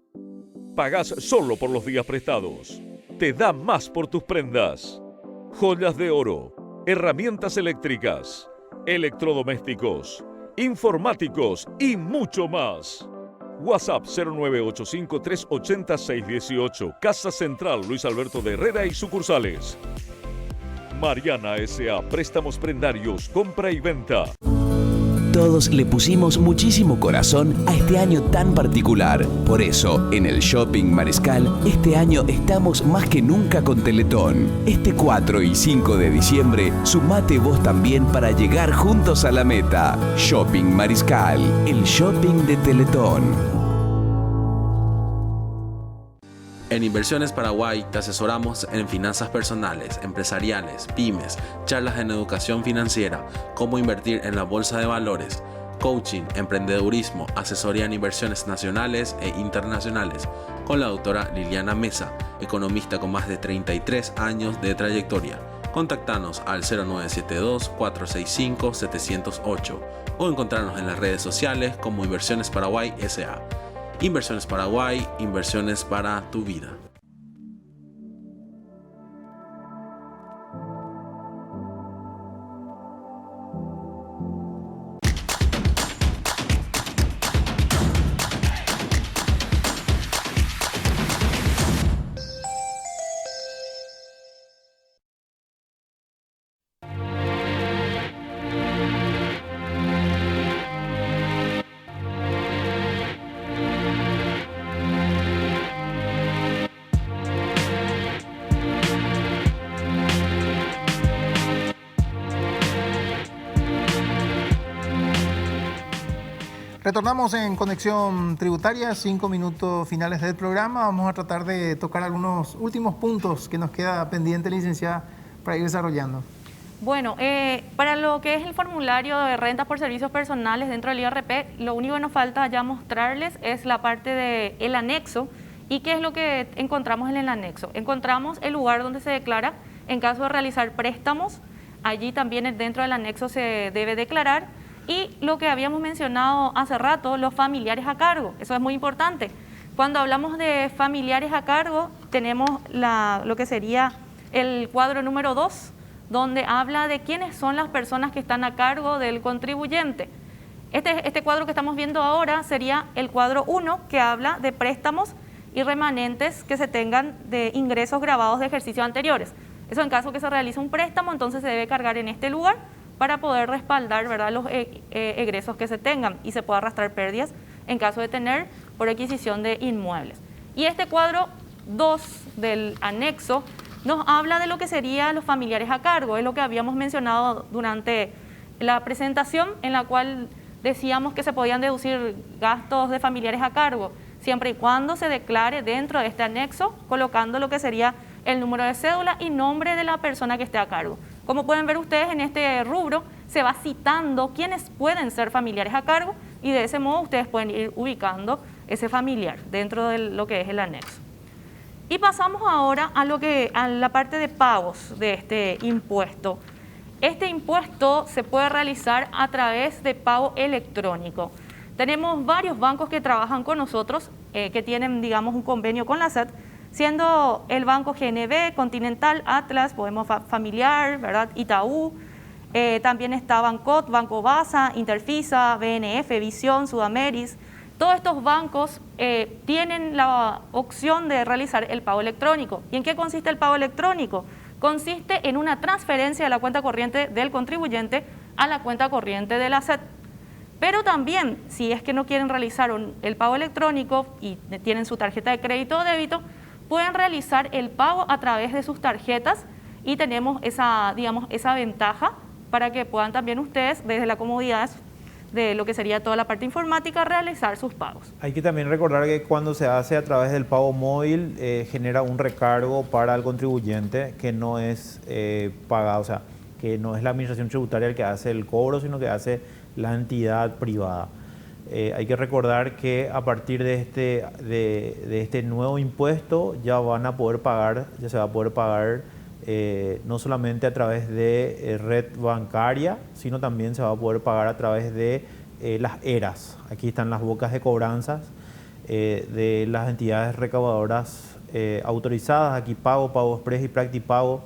Pagás solo por los días prestados. Te da más por tus prendas. Joyas de oro, herramientas eléctricas, electrodomésticos, informáticos y mucho más. WhatsApp 0985-380-618. Casa Central Luis Alberto de Herrera y sucursales. Mariana S.A. Préstamos prendarios, compra y venta. Todos le pusimos muchísimo corazón a este año tan particular. Por eso, en el Shopping Mariscal, este año estamos más que nunca con Teletón. Este 4 y 5 de diciembre, sumate vos también para llegar juntos a la meta. Shopping Mariscal, el shopping de Teletón. En Inversiones Paraguay te asesoramos en finanzas personales, empresariales, pymes, charlas en educación financiera, cómo invertir en la bolsa de valores, coaching, emprendedurismo, asesoría en inversiones nacionales e internacionales, con la doctora Liliana Mesa, economista con más de 33 años de trayectoria. Contactanos al 0972-465-708 o encontrarnos en las redes sociales como Inversiones Paraguay S.A. Inversiones Paraguay, inversiones para tu vida. Retornamos en Conexión Tributaria, 5 minutos finales del programa. Vamos a tratar de tocar algunos últimos puntos que nos queda pendiente, licenciada, para ir desarrollando. Bueno, para lo que es el formulario de rentas por servicios personales dentro del IRP, lo único que nos falta ya mostrarles es la parte del anexo. ¿Y qué es lo que encontramos en el anexo? Encontramos el lugar donde se declara en caso de realizar préstamos. Allí también dentro del anexo se debe declarar. Y lo que habíamos mencionado hace rato, los familiares a cargo, eso es muy importante. Cuando hablamos de familiares a cargo, tenemos lo que sería el cuadro número 2, donde habla de quiénes son las personas que están a cargo del contribuyente. Este cuadro que estamos viendo ahora sería el cuadro 1, que habla de préstamos y remanentes que se tengan de ingresos grabados de ejercicios anteriores. Eso en caso que se realice un préstamo, entonces se debe cargar en este lugar, para poder respaldar, ¿verdad?, los egresos que se tengan y se pueda arrastrar pérdidas en caso de tener por adquisición de inmuebles. Y este cuadro 2 del anexo nos habla de lo que serían los familiares a cargo, es lo que habíamos mencionado durante la presentación, en la cual decíamos que se podían deducir gastos de familiares a cargo, siempre y cuando se declare dentro de este anexo, colocando lo que sería el número de cédula y nombre de la persona que esté a cargo. Como pueden ver ustedes en este rubro, se va citando quiénes pueden ser familiares a cargo y de ese modo ustedes pueden ir ubicando ese familiar dentro de lo que es el anexo. Y pasamos ahora a la parte de pagos de este impuesto. Este impuesto se puede realizar a través de pago electrónico. Tenemos varios bancos que trabajan con nosotros, que tienen, digamos, un convenio con la SED, siendo el Banco GNB, Continental, Atlas, Podemos Familiar, ¿verdad? Itaú, también está Bancot, Banco Basa, Interfisa, BNF, Visión, Sudameris. Todos estos bancos tienen la opción de realizar el pago electrónico. ¿Y en qué consiste el pago electrónico? Consiste en una transferencia de la cuenta corriente del contribuyente a la cuenta corriente de la SED. Pero también, si es que no quieren realizar el pago electrónico y tienen su tarjeta de crédito o débito, pueden realizar el pago a través de sus tarjetas y tenemos esa ventaja para que puedan también ustedes, desde la comodidad de lo que sería toda la parte informática, realizar sus pagos. Hay que también recordar que cuando se hace a través del pago móvil, genera un recargo para el contribuyente que no es pagado, o sea, que no es la administración tributaria el que hace el cobro, sino que hace la entidad privada. Hay que recordar que a partir de este nuevo impuesto ya se va a poder pagar no solamente a través de red bancaria, sino también se va a poder pagar a través de las ERAs. Aquí están las bocas de cobranzas de las entidades recaudadoras autorizadas, aquí Pago Express y Practipago,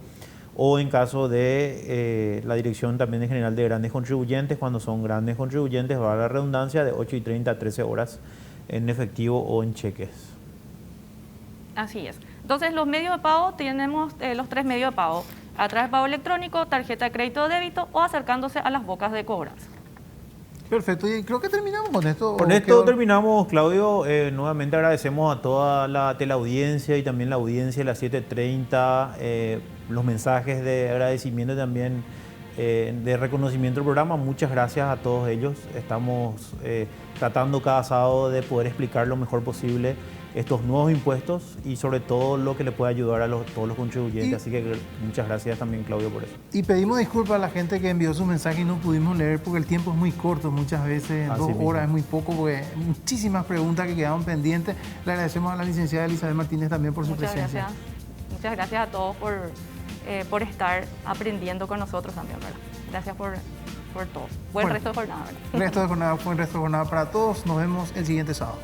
o en caso de la Dirección también General de Grandes Contribuyentes, cuando son grandes contribuyentes, va a la redundancia de 8:30 a 13 horas en efectivo o en cheques. Así es. Entonces, los medios de pago, tenemos los 3 medios de pago: a través de pago electrónico, tarjeta de crédito o débito, o acercándose a las bocas de cobranza. Perfecto, y creo que terminamos con esto. Con esto terminamos, Claudio. Nuevamente agradecemos a toda la teleaudiencia y también la audiencia de las 7:30, los mensajes de agradecimiento y también de reconocimiento del programa. Muchas gracias a todos ellos. Estamos tratando cada sábado de poder explicar lo mejor posible estos nuevos impuestos y sobre todo lo que le puede ayudar a todos los contribuyentes. Así que muchas gracias también, Claudio, por eso. Y pedimos disculpas a la gente que envió su mensaje y no pudimos leer porque el tiempo es muy corto, muchas veces 2 horas es muy poco, porque muchísimas preguntas que quedaron pendientes. Le agradecemos a la licenciada Elizabeth Martínez también por su presencia. Muchas gracias a todos por estar aprendiendo con nosotros también, ¿verdad? Gracias por todo. Buen resto de jornada, ¿verdad? Buen resto de jornada para todos. Nos vemos el siguiente sábado.